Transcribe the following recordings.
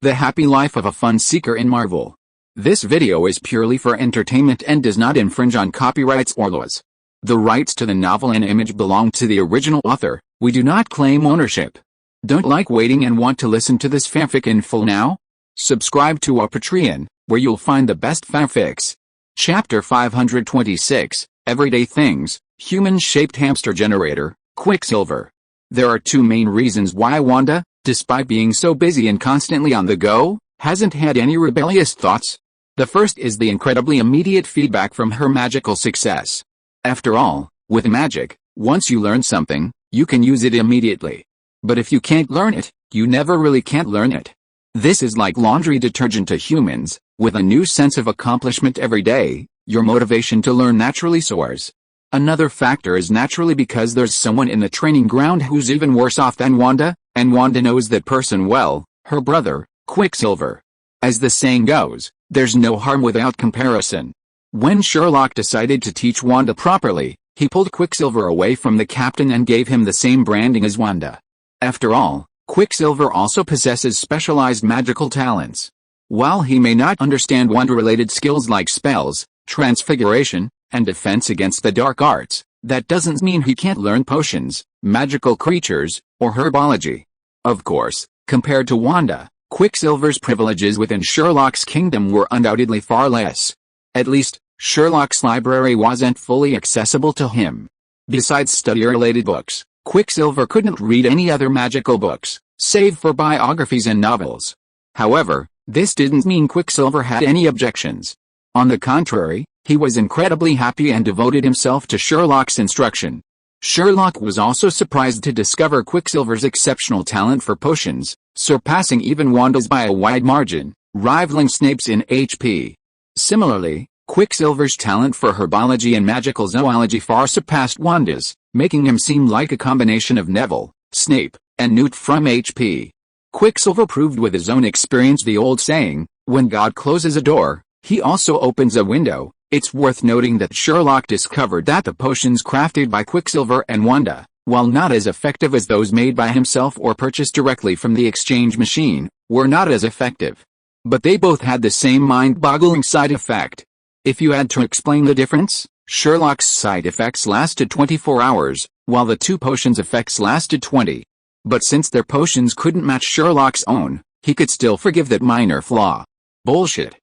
The happy life of a fun seeker in Marvel. This video is purely for entertainment and does not infringe on copyrights or laws. The rights to the novel and image belong to the original author. We do not claim ownership. Don't like waiting and want to listen to this fanfic in full now? Subscribe to our Patreon, where you'll find the best fanfics. Chapter 526, Everyday Things, Human-Shaped Hamster Generator, Quicksilver. There are two main reasons why Wanda, despite being so busy and constantly on the go, hasn't had any rebellious thoughts. The first is the incredibly immediate feedback from her magical success. After all, with magic, once you learn something, you can use it immediately. But if you can't learn it, you never really can't learn it. This is like laundry detergent to humans. With a new sense of accomplishment every day, your motivation to learn naturally soars. Another factor is naturally because there's someone in the training ground who's even worse off than Wanda, and Wanda knows that person well, her brother, Quicksilver. As the saying goes, there's no harm without comparison. When Sherlock decided to teach Wanda properly, he pulled Quicksilver away from the captain and gave him the same branding as Wanda. After all, Quicksilver also possesses specialized magical talents. While he may not understand Wanda-related skills like spells, transfiguration, and defense against the dark arts, that doesn't mean he can't learn potions, magical creatures, or herbology. Of course, compared to Wanda, Quicksilver's privileges within Sherlock's kingdom were undoubtedly far less. At least, Sherlock's library wasn't fully accessible to him. Besides study-related books, Quicksilver couldn't read any other magical books, save for biographies and novels. However, this didn't mean Quicksilver had any objections. On the contrary, he was incredibly happy and devoted himself to Sherlock's instruction. Sherlock was also surprised to discover Quicksilver's exceptional talent for potions, surpassing even Wanda's by a wide margin, rivaling Snape's in HP. Similarly, Quicksilver's talent for herbology and magical zoology far surpassed Wanda's, making him seem like a combination of Neville, Snape, and Newt from HP. Quicksilver proved with his own experience the old saying, when God closes a door, he also opens a window. It's worth noting that Sherlock discovered that the potions crafted by Quicksilver and Wanda, while not as effective as those made by himself or purchased directly from the exchange machine, were not as effective. But they both had the same mind-boggling side effect. If you had to explain the difference, Sherlock's side effects lasted 24 hours, while the two potions' effects lasted 20. But since their potions couldn't match Sherlock's own, he could still forgive that minor flaw. Bullshit.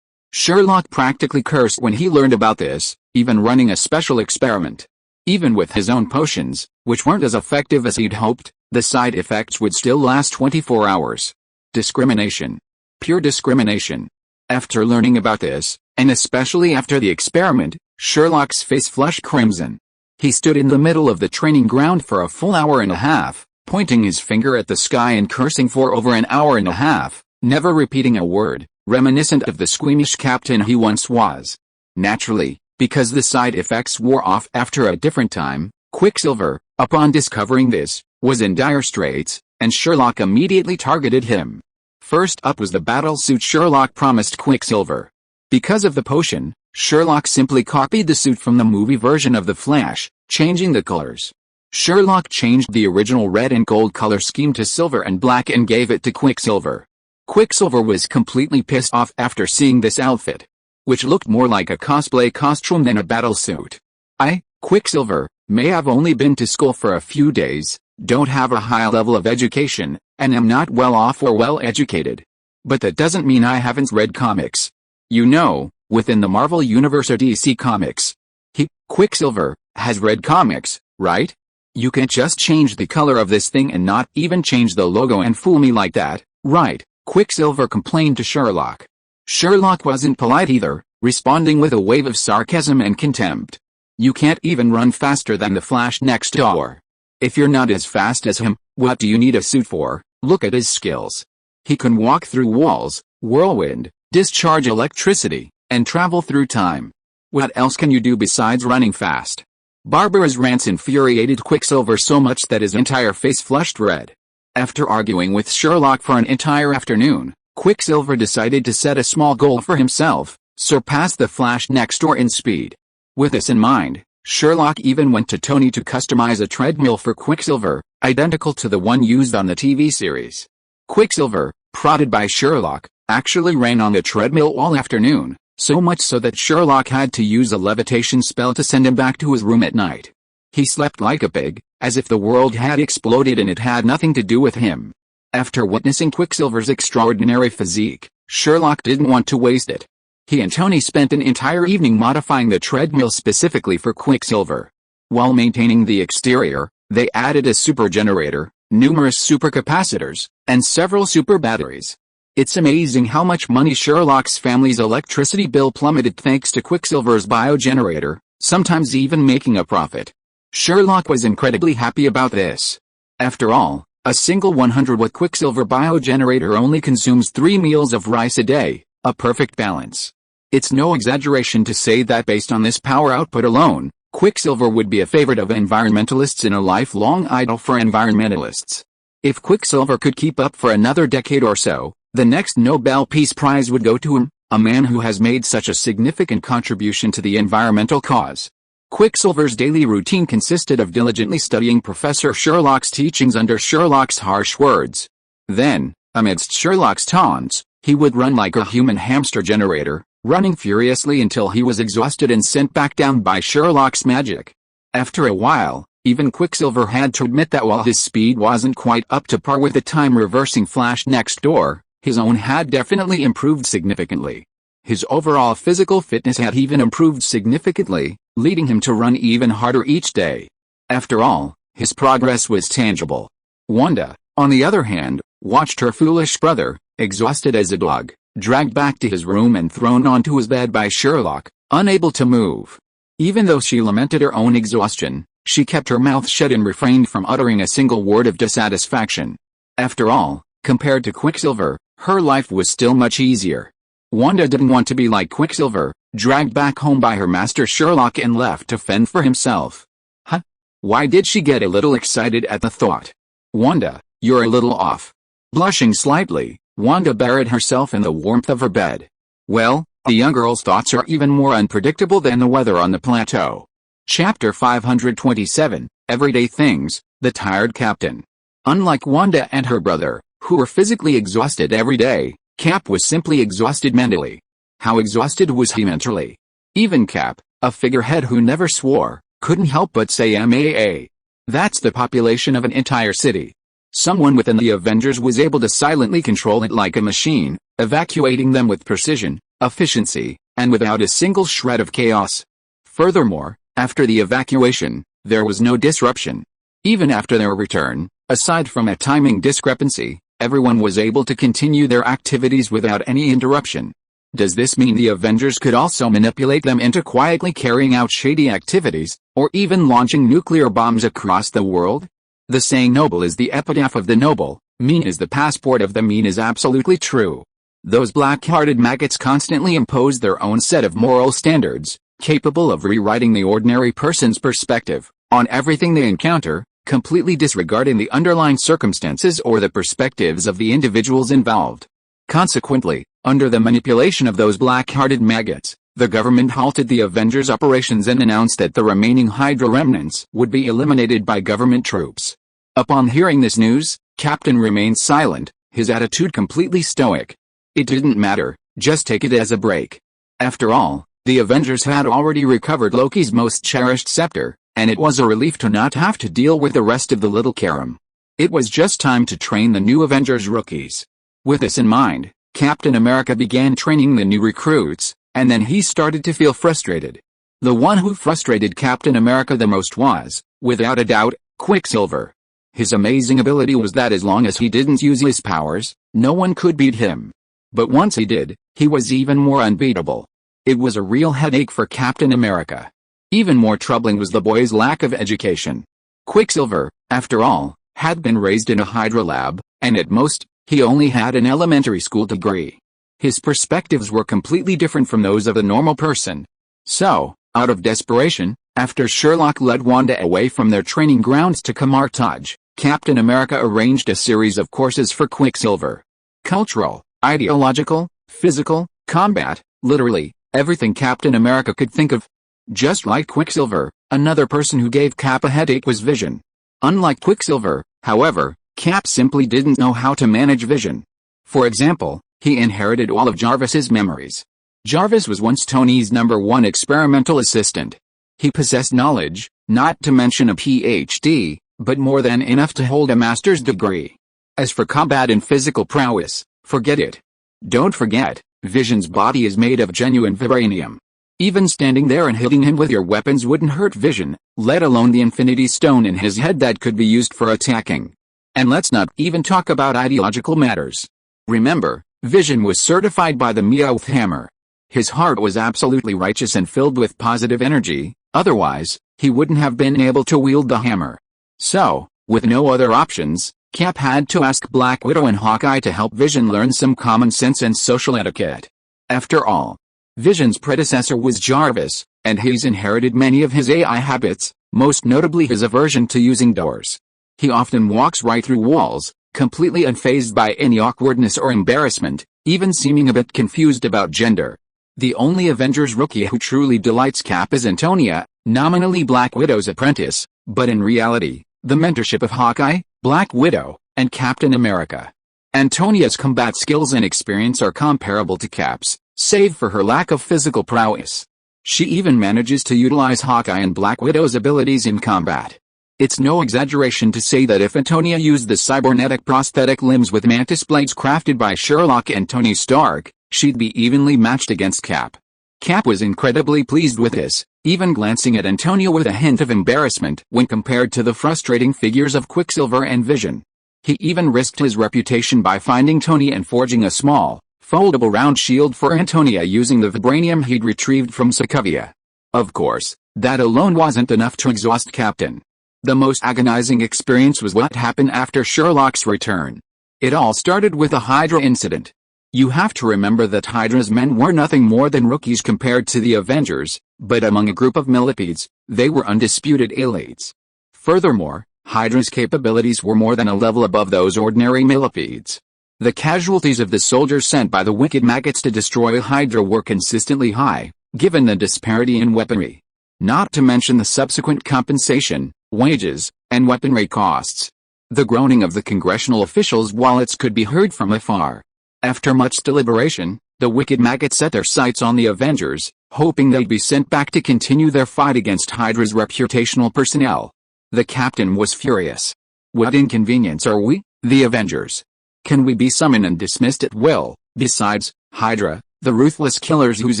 Sherlock practically cursed when he learned about this, even running a special experiment. Even with his own potions, which weren't as effective as he'd hoped, the side effects would still last 24 hours. Discrimination. Pure discrimination. After learning about this, and especially after the experiment, Sherlock's face flushed crimson. He stood in the middle of the training ground for a full hour and a half, pointing his finger at the sky and cursing for over an hour and a half, never repeating a word, reminiscent of the squeamish captain he once was. Naturally, because the side effects wore off after a different time, Quicksilver, upon discovering this, was in dire straits, and Sherlock immediately targeted him. First up was the battle suit Sherlock promised Quicksilver. Because of the potion, Sherlock simply copied the suit from the movie version of The Flash, changing the colors. Sherlock changed the original red and gold color scheme to silver and black and gave it to Quicksilver. Quicksilver was completely pissed off after seeing this outfit, which looked more like a cosplay costume than a battle suit. I, Quicksilver, may have only been to school for a few days, don't have a high level of education, and am not well off or well educated. But that doesn't mean I haven't read comics. You know, within the Marvel Universe or DC Comics. He, Quicksilver, has read comics, right? You can't just change the color of this thing and not even change the logo and fool me like that, right? Quicksilver complained to Sherlock. Sherlock wasn't polite either, responding with a wave of sarcasm and contempt. You can't even run faster than the Flash next door. If you're not as fast as him, what do you need a suit for? Look at his skills. He can walk through walls, whirlwind, discharge electricity, and travel through time. What else can you do besides running fast? Barbara's rants infuriated Quicksilver so much that his entire face flushed red. After arguing with Sherlock for an entire afternoon, Quicksilver decided to set a small goal for himself, surpass the Flash next door in speed. With this in mind, Sherlock even went to Tony to customize a treadmill for Quicksilver, identical to the one used on the TV series. Quicksilver, prodded by Sherlock, actually ran on the treadmill all afternoon, so much so that Sherlock had to use a levitation spell to send him back to his room at night. He slept like a pig, as if the world had exploded and it had nothing to do with him. After witnessing Quicksilver's extraordinary physique, Sherlock didn't want to waste it. He and Tony spent an entire evening modifying the treadmill specifically for Quicksilver. While maintaining the exterior, they added a super generator, numerous supercapacitors, and several super batteries. It's amazing how much money Sherlock's family's electricity bill plummeted thanks to Quicksilver's biogenerator, sometimes even making a profit. Sherlock was incredibly happy about this. After all, a single 100-watt Quicksilver biogenerator only consumes 3 meals of rice a day, a perfect balance. It's no exaggeration to say that based on this power output alone, Quicksilver would be a favorite of environmentalists and a lifelong idol for environmentalists. If Quicksilver could keep up for another decade or so, the next Nobel Peace Prize would go to him, a man who has made such a significant contribution to the environmental cause. Quicksilver's daily routine consisted of diligently studying Professor Sherlock's teachings under Sherlock's harsh words. Then, amidst Sherlock's taunts, he would run like a human hamster generator, running furiously until he was exhausted and sent back down by Sherlock's magic. After a while, even Quicksilver had to admit that while his speed wasn't quite up to par with the time-reversing Flash next door, his own had definitely improved significantly. His overall physical fitness had even improved significantly, leading him to run even harder each day. After all, his progress was tangible. Wanda, on the other hand, watched her foolish brother, exhausted as a dog, dragged back to his room and thrown onto his bed by Sherlock, unable to move. Even though she lamented her own exhaustion, she kept her mouth shut and refrained from uttering a single word of dissatisfaction. After all, compared to Quicksilver, her life was still much easier. Wanda didn't want to be like Quicksilver, dragged back home by her master Sherlock and left to fend for himself. Huh? Why did she get a little excited at the thought? Wanda, you're a little off. Blushing slightly, Wanda buried herself in the warmth of her bed. Well, the young girl's thoughts are even more unpredictable than the weather on the plateau. Chapter 527, Everyday Things, The Tired Captain. Unlike Wanda and her brother, who were physically exhausted every day, Cap was simply exhausted mentally. How exhausted was he mentally? Even Cap, a figurehead who never swore, couldn't help but say MAA. That's the population of an entire city. Someone within the Avengers was able to silently control it like a machine, evacuating them with precision, efficiency, and without a single shred of chaos. Furthermore, after the evacuation, there was no disruption. Even after their return, aside from a timing discrepancy, everyone was able to continue their activities without any interruption. Does this mean the Avengers could also manipulate them into quietly carrying out shady activities, or even launching nuclear bombs across the world? The saying noble is the epitaph of the noble, mean is the passport of the mean is absolutely true. Those black-hearted maggots constantly impose their own set of moral standards, capable of rewriting the ordinary person's perspective on everything they encounter, completely disregarding the underlying circumstances or the perspectives of the individuals involved. Consequently, under the manipulation of those black-hearted maggots, the government halted the Avengers' operations and announced that the remaining Hydra remnants would be eliminated by government troops. Upon hearing this news, Captain remained silent, his attitude completely stoic. It didn't matter, just take it as a break. After all, the Avengers had already recovered Loki's most cherished scepter, and it was a relief to not have to deal with the rest of the little carom. It was just time to train the new Avengers rookies. With this in mind, Captain America began training the new recruits, and then he started to feel frustrated. The one who frustrated Captain America the most was, without a doubt, Quicksilver. His amazing ability was that as long as he didn't use his powers, no one could beat him. But once he did, he was even more unbeatable. It was a real headache for Captain America. Even more troubling was the boy's lack of education. Quicksilver, after all, had been raised in a Hydra lab, and at most, he only had an elementary school degree. His perspectives were completely different from those of a normal person. So, out of desperation, after Sherlock led Wanda away from their training grounds to Kamartaj, Captain America arranged a series of courses for Quicksilver. Cultural, ideological, physical, combat, literally, everything Captain America could think of. Just like Quicksilver, another person who gave Cap a headache was Vision. Unlike Quicksilver, however, Cap simply didn't know how to manage Vision. For example, he inherited all of Jarvis's memories. Jarvis was once Tony's #1 experimental assistant. He possessed knowledge, not to mention a PhD, but more than enough to hold a master's degree. As for combat and physical prowess, forget it. Don't forget, Vision's body is made of genuine vibranium. Even standing there and hitting him with your weapons wouldn't hurt Vision, let alone the Infinity Stone in his head that could be used for attacking. And let's not even talk about ideological matters. Remember, Vision was certified by the Meowth Hammer. His heart was absolutely righteous and filled with positive energy, otherwise, he wouldn't have been able to wield the hammer. So, with no other options, Cap had to ask Black Widow and Hawkeye to help Vision learn some common sense and social etiquette. After all, Vision's predecessor was Jarvis, and he's inherited many of his AI habits, most notably his aversion to using doors. He often walks right through walls, completely unfazed by any awkwardness or embarrassment, even seeming a bit confused about gender. The only Avengers rookie who truly delights Cap is Antonia, nominally Black Widow's apprentice, but in reality, the mentorship of Hawkeye, Black Widow, and Captain America. Antonia's combat skills and experience are comparable to Cap's, save for her lack of physical prowess. She even manages to utilize Hawkeye and Black Widow's abilities in combat. It's no exaggeration to say that if Antonia used the cybernetic prosthetic limbs with mantis blades crafted by Sherlock and Tony Stark, she'd be evenly matched against Cap. Cap was incredibly pleased with this, even glancing at Antonia with a hint of embarrassment when compared to the frustrating figures of Quicksilver and Vision. He even risked his reputation by finding Tony and forging a small, foldable round shield for Antonia using the vibranium he'd retrieved from Sokovia. Of course, that alone wasn't enough to exhaust Captain. The most agonizing experience was what happened after Sherlock's return. It all started with a Hydra incident. You have to remember that Hydra's men were nothing more than rookies compared to the Avengers, but among a group of millipedes, they were undisputed elites. Furthermore, Hydra's capabilities were more than a level above those ordinary millipedes. The casualties of the soldiers sent by the wicked maggots to destroy Hydra were consistently high, given the disparity in weaponry. Not to mention the subsequent compensation, wages, and weaponry costs. The groaning of the congressional officials' wallets could be heard from afar. After much deliberation, the wicked maggots set their sights on the Avengers, hoping they'd be sent back to continue their fight against Hydra's reputational personnel. The captain was furious. What inconvenience are we, the Avengers? Can we be summoned and dismissed at will? Besides, Hydra, the ruthless killers whose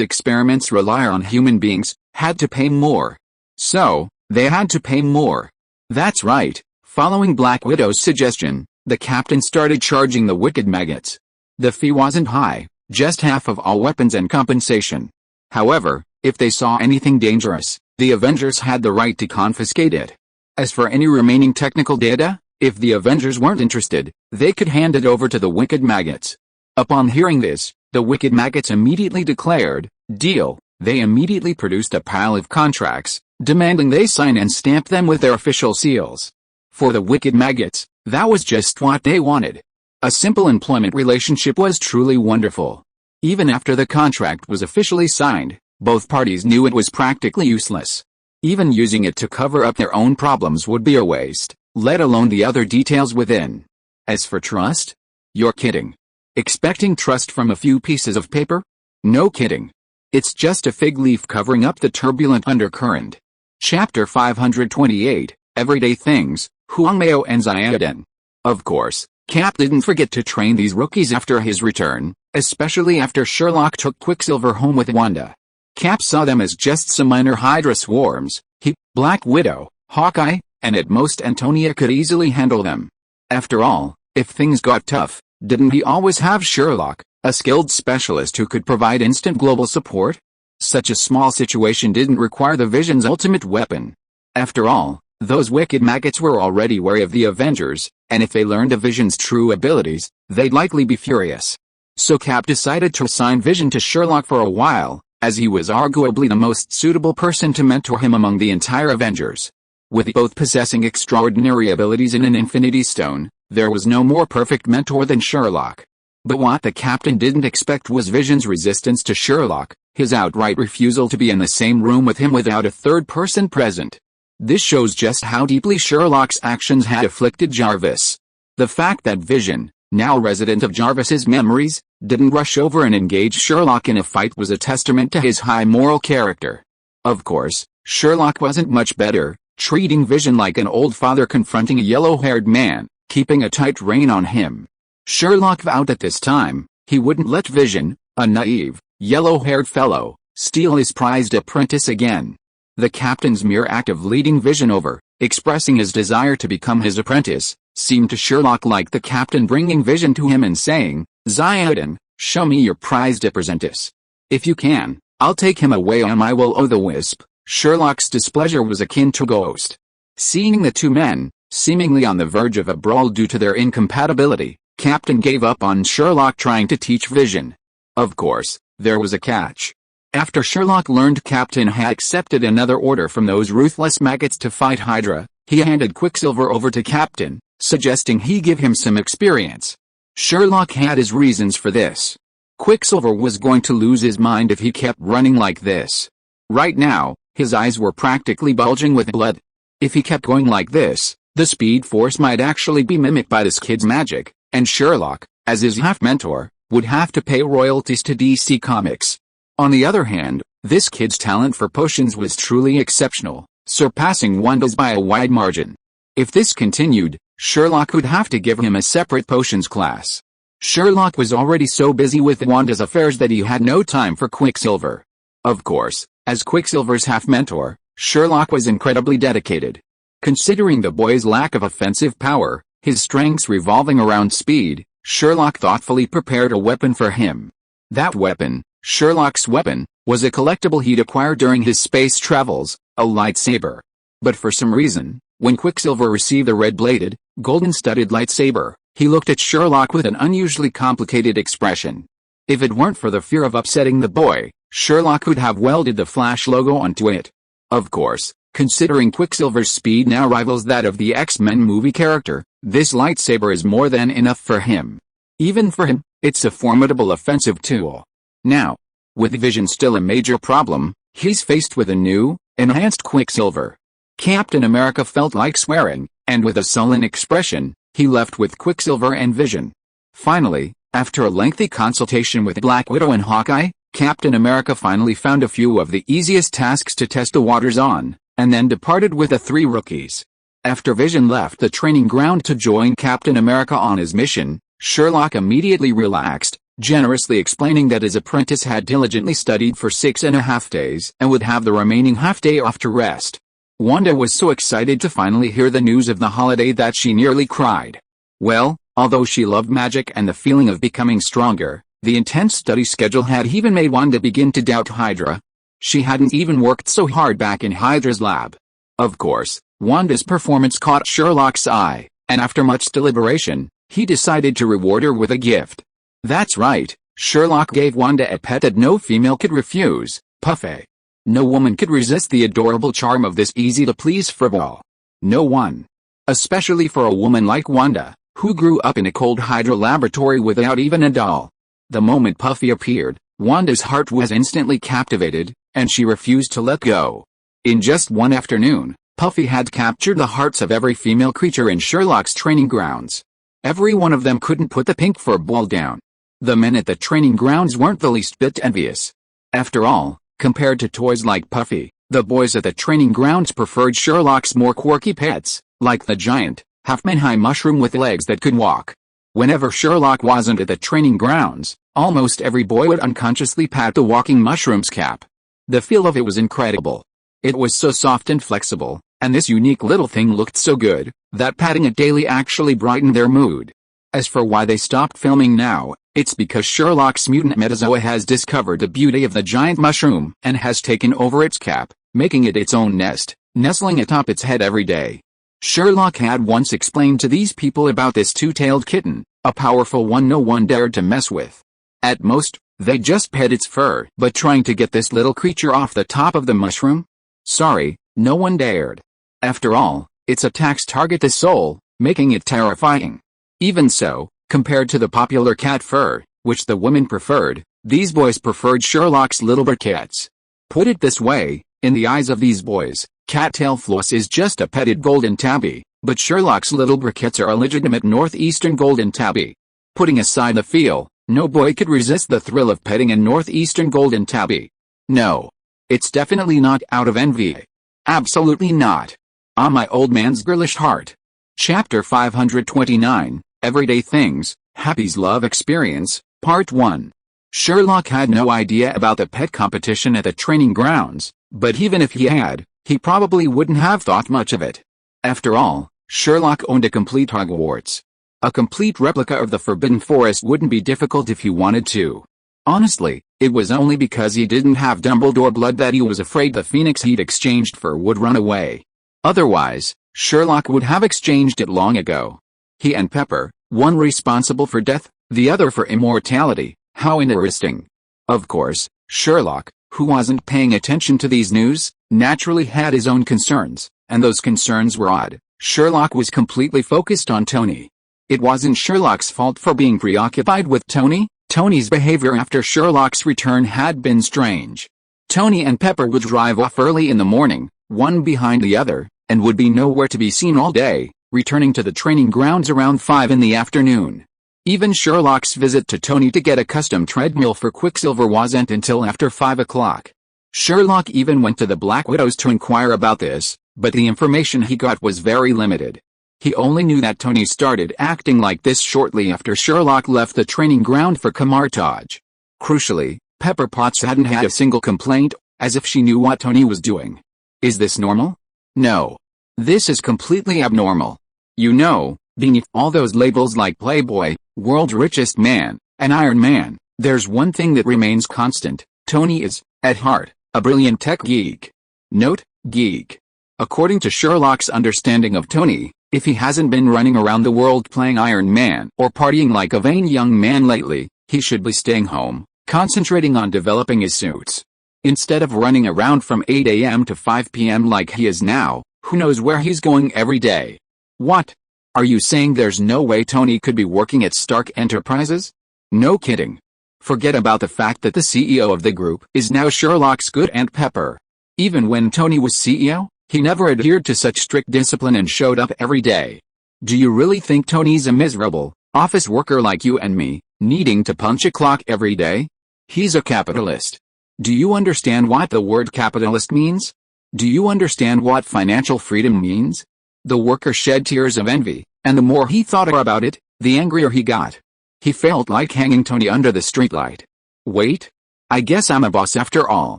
experiments rely on human beings, had to pay more. So, they had to pay more. That's right, following Black Widow's suggestion, the captain started charging the wicked maggots. The fee wasn't high, just half of all weapons and compensation. However, if they saw anything dangerous, the Avengers had the right to confiscate it. As for any remaining technical data, if the Avengers weren't interested, they could hand it over to the wicked maggots. Upon hearing this, the wicked maggots immediately declared, "Deal." They immediately produced a pile of contracts, demanding they sign and stamp them with their official seals. For the wicked maggots, that was just what they wanted. A simple employment relationship was truly wonderful. Even after the contract was officially signed, both parties knew it was practically useless. Even using it to cover up their own problems would be a waste, let alone the other details within. As for trust? You're kidding. Expecting trust from a few pieces of paper? No kidding. It's just a fig leaf covering up the turbulent undercurrent. Chapter 528, Everyday Things, Huangmao and Xiaodan. Of course, Cap didn't forget to train these rookies after his return, especially after Sherlock took Quicksilver home with Wanda. Cap saw them as just some minor Hydra swarms. He, Black Widow, Hawkeye, and at most Antonia could easily handle them. After all, if things got tough, didn't he always have Sherlock, a skilled specialist who could provide instant global support? Such a small situation didn't require the Vision's ultimate weapon. After all, those wicked maggots were already wary of the Avengers, and if they learned of Vision's true abilities, they'd likely be furious. So Cap decided to assign Vision to Sherlock for a while, as he was arguably the most suitable person to mentor him among the entire Avengers. With both possessing extraordinary abilities in an Infinity Stone, there was no more perfect mentor than Sherlock. But what the captain didn't expect was Vision's resistance to Sherlock, his outright refusal to be in the same room with him without a third person present. This shows just how deeply Sherlock's actions had afflicted Jarvis. The fact that Vision, now resident of Jarvis's memories, didn't rush over and engage Sherlock in a fight was a testament to his high moral character. Of course, Sherlock wasn't much better, treating Vision like an old father confronting a yellow-haired man, keeping a tight rein on him. Sherlock vowed at this time, he wouldn't let Vision, a naive, yellow-haired fellow, steal his prized apprentice again. The captain's mere act of leading Vision over, expressing his desire to become his apprentice, seemed to Sherlock like the captain bringing Vision to him and saying, "Ziodan, show me your prized apprentice. If you can, I'll take him away on my will-o'-the-wisp." Sherlock's displeasure was akin to ghost. Seeing the two men, seemingly on the verge of a brawl due to their incompatibility, Captain gave up on Sherlock trying to teach Vision. Of course, there was a catch. After Sherlock learned Captain had accepted another order from those ruthless maggots to fight Hydra, he handed Quicksilver over to Captain, suggesting he give him some experience. Sherlock had his reasons for this. Quicksilver was going to lose his mind if he kept running like this. Right now, his eyes were practically bulging with blood. If he kept going like this, the Speed Force might actually be mimicked by this kid's magic, and Sherlock, as his half-mentor, would have to pay royalties to DC Comics. On the other hand, this kid's talent for potions was truly exceptional, surpassing Wanda's by a wide margin. If this continued, Sherlock would have to give him a separate potions class. Sherlock was already so busy with Wanda's affairs that he had no time for Quicksilver. Of course, as Quicksilver's half-mentor, Sherlock was incredibly dedicated. Considering the boy's lack of offensive power, his strengths revolving around speed, Sherlock thoughtfully prepared a weapon for him. That weapon, Sherlock's weapon, was a collectible he'd acquired during his space travels, a lightsaber. But for some reason, when Quicksilver received the red-bladed, golden-studded lightsaber, he looked at Sherlock with an unusually complicated expression. If it weren't for the fear of upsetting the boy, Sherlock could have welded the Flash logo onto it. Of course, considering Quicksilver's speed now rivals that of the X-Men movie character, this lightsaber is more than enough for him. Even for him, it's a formidable offensive tool. Now, with Vision still a major problem, he's faced with a new, enhanced Quicksilver. Captain America felt like swearing, and with a sullen expression, he left with Quicksilver and Vision. Finally, after a lengthy consultation with Black Widow and Hawkeye, Captain America finally found a few of the easiest tasks to test the waters on, and then departed with the three rookies. After Vision left the training ground to join Captain America on his mission, Sherlock immediately relaxed, generously explaining that his apprentice had diligently studied for 6.5 days and would have the remaining half-day off to rest. Wanda was so excited to finally hear the news of the holiday that she nearly cried. Well, although she loved magic and the feeling of becoming stronger, the intense study schedule had even made Wanda begin to doubt Hydra. She hadn't even worked so hard back in Hydra's lab. Of course, Wanda's performance caught Sherlock's eye, and after much deliberation, he decided to reward her with a gift. That's right, Sherlock gave Wanda a pet that no female could refuse, Puffy. No woman could resist the adorable charm of this easy-to-please furball. No one. Especially for a woman like Wanda, who grew up in a cold Hydra laboratory without even a doll. The moment Puffy appeared, Wanda's heart was instantly captivated, and she refused to let go. In just one afternoon, Puffy had captured the hearts of every female creature in Sherlock's training grounds. Every one of them couldn't put the pink furball down. The men at the training grounds weren't the least bit envious. After all, compared to toys like Puffy, the boys at the training grounds preferred Sherlock's more quirky pets, like the giant, half-man-high mushroom with legs that could walk. Whenever Sherlock wasn't at the training grounds, almost every boy would unconsciously pat the walking mushroom's cap. The feel of it was incredible. It was so soft and flexible, and this unique little thing looked so good, that patting it daily actually brightened their mood. As for why they stopped filming now, it's because Sherlock's mutant metazoa has discovered the beauty of the giant mushroom and has taken over its cap, making it its own nest, nestling atop its head every day. Sherlock had once explained to these people about this two-tailed kitten, a powerful one no one dared to mess with. At most, they just pet its fur, but trying to get this little creature off the top of the mushroom? Sorry, no one dared. After all, its attacks target the soul, making it terrifying. Even so, compared to the popular cat fur, which the women preferred, these boys preferred Sherlock's little briquettes. Put it this way, in the eyes of these boys, cattail floss is just a petted golden tabby, but Sherlock's little briquettes are a legitimate northeastern golden tabby. Putting aside the feel, no boy could resist the thrill of petting a northeastern golden tabby. No. It's definitely not out of envy. Absolutely not. Ah, my old man's girlish heart. Chapter 529, Everyday Things, Happy's Love Experience, Part 1. Sherlock had no idea about the pet competition at the training grounds, but even if he had, he probably wouldn't have thought much of it. After all, Sherlock owned a complete Hogwarts. A complete replica of the Forbidden Forest wouldn't be difficult if he wanted to. Honestly, it was only because he didn't have Dumbledore blood that he was afraid the phoenix he'd exchanged for would run away. Otherwise, Sherlock would have exchanged it long ago. He and Pepper, one responsible for death, the other for immortality, how interesting. Of course, Sherlock, who wasn't paying attention to these news, naturally had his own concerns, and those concerns were odd. Sherlock was completely focused on Tony. It wasn't Sherlock's fault for being preoccupied with Tony. Tony's behavior after Sherlock's return had been strange. Tony and Pepper would drive off early in the morning, one behind the other, and would be nowhere to be seen all day, returning to the training grounds around 5 in the afternoon. Even Sherlock's visit to Tony to get a custom treadmill for Quicksilver wasn't until after 5 o'clock. Sherlock even went to the Black Widows to inquire about this, but the information he got was very limited. He only knew that Tony started acting like this shortly after Sherlock left the training ground for Camartage. Crucially, Pepper Potts hadn't had a single complaint, as if she knew what Tony was doing. Is this normal? No. This is completely abnormal. You know, beneath all those labels like Playboy, World's Richest Man, and Iron Man, there's one thing that remains constant. Tony is, at heart, a brilliant tech geek. Note, geek. According to Sherlock's understanding of Tony, if he hasn't been running around the world playing Iron Man or partying like a vain young man lately, he should be staying home, concentrating on developing his suits. Instead of running around from 8 a.m. to 5 p.m. like he is now, who knows where he's going every day. What? Are you saying there's no way Tony could be working at Stark Enterprises? No kidding. Forget about the fact that the CEO of the group is now Sherlock's good Aunt Pepper. Even when Tony was CEO, he never adhered to such strict discipline and showed up every day. Do you really think Tony's a miserable office worker like you and me, needing to punch a clock every day? He's a capitalist. Do you understand what the word capitalist means? Do you understand what financial freedom means? The worker shed tears of envy, and the more he thought about it, the angrier he got. He felt like hanging Tony under the streetlight. Wait. I guess I'm a boss after all.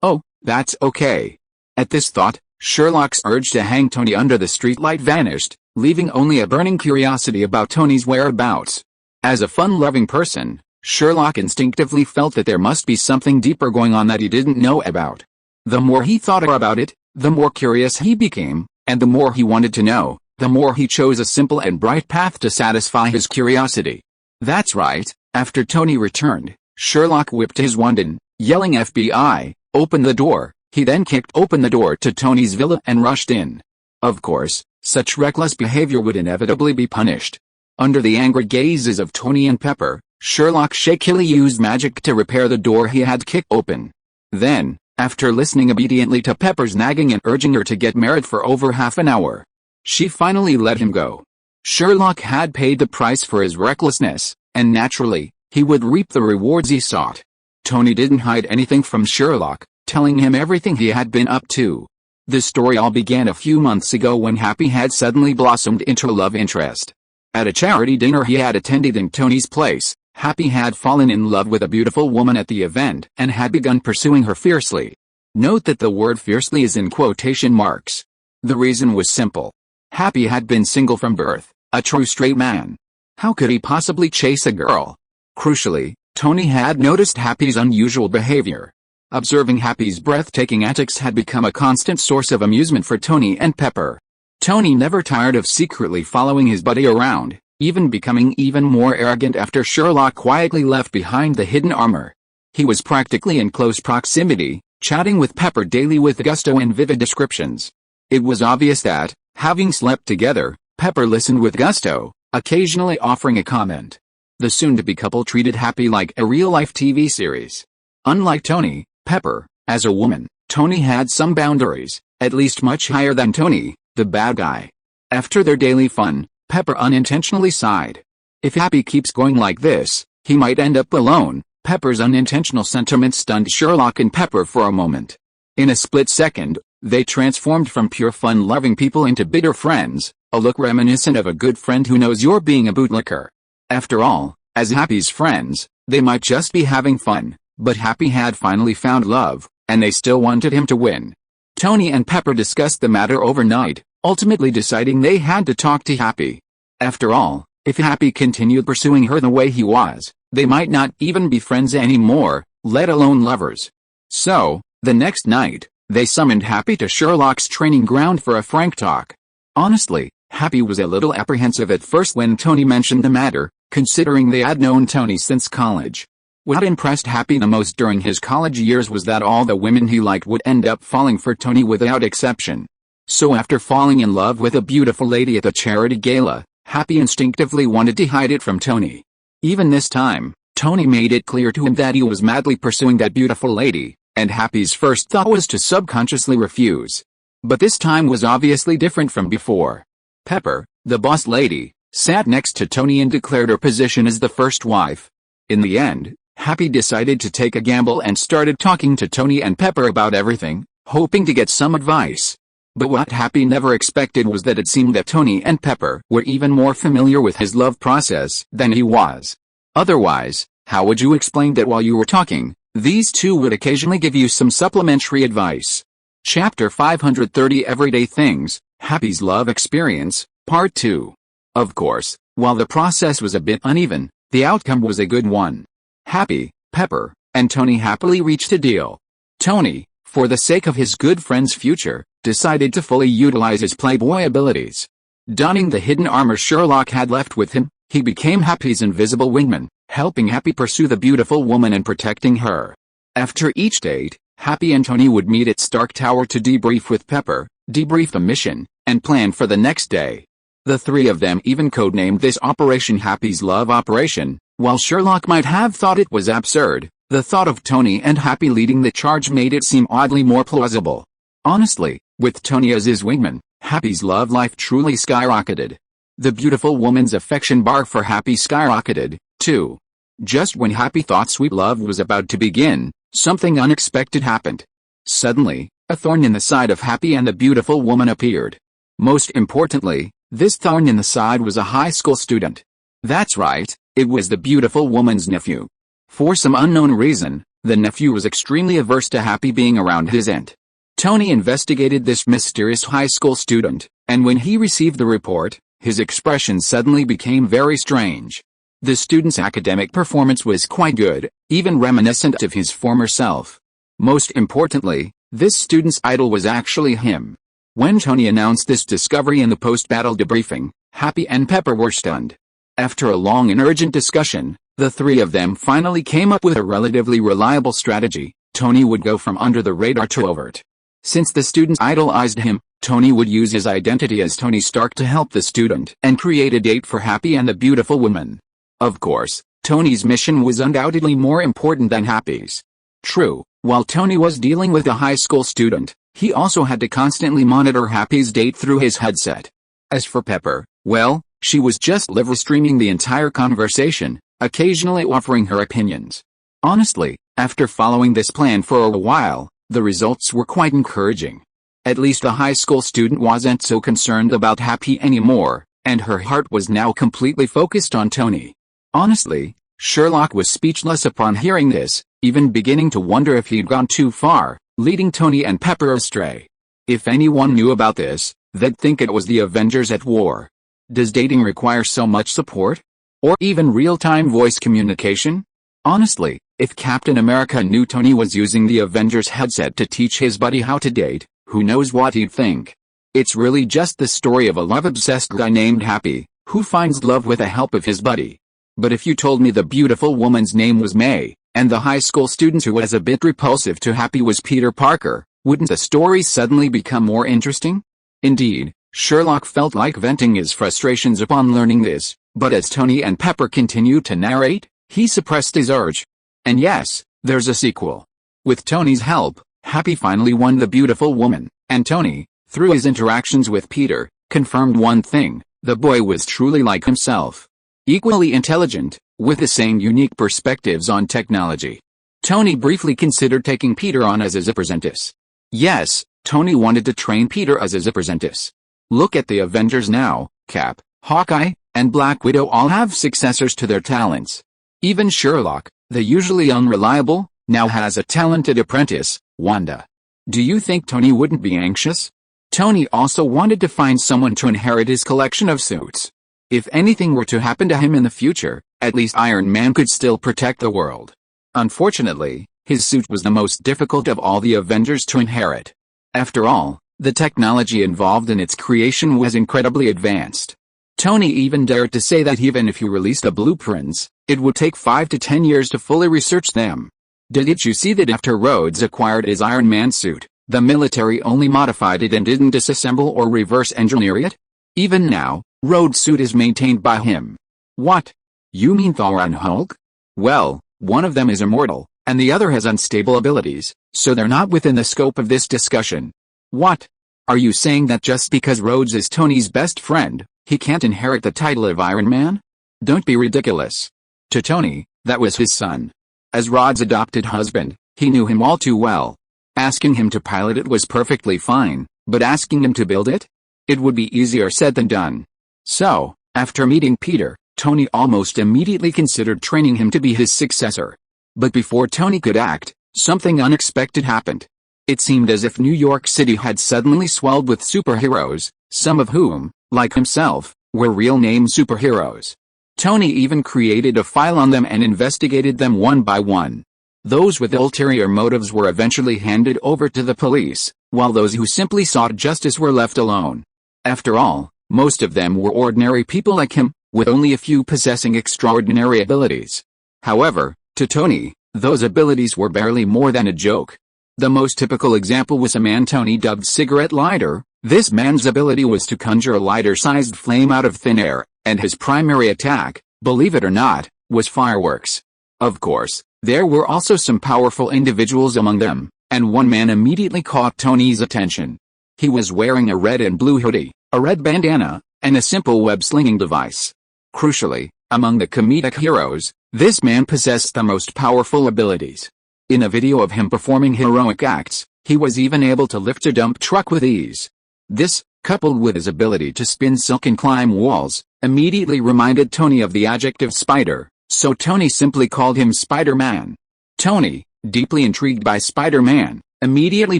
Oh, that's okay. At this thought, Sherlock's urge to hang Tony under the streetlight vanished, leaving only a burning curiosity about Tony's whereabouts. As a fun-loving person, Sherlock instinctively felt that there must be something deeper going on that he didn't know about. The more he thought about it, the more curious he became, and the more he wanted to know, the more he chose a simple and bright path to satisfy his curiosity. That's right, after Tony returned, Sherlock whipped his wand and, yelling FBI, opened the door. He then kicked open the door to Tony's villa and rushed in. Of course, such reckless behavior would inevitably be punished. Under the angry gazes of Tony and Pepper, Sherlock shakily used magic to repair the door he had kicked open. Then, after listening obediently to Pepper's nagging and urging her to get married for over half an hour, she finally let him go. Sherlock had paid the price for his recklessness, and naturally, he would reap the rewards he sought. Tony didn't hide anything from Sherlock, telling him everything he had been up to. The story all began a few months ago when Happy had suddenly blossomed into a love interest. At a charity dinner he had attended in Tony's place, Happy had fallen in love with a beautiful woman at the event and had begun pursuing her fiercely. Note that the word fiercely is in quotation marks. The reason was simple. Happy had been single from birth, a true straight man. How could he possibly chase a girl? Crucially, Tony had noticed Happy's unusual behavior. Observing Happy's breathtaking antics had become a constant source of amusement for Tony and Pepper. Tony never tired of secretly following his buddy around, even becoming even more arrogant after Sherlock quietly left behind the hidden armor. He was practically in close proximity, chatting with Pepper daily with gusto and vivid descriptions. It was obvious that, having slept together, Pepper listened with gusto, occasionally offering a comment. The soon-to-be couple treated Happy like a real-life TV series. Unlike Tony, Pepper, as a woman, Tony had some boundaries, at least much higher than Tony, the bad guy. After their daily fun, Pepper unintentionally sighed. If Happy keeps going like this, he might end up alone. Pepper's unintentional sentiment stunned Sherlock and Pepper for a moment. In a split second, they transformed from pure fun-loving people into bitter friends, a look reminiscent of a good friend who knows you're being a bootlicker. After all, as Happy's friends, they might just be having fun, but Happy had finally found love, and they still wanted him to win. Tony and Pepper discussed the matter overnight, ultimately deciding they had to talk to Happy. After all, if Happy continued pursuing her the way he was, they might not even be friends anymore, let alone lovers. So, the next night, they summoned Happy to Sherlock's training ground for a frank talk. Honestly, Happy was a little apprehensive at first when Tony mentioned the matter, considering they had known Tony since college. What impressed Happy the most during his college years was that all the women he liked would end up falling for Tony without exception. So after falling in love with a beautiful lady at the charity gala, Happy instinctively wanted to hide it from Tony. Even this time, Tony made it clear to him that he was madly pursuing that beautiful lady, and Happy's first thought was to subconsciously refuse. But this time was obviously different from before. Pepper, the boss lady, sat next to Tony and declared her position as the first wife. In the end, Happy decided to take a gamble and started talking to Tony and Pepper about everything, hoping to get some advice. But what Happy never expected was that it seemed that Tony and Pepper were even more familiar with his love process than he was. Otherwise, how would you explain that while you were talking, these two would occasionally give you some supplementary advice? Chapter 530 Everyday Things, Happy's Love Experience, Part 2. Of course, while the process was a bit uneven, the outcome was a good one. Happy, Pepper, and Tony happily reached a deal. Tony, for the sake of his good friend's future, decided to fully utilize his playboy abilities. Donning the hidden armor Sherlock had left with him, he became Happy's invisible wingman, helping Happy pursue the beautiful woman and protecting her. After each date, Happy and Tony would meet at Stark Tower to debrief with Pepper, debrief the mission, and plan for the next day. The three of them even codenamed this operation Happy's Love Operation. While Sherlock might have thought it was absurd, the thought of Tony and Happy leading the charge made it seem oddly more plausible. Honestly, with Tony as his wingman, Happy's love life truly skyrocketed. The beautiful woman's affection bar for Happy skyrocketed, too. Just when Happy thought sweet love was about to begin, something unexpected happened. Suddenly, a thorn in the side of Happy and the beautiful woman appeared. Most importantly, this thorn in the side was a high school student. That's right, it was the beautiful woman's nephew. For some unknown reason, the nephew was extremely averse to Happy being around his aunt. Tony investigated this mysterious high school student, and when he received the report, his expression suddenly became very strange. The student's academic performance was quite good, even reminiscent of his former self. Most importantly, this student's idol was actually him. When Tony announced this discovery in the post-battle debriefing, Happy and Pepper were stunned. After a long and urgent discussion, the three of them finally came up with a relatively reliable strategy. Tony would go from under the radar to overt. Since the students idolized him, Tony would use his identity as Tony Stark to help the student and create a date for Happy and the beautiful woman. Of course, Tony's mission was undoubtedly more important than Happy's. True, while Tony was dealing with a high school student, he also had to constantly monitor Happy's date through his headset. As for Pepper, well, she was just live streaming the entire conversation, occasionally offering her opinions. Honestly, after following this plan for a while, the results were quite encouraging. At least the high school student wasn't so concerned about Happy anymore, and her heart was now completely focused on Tony. Honestly, Sherlock was speechless upon hearing this, even beginning to wonder if he'd gone too far, leading Tony and Pepper astray. If anyone knew about this, they'd think it was the Avengers at war. Does dating require so much support? Or even real-time voice communication? Honestly, if Captain America knew Tony was using the Avengers headset to teach his buddy how to date, who knows what he'd think. It's really just the story of a love-obsessed guy named Happy, who finds love with the help of his buddy. But if you told me the beautiful woman's name was May, and the high school student who was a bit repulsive to Happy was Peter Parker, wouldn't the story suddenly become more interesting? Indeed, Sherlock felt like venting his frustrations upon learning this, but as Tony and Pepper continued to narrate, he suppressed his urge. And yes, there's a sequel. With Tony's help, Happy finally won the beautiful woman, and Tony, through his interactions with Peter, confirmed one thing: the boy was truly like himself. equally intelligent, with the same unique perspectives on technology. Tony briefly considered taking Peter on as his apprentice. Yes, Tony wanted to train Peter as his apprentice. Look at the Avengers now. Cap, Hawkeye, and Black Widow all have successors to their talents. Even Sherlock, the usually unreliable, now has a talented apprentice, Wanda. Do you think Tony wouldn't be anxious? Tony also wanted to find someone to inherit his collection of suits. If anything were to happen to him in the future, at least Iron Man could still protect the world. Unfortunately, his suit was the most difficult of all the Avengers to inherit. After all, the technology involved in its creation was incredibly advanced. Tony even dared to say that even if you released the blueprints, it would take 5 to 10 years to fully research them. Did you see that after Rhodes acquired his Iron Man suit, the military only modified it and didn't disassemble or reverse engineer it? Even now, Rhodes' suit is maintained by him. What? You mean Thor and Hulk? Well, one of them is immortal, and the other has unstable abilities, so they're not within the scope of this discussion. What? Are you saying that just because Rhodes is Tony's best friend, he can't inherit the title of Iron Man? Don't be ridiculous. To Tony, that was his son. As Rhod's adopted husband, he knew him all too well. Asking him to pilot it was perfectly fine, but asking him to build it? It would be easier said than done. So, after meeting Peter, Tony almost immediately considered training him to be his successor. But before Tony could act, something unexpected happened. It seemed as if New York City had suddenly swelled with superheroes, some of whom, like himself, were real-name superheroes. Tony even created a file on them and investigated them one by one. Those with ulterior motives were eventually handed over to the police, while those who simply sought justice were left alone. After all, most of them were ordinary people like him, with only a few possessing extraordinary abilities. However, to Tony, those abilities were barely more than a joke. The most typical example was a man Tony dubbed Cigarette Lighter. This man's ability was to conjure a lighter-sized flame out of thin air, and his primary attack, believe it or not, was fireworks. Of course, there were also some powerful individuals among them, and one man immediately caught Tony's attention. He was wearing a red and blue hoodie, a red bandana, and a simple web-slinging device. Crucially, among the comedic heroes, this man possessed the most powerful abilities. In a video of him performing heroic acts, he was even able to lift a dump truck with ease. This, coupled with his ability to spin silk and climb walls, immediately reminded Tony of the adjective spider, so Tony simply called him Spider-Man. Tony, deeply intrigued by Spider-Man, immediately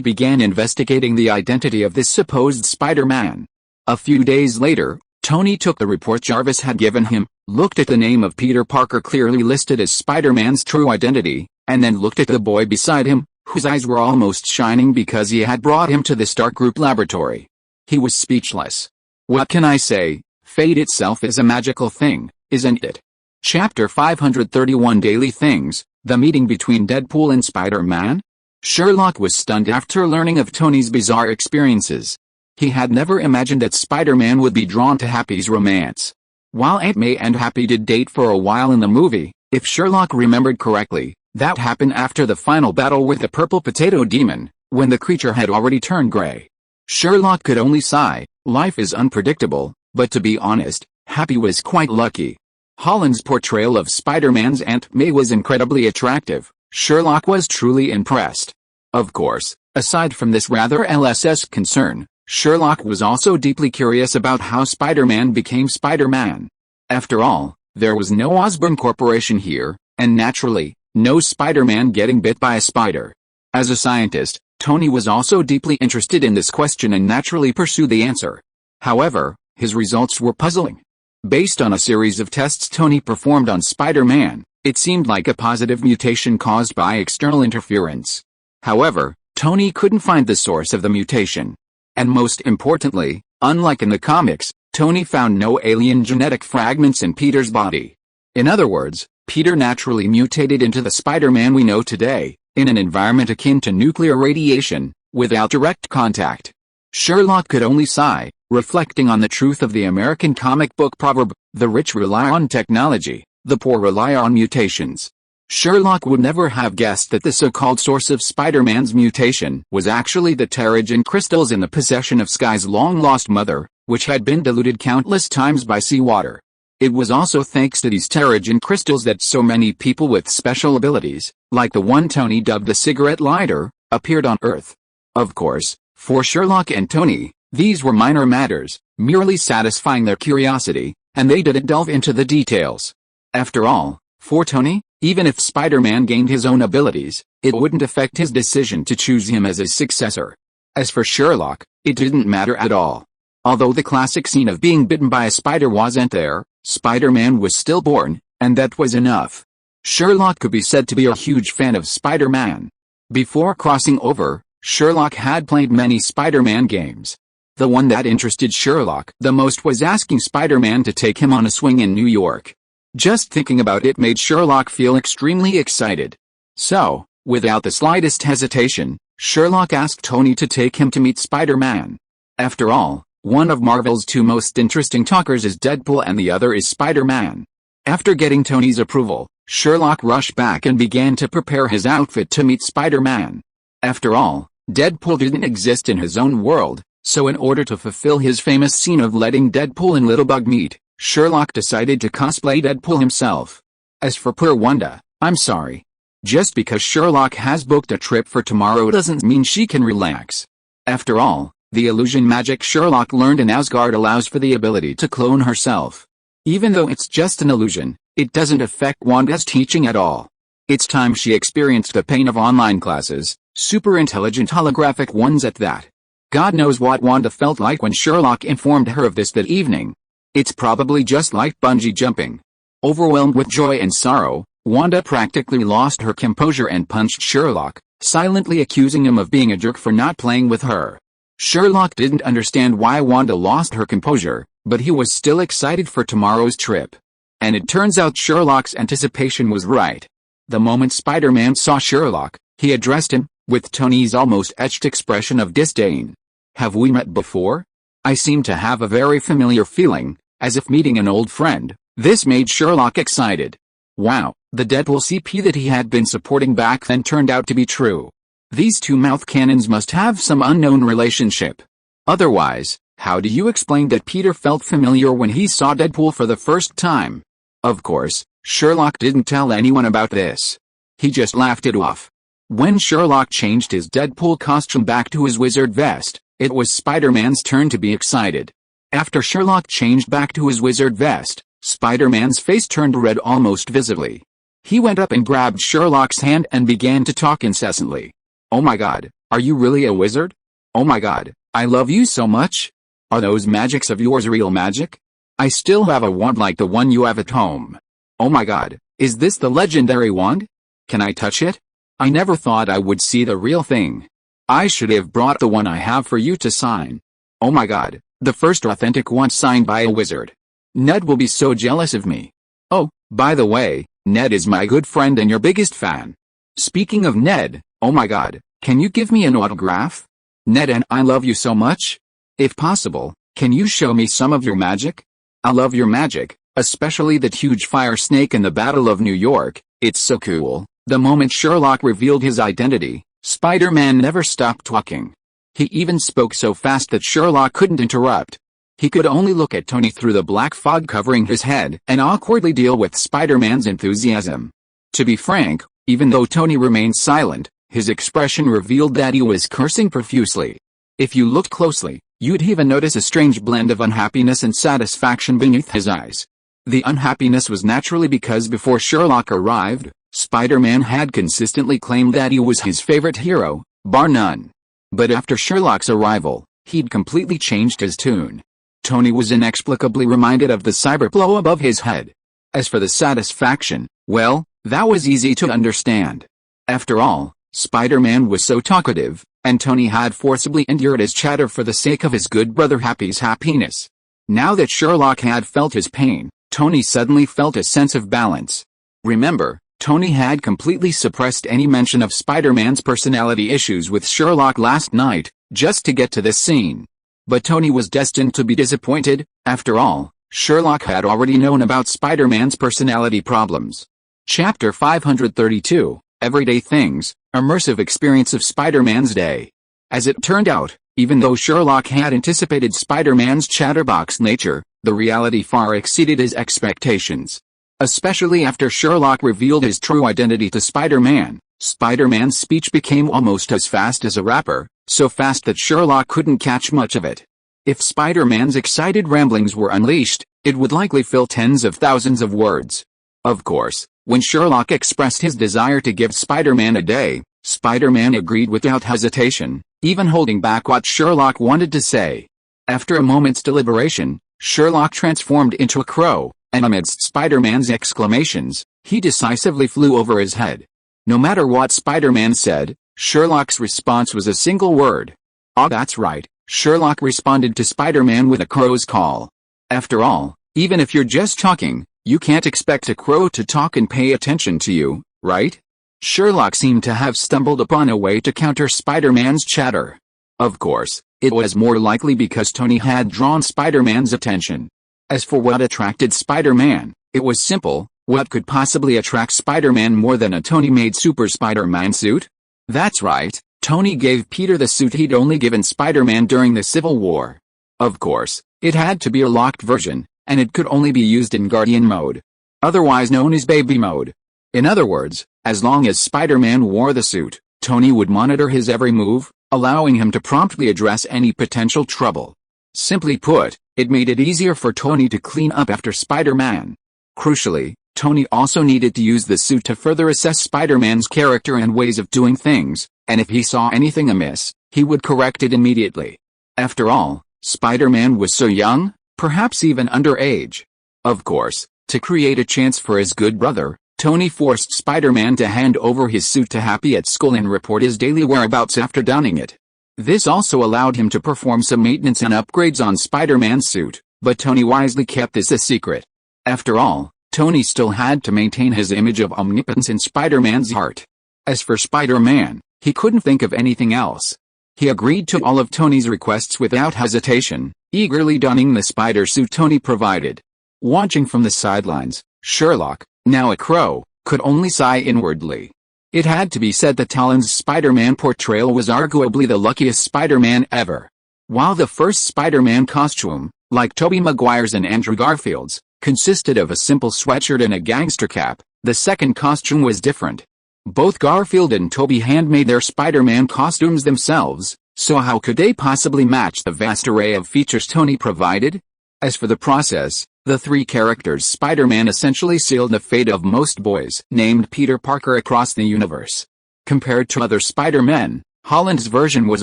began investigating the identity of this supposed Spider-Man. A few days later, Tony took the report Jarvis had given him, looked at the name of Peter Parker clearly listed as Spider-Man's true identity, and then looked at the boy beside him, whose eyes were almost shining because he had brought him to the Stark Group laboratory. He was speechless. What can I say? Fate itself is a magical thing, isn't it? Chapter 531 Daily Things, The Meeting Between Deadpool and Spider-Man? Sherlock was stunned after learning of Tony's bizarre experiences. He had never imagined that Spider-Man would be drawn to Happy's romance. While Aunt May and Happy did date for a while in the movie, if Sherlock remembered correctly, that happened after the final battle with the Purple Potato Demon, when the creature had already turned gray. Sherlock could only sigh. Life is unpredictable, but to be honest, Happy was quite lucky. Holland's portrayal of Spider-Man's Aunt May was incredibly attractive. Sherlock was truly impressed. Of course, aside from this rather LSS concern, Sherlock was also deeply curious about how Spider-Man became Spider-Man. After all, there was no Osborn Corporation here, and naturally, no Spider-Man getting bit by a spider. As a scientist, Tony was also deeply interested in this question and naturally pursued the answer. However, his results were puzzling. Based on a series of tests Tony performed on Spider-Man, it seemed like a positive mutation caused by external interference. However, Tony couldn't find the source of the mutation. And most importantly, unlike in the comics, Tony found no alien genetic fragments in Peter's body. In other words, Peter naturally mutated into the Spider-Man we know today, in an environment akin to nuclear radiation, without direct contact. Sherlock could only sigh, reflecting on the truth of the American comic book proverb, the rich rely on technology, the poor rely on mutations. Sherlock would never have guessed that the so-called source of Spider-Man's mutation was actually the Terrigen crystals in the possession of Sky's long-lost mother, which had been diluted countless times by seawater. It was also thanks to these pterogen crystals that so many people with special abilities, like the one Tony dubbed the cigarette lighter, appeared on Earth. Of course, for Sherlock and Tony, these were minor matters, merely satisfying their curiosity, and they didn't delve into the details. After all, for Tony, even if Spider-Man gained his own abilities, it wouldn't affect his decision to choose him as his successor. As for Sherlock, it didn't matter at all. Although the classic scene of being bitten by a spider wasn't there, Spider-Man was still born, and that was enough. Sherlock could be said to be a huge fan of Spider-Man. Before crossing over, Sherlock had played many Spider-Man games. The one that interested Sherlock the most was asking Spider-Man to take him on a swing in New York. Just thinking about it made Sherlock feel extremely excited. So, without the slightest hesitation, Sherlock asked Tony to take him to meet Spider-Man. After all, one of Marvel's two most interesting talkers is Deadpool and the other is Spider-Man. After getting Tony's approval, Sherlock rushed back and began to prepare his outfit to meet Spider-Man. After all, Deadpool didn't exist in his own world, so in order to fulfill his famous scene of letting Deadpool and Littlebug meet, Sherlock decided to cosplay Deadpool himself. As for poor Wanda, I'm sorry. Just because Sherlock has booked a trip for tomorrow doesn't mean she can relax. After all, the illusion magic Sherlock learned in Asgard allows for the ability to clone herself. Even though it's just an illusion, it doesn't affect Wanda's teaching at all. It's time she experienced the pain of online classes, super intelligent holographic ones at that. God knows what Wanda felt like when Sherlock informed her of this that evening. It's probably just like bungee jumping. Overwhelmed with joy and sorrow, Wanda practically lost her composure and punched Sherlock, silently accusing him of being a jerk for not playing with her. Sherlock didn't understand why Wanda lost her composure, but he was still excited for tomorrow's trip. And it turns out Sherlock's anticipation was right. The moment Spider-Man saw Sherlock, he addressed him, with Tony's almost etched expression of disdain. Have we met before? I seem to have a very familiar feeling, as if meeting an old friend. This made Sherlock excited. Wow, the Deadpool CP that he had been supporting back then turned out to be true. These two mouth cannons must have some unknown relationship. Otherwise, how do you explain that Peter felt familiar when he saw Deadpool for the first time? Of course, Sherlock didn't tell anyone about this. He just laughed it off. When Sherlock changed his Deadpool costume back to his wizard vest, it was Spider-Man's turn to be excited. After Sherlock changed back to his wizard vest, Spider-Man's face turned red almost visibly. He went up and grabbed Sherlock's hand and began to talk incessantly. Oh my god, are you really a wizard? Oh my god, I love you so much. Are those magics of yours real magic? I still have a wand like the one you have at home. Oh my god, is this the legendary wand? Can I touch it? I never thought I would see the real thing. I should have brought the one I have for you to sign. Oh my god, the first authentic one signed by a wizard. Ned will be so jealous of me. Oh, by the way, Ned is my good friend and your biggest fan. Speaking of Ned, oh my god, can you give me an autograph? Ned and I love you so much. If possible, can you show me some of your magic? I love your magic, especially that huge fire snake in the Battle of New York. It's so cool. The moment Sherlock revealed his identity, Spider-Man never stopped talking. He even spoke so fast that Sherlock couldn't interrupt. He could only look at Tony through the black fog covering his head and awkwardly deal with Spider-Man's enthusiasm. To be frank, even though Tony remained silent, his expression revealed that he was cursing profusely. If you looked closely, you'd even notice a strange blend of unhappiness and satisfaction beneath his eyes. The unhappiness was naturally because before Sherlock arrived, Spider-Man had consistently claimed that he was his favorite hero, bar none. But after Sherlock's arrival, he'd completely changed his tune. Tony was inexplicably reminded of the cyberblow above his head. As for the satisfaction, well, that was easy to understand. After all, Spider-Man was so talkative, and Tony had forcibly endured his chatter for the sake of his good brother Happy's happiness. Now that Sherlock had felt his pain, Tony suddenly felt a sense of balance. Remember, Tony had completely suppressed any mention of Spider-Man's personality issues with Sherlock last night, just to get to this scene. But Tony was destined to be disappointed. After all, Sherlock had already known about Spider-Man's personality problems. Chapter 532, Everyday Things, Immersive Experience of Spider-Man's Day. As it turned out, even though Sherlock had anticipated Spider-Man's chatterbox nature, The reality far exceeded his expectations. Especially after Sherlock revealed his true identity to Spider-Man. Spider-Man's speech became almost as fast as a rapper, so fast that Sherlock couldn't catch much of it. If Spider-Man's excited ramblings were unleashed, it would likely fill tens of thousands of words. Of course, when Sherlock expressed his desire to give Spider-Man a day, Spider-Man agreed without hesitation, even holding back what Sherlock wanted to say. After a moment's deliberation, Sherlock transformed into a crow, and amidst Spider-Man's exclamations, he decisively flew over his head. No matter what Spider-Man said, Sherlock's response was a single word. "Ah, that's right," Sherlock responded to Spider-Man with a crow's call. After all, even if you're just talking, you can't expect a crow to talk and pay attention to you, right? Sherlock seemed to have stumbled upon a way to counter Spider-Man's chatter. Of course, it was more likely because Tony had drawn Spider-Man's attention. As for what attracted Spider-Man, it was simple. What could possibly attract Spider-Man more than a Tony-made Super Spider-Man suit? That's right, Tony gave Peter the suit he'd only given Spider-Man during the Civil War. Of course, it had to be a locked version, and it could only be used in Guardian mode, otherwise known as Baby mode. In other words, as long as Spider-Man wore the suit, Tony would monitor his every move, allowing him to promptly address any potential trouble. Simply put, it made it easier for Tony to clean up after Spider-Man. Crucially, Tony also needed to use the suit to further assess Spider-Man's character and ways of doing things, and if he saw anything amiss, he would correct it immediately. After all, Spider-Man was so young, perhaps even underage. Of course, to create a chance for his good brother, Tony forced Spider-Man to hand over his suit to Happy at school and report his daily whereabouts after donning it. This also allowed him to perform some maintenance and upgrades on Spider-Man's suit, but Tony wisely kept this a secret. After all, Tony still had to maintain his image of omnipotence in Spider-Man's heart. As for Spider-Man, he couldn't think of anything else. He agreed to all of Tony's requests without hesitation, eagerly donning the spider suit Tony provided. Watching from the sidelines, Sherlock, now a crow, could only sigh inwardly. It had to be said that Talon's Spider-Man portrayal was arguably the luckiest Spider-Man ever. While the first Spider-Man costume, like Tobey Maguire's and Andrew Garfield's, consisted of a simple sweatshirt and a gangster cap, the second costume was different. Both Garfield and Tobey handmade their Spider-Man costumes themselves, so how could they possibly match the vast array of features Tony provided? As for the process, the three characters Spider-Man essentially sealed the fate of most boys named Peter Parker across the universe. Compared to other Spider-Men, Holland's version was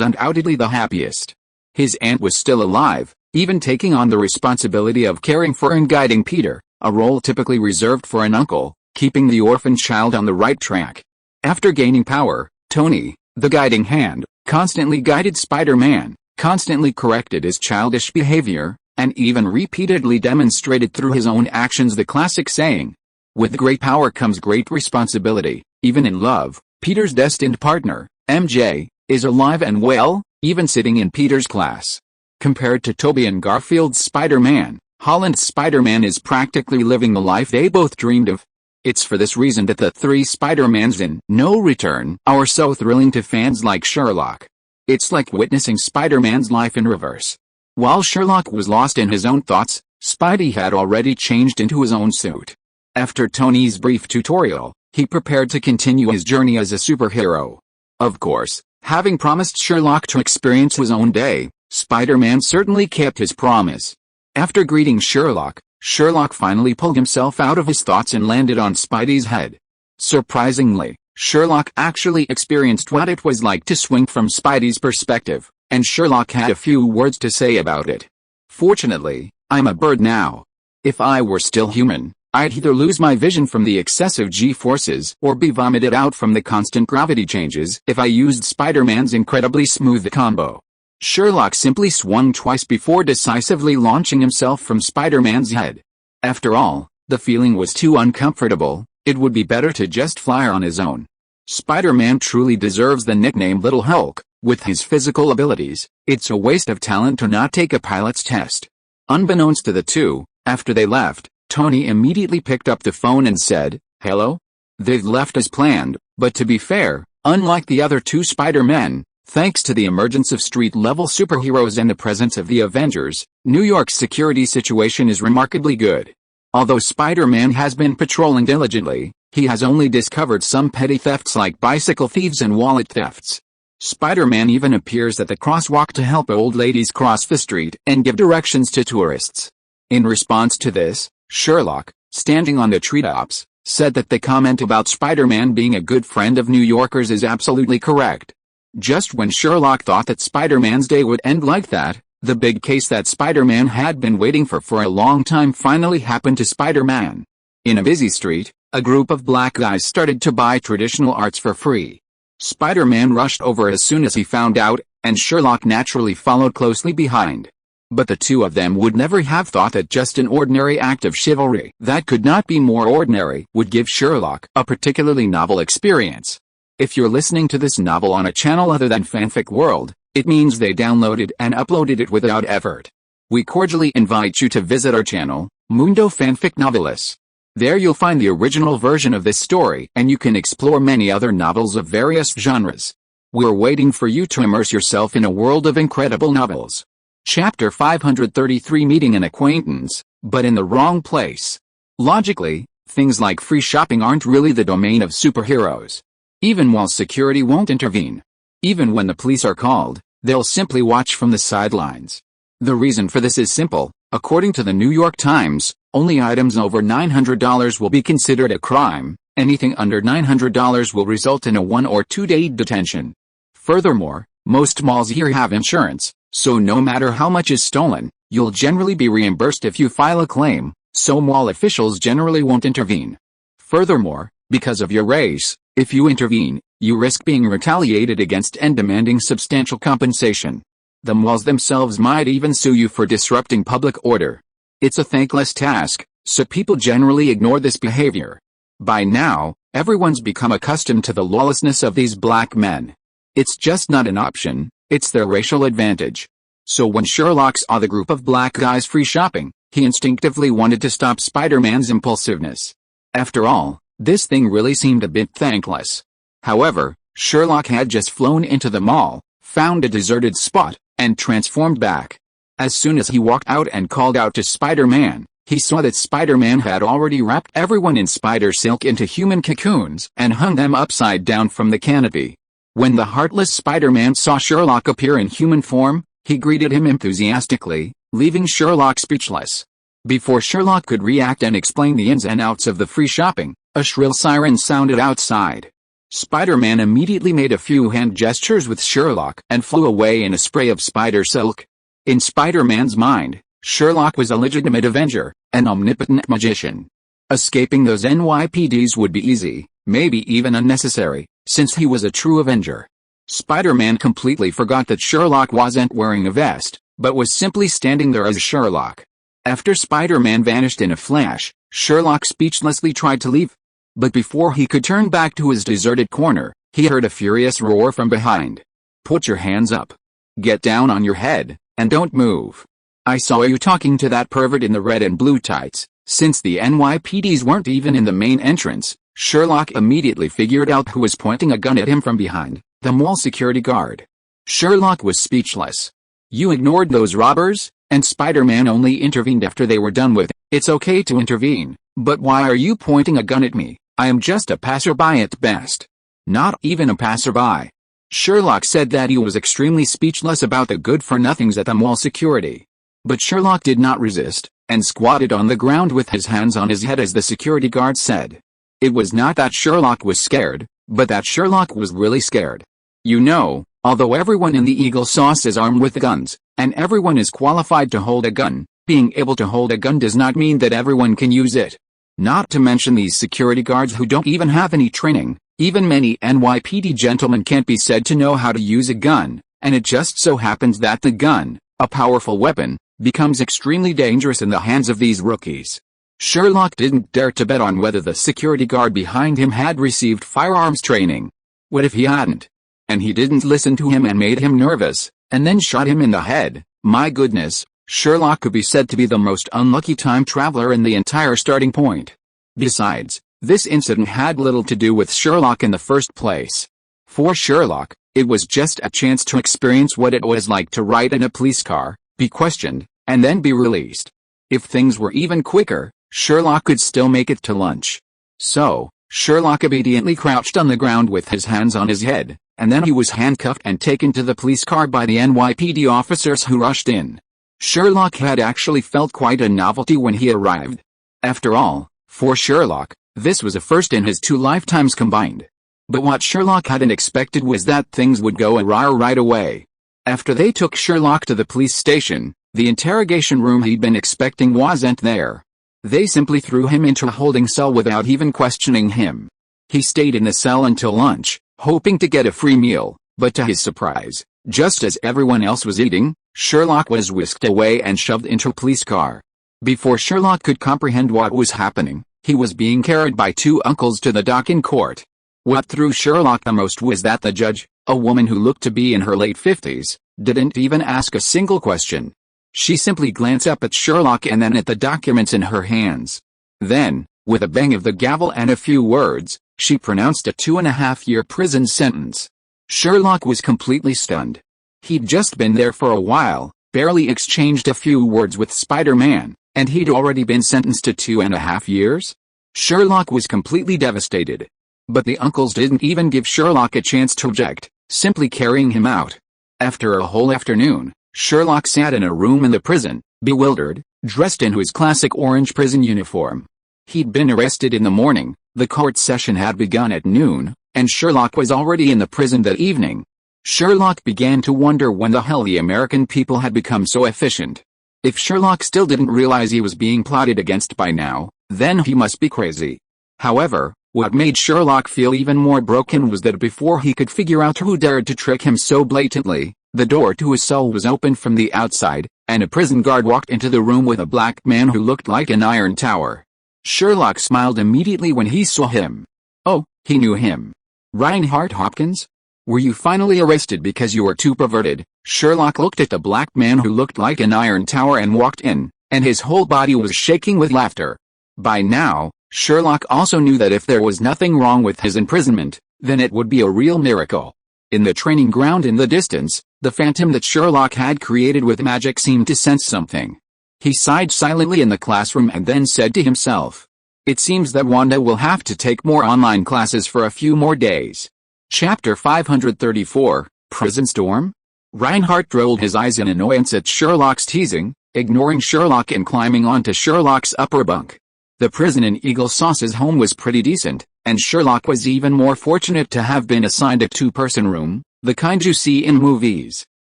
undoubtedly the happiest. His aunt was still alive, even taking on the responsibility of caring for and guiding Peter, a role typically reserved for an uncle, keeping the orphan child on the right track. After gaining power, Tony, the guiding hand, constantly guided Spider-Man, constantly corrected his childish behavior, and even repeatedly demonstrated through his own actions the classic saying, "With great power comes great responsibility." Even in love, Peter's destined partner, MJ, is alive and well, even sitting in Peter's class. Compared to Tobey and Garfield's Spider-Man, Holland's Spider-Man is practically living the life they both dreamed of. It's for this reason that the three Spider-Mans in No Return are so thrilling to fans like Sherlock. It's like witnessing Spider-Man's life in reverse. While Sherlock was lost in his own thoughts, Spidey had already changed into his own suit. After Tony's brief tutorial, he prepared to continue his journey as a superhero. Of course, having promised Sherlock to experience his own day, Spider-Man certainly kept his promise. After greeting Sherlock, Sherlock finally pulled himself out of his thoughts and landed on Spidey's head. Surprisingly, Sherlock actually experienced what it was like to swing from Spidey's perspective, and Sherlock had a few words to say about it. "Fortunately, I'm a bird now. If I were still human, I'd either lose my vision from the excessive G-forces or be vomited out from the constant gravity changes if I used Spider-Man's incredibly smooth combo." Sherlock simply swung twice before decisively launching himself from Spider-Man's head. After all, the feeling was too uncomfortable, it would be better to just fly on his own. Spider-Man truly deserves the nickname Little Hulk. With his physical abilities, it's a waste of talent to not take a pilot's test. Unbeknownst to the two, after they left, Tony immediately picked up the phone and said, "Hello? They've left as planned," but to be fair, unlike the other two Spider-Men, Thanks to the emergence of street-level superheroes and the presence of the Avengers, New York's security situation is remarkably good. Although Spider-Man has been patrolling diligently, he has only discovered some petty thefts like bicycle thieves and wallet thefts. Spider-Man even appears at the crosswalk to help old ladies cross the street and give directions to tourists. In response to this, Sherlock, standing on the treetops, said that the comment about Spider-Man being a good friend of New Yorkers is absolutely correct. Just when Sherlock thought that Spider-Man's day would end like that, the big case that Spider-Man had been waiting for a long time finally happened to Spider-Man. In a busy street, a group of black guys started to buy traditional arts for free. Spider-Man rushed over as soon as he found out, and Sherlock naturally followed closely behind. But the two of them would never have thought that just an ordinary act of chivalry that could not be more ordinary would give Sherlock a particularly novel experience. If you're listening to this novel on a channel other than Fanfic World, it means they downloaded and uploaded it without effort. We cordially invite you to visit our channel, Mundo Fanfic Novelis. There you'll find the original version of this story and you can explore many other novels of various genres. We're waiting for you to immerse yourself in a world of incredible novels. Chapter 533 Meeting an Acquaintance, but in the wrong place. Logically, things like free shopping aren't really the domain of superheroes. Even while security won't intervene. Even when the police are called, they'll simply watch from the sidelines. The reason for this is simple. According to the New York Times, only items over $900 will be considered a crime. Anything under $900 will result in a 1 or 2 day detention. Furthermore, most malls here have insurance, so no matter how much is stolen, you'll generally be reimbursed if you file a claim, so mall officials generally won't intervene. Furthermore, because of your race, if you intervene, you risk being retaliated against and demanding substantial compensation. The malls themselves might even sue you for disrupting public order. It's a thankless task, so people generally ignore this behavior. By now, everyone's become accustomed to the lawlessness of these black men. It's just not an option, it's their racial advantage. So when Sherlock saw the group of black guys free shopping, he instinctively wanted to stop Spider-Man's impulsiveness. After all, this thing really seemed a bit thankless. However, Sherlock had just flown into the mall, found a deserted spot, and transformed back. As soon as he walked out and called out to Spider-Man, he saw that Spider-Man had already wrapped everyone in spider silk into human cocoons and hung them upside down from the canopy. When the heartless Spider-Man saw Sherlock appear in human form, he greeted him enthusiastically, leaving Sherlock speechless. Before Sherlock could react and explain the ins and outs of the free shopping, a shrill siren sounded outside. Spider-Man immediately made a few hand gestures with Sherlock and flew away in a spray of spider silk. In Spider-Man's mind, Sherlock was a legitimate Avenger, an omnipotent magician. Escaping those NYPDs would be easy, maybe even unnecessary, since he was a true Avenger. Spider-Man completely forgot that Sherlock wasn't wearing a vest, but was simply standing there as Sherlock. After Spider-Man vanished in a flash, Sherlock speechlessly tried to leave. But before he could turn back to his deserted corner, he heard a furious roar from behind. "Put your hands up. Get down on your head, and don't move. I saw you talking to that pervert in the red and blue tights." Since the NYPDs weren't even in the main entrance, Sherlock immediately figured out who was pointing a gun at him from behind, the mall security guard. Sherlock was speechless. "You ignored those robbers?" And Spider-Man only intervened after they were done with it. "It's okay to intervene, but why are you pointing a gun at me? I am just a passerby at best." "Not even a passerby." Sherlock said that he was extremely speechless about the good-for-nothings at the mall security. But Sherlock did not resist, and squatted on the ground with his hands on his head as the security guard said. It was not that Sherlock was scared, but that Sherlock was really scared. You know, although everyone in the Eagle Sauce is armed with guns, and everyone is qualified to hold a gun, being able to hold a gun does not mean that everyone can use it. Not to mention these security guards who don't even have any training. Even many NYPD gentlemen can't be said to know how to use a gun, and it just so happens that the gun, a powerful weapon, becomes extremely dangerous in the hands of these rookies. Sherlock didn't dare to bet on whether the security guard behind him had received firearms training. What if he hadn't? And he didn't listen to him and made him nervous, and then shot him in the head? My goodness, Sherlock could be said to be the most unlucky time traveler in the entire starting point. Besides, this incident had little to do with Sherlock in the first place. For Sherlock, It was just a chance to experience what it was like to ride in a police car, be questioned, and then be released. If things were even quicker, Sherlock could still make it to lunch. So, Sherlock obediently crouched on the ground with his hands on his head, and then he was handcuffed and taken to the police car by the NYPD officers who rushed in. Sherlock had actually felt quite a novelty when he arrived. After all, for Sherlock, this was a first in his 2 lifetimes combined. But what Sherlock hadn't expected was that things would go awry right away. After they took Sherlock to the police station, the interrogation room he'd been expecting wasn't there. They simply threw him into a holding cell without even questioning him. He stayed in the cell until lunch, hoping to get a free meal, but to his surprise, just as everyone else was eating, Sherlock was whisked away and shoved into a police car. Before Sherlock could comprehend what was happening, he was being carried by 2 uncles to the dock in court. What threw Sherlock the most was that the judge, a woman who looked to be in her late 50s, didn't even ask a single question. She simply glanced up at Sherlock and then at the documents in her hands. Then, with a bang of the gavel and a few words, she pronounced a 2.5-year prison sentence. Sherlock was completely stunned. He'd just been there for a while, barely exchanged a few words with Spider-Man, and he'd already been sentenced to 2.5 years? Sherlock was completely devastated. But the uncles didn't even give Sherlock a chance to object, simply carrying him out. After a whole afternoon, Sherlock sat in a room in the prison, bewildered, dressed in his classic orange prison uniform. He'd been arrested in the morning, the court session had begun at noon, and Sherlock was already in the prison that evening. Sherlock began to wonder when the hell the American people had become so efficient. If Sherlock still didn't realize he was being plotted against by now, then he must be crazy. However, what made Sherlock feel even more broken was that before he could figure out who dared to trick him so blatantly, the door to his cell was opened from the outside, and a prison guard walked into the room with a black man who looked like an iron tower. Sherlock smiled immediately when he saw him. Oh, he knew him. Reinhard Hopkins? Were you finally arrested because you were too perverted? Sherlock looked at the black man who looked like an iron tower and walked in, and his whole body was shaking with laughter. By now, Sherlock also knew that if there was nothing wrong with his imprisonment, then it would be a real miracle. In the training ground in the distance, the phantom that Sherlock had created with magic seemed to sense something. He sighed silently in the classroom and then said to himself, "It seems that Wanda will have to take more online classes for a few more days." Chapter 534, Prison Storm? Reinhardt rolled his eyes in annoyance at Sherlock's teasing, ignoring Sherlock and climbing onto Sherlock's upper bunk. The prison in Eagle Sauce's home was pretty decent, and Sherlock was even more fortunate to have been assigned a 2-person room, the kind you see in movies.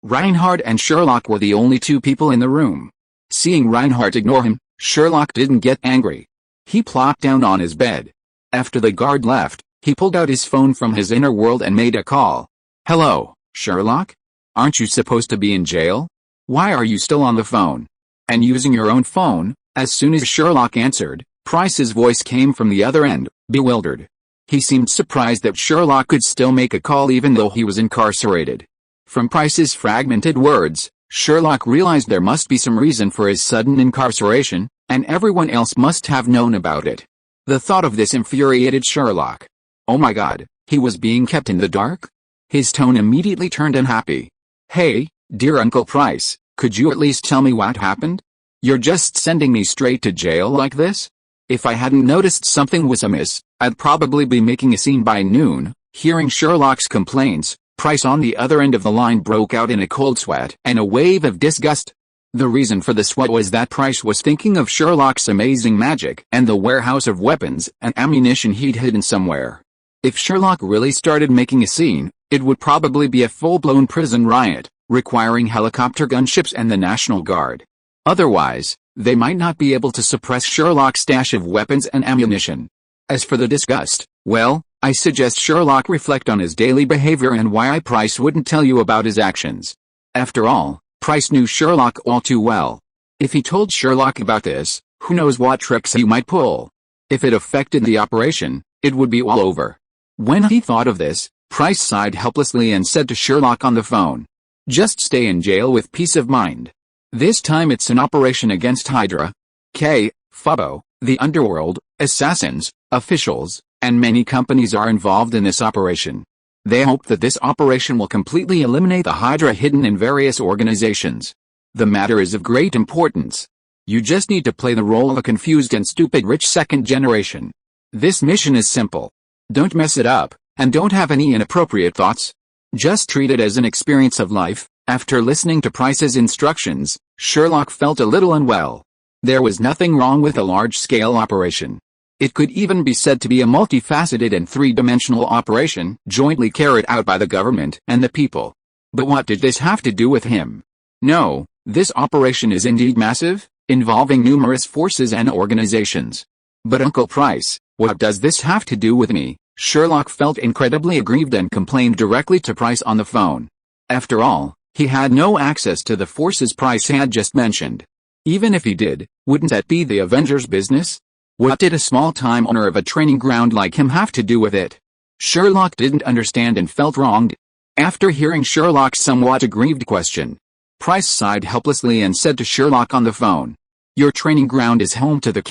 Reinhardt and Sherlock were the only 2 people in the room. Seeing Reinhardt ignore him, Sherlock didn't get angry. He plopped down on his bed. After the guard left, he pulled out his phone from his inner world and made a call. "Hello, Sherlock? Aren't you supposed to be in jail? Why are you still on the phone? And using your own phone?" As soon as Sherlock answered, Price's voice came from the other end, bewildered. He seemed surprised that Sherlock could still make a call even though he was incarcerated. From Price's fragmented words, Sherlock realized there must be some reason for his sudden incarceration, and everyone else must have known about it. The thought of this infuriated Sherlock. Oh my God, he was being kept in the dark? His tone immediately turned unhappy. "Hey, dear Uncle Price, could you at least tell me what happened? You're just sending me straight to jail like this? If I hadn't noticed something was amiss, I'd probably be making a scene by noon." Hearing Sherlock's complaints, Price on the other end of the line broke out in a cold sweat and a wave of disgust. The reason for the sweat was that Price was thinking of Sherlock's amazing magic and the warehouse of weapons and ammunition he'd hidden somewhere. If Sherlock really started making a scene, it would probably be a full-blown prison riot, requiring helicopter gunships and the National Guard. Otherwise, they might not be able to suppress Sherlock's stash of weapons and ammunition. As for the disgust, well, I suggest Sherlock reflect on his daily behavior and why Price wouldn't tell you about his actions. After all, Price knew Sherlock all too well. If he told Sherlock about this, who knows what tricks he might pull. If it affected the operation, it would be all over. When he thought of this, Price sighed helplessly and said to Sherlock on the phone, "Just stay in jail with peace of mind. This time it's an operation against Hydra, Fubbo, the underworld, assassins, officials, and many companies are involved in this operation. They hope that this operation will completely eliminate the Hydra hidden in various organizations. The matter is of great importance. You just need to play the role of a confused and stupid rich second generation. This mission is simple. Don't mess it up, and don't have any inappropriate thoughts. Just treat it as an experience of life. After listening to Price's instructions, Sherlock felt a little unwell. There was nothing wrong with a large-scale operation. It could even be said to be a multifaceted and three-dimensional operation, jointly carried out by the government and the people. But what did this have to do with him? No, this operation is indeed massive, involving numerous forces and organizations. But Uncle Price, what does this have to do with me? Sherlock felt incredibly aggrieved and complained directly to Price on the phone. After all, he had no access to the forces Price had just mentioned. Even if he did, wouldn't that be the Avengers' business? What did a small-time owner of a training ground like him have to do with it? Sherlock didn't understand and felt wronged. After hearing Sherlock's somewhat aggrieved question, Price sighed helplessly and said to Sherlock on the phone, "Your training ground is home to the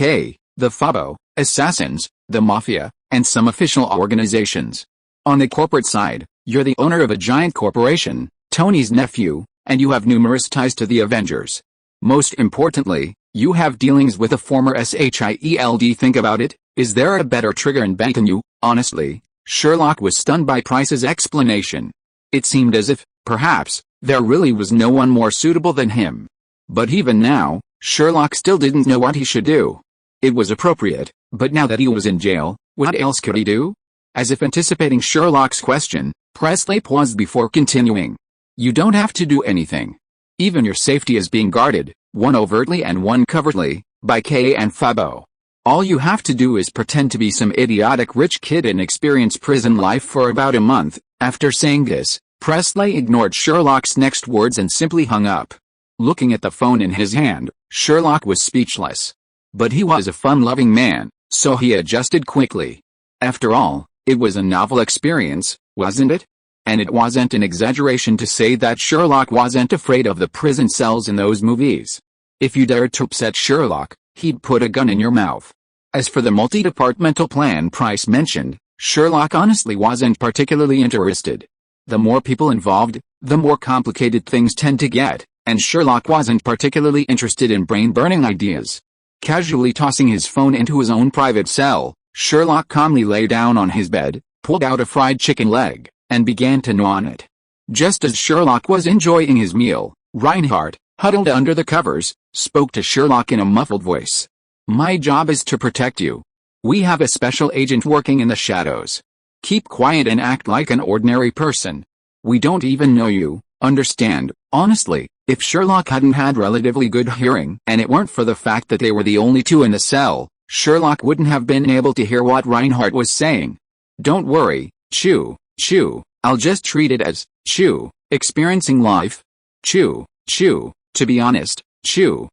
the Fabo, assassins, the Mafia, and some official organizations. On the corporate side, you're the owner of a giant corporation, Tony's nephew, and you have numerous ties to the Avengers. Most importantly, you have dealings with a former SHIELD. Think about it, is there a better trigger in bank than you?" Honestly, Sherlock was stunned by Price's explanation. It seemed as if, perhaps, there really was no one more suitable than him. But even now, Sherlock still didn't know what he should do. It was appropriate, but now that he was in jail, what else could he do? As if anticipating Sherlock's question, Presley paused before continuing. "You don't have to do anything. Even your safety is being guarded, one overtly and one covertly, by K and Fabo. All you have to do is pretend to be some idiotic rich kid and experience prison life for about a month." After saying this, Presley ignored Sherlock's next words and simply hung up. Looking at the phone in his hand, Sherlock was speechless. But he was a fun-loving man, so he adjusted quickly. After all, it was a novel experience, wasn't it? And it wasn't an exaggeration to say that Sherlock wasn't afraid of the prison cells in those movies. If you dared to upset Sherlock, he'd put a gun in your mouth. As for the multi-departmental plan Price mentioned, Sherlock honestly wasn't particularly interested. The more people involved, the more complicated things tend to get, and Sherlock wasn't particularly interested in brain-burning ideas. Casually tossing his phone into his own private cell, Sherlock calmly lay down on his bed, pulled out a fried chicken leg, and began to gnaw on it. Just as Sherlock was enjoying his meal, Reinhardt, huddled under the covers, spoke to Sherlock in a muffled voice. "My job is to protect you. We have a special agent working in the shadows. Keep quiet and act like an ordinary person. We don't even know you, understand?" Honestly, if Sherlock hadn't had relatively good hearing and it weren't for the fact that they were the only two in the cell, Sherlock wouldn't have been able to hear what Reinhardt was saying. "Don't worry, Chew, I'll just treat it as, Chew, experiencing life. Chew, to be honest, Chew,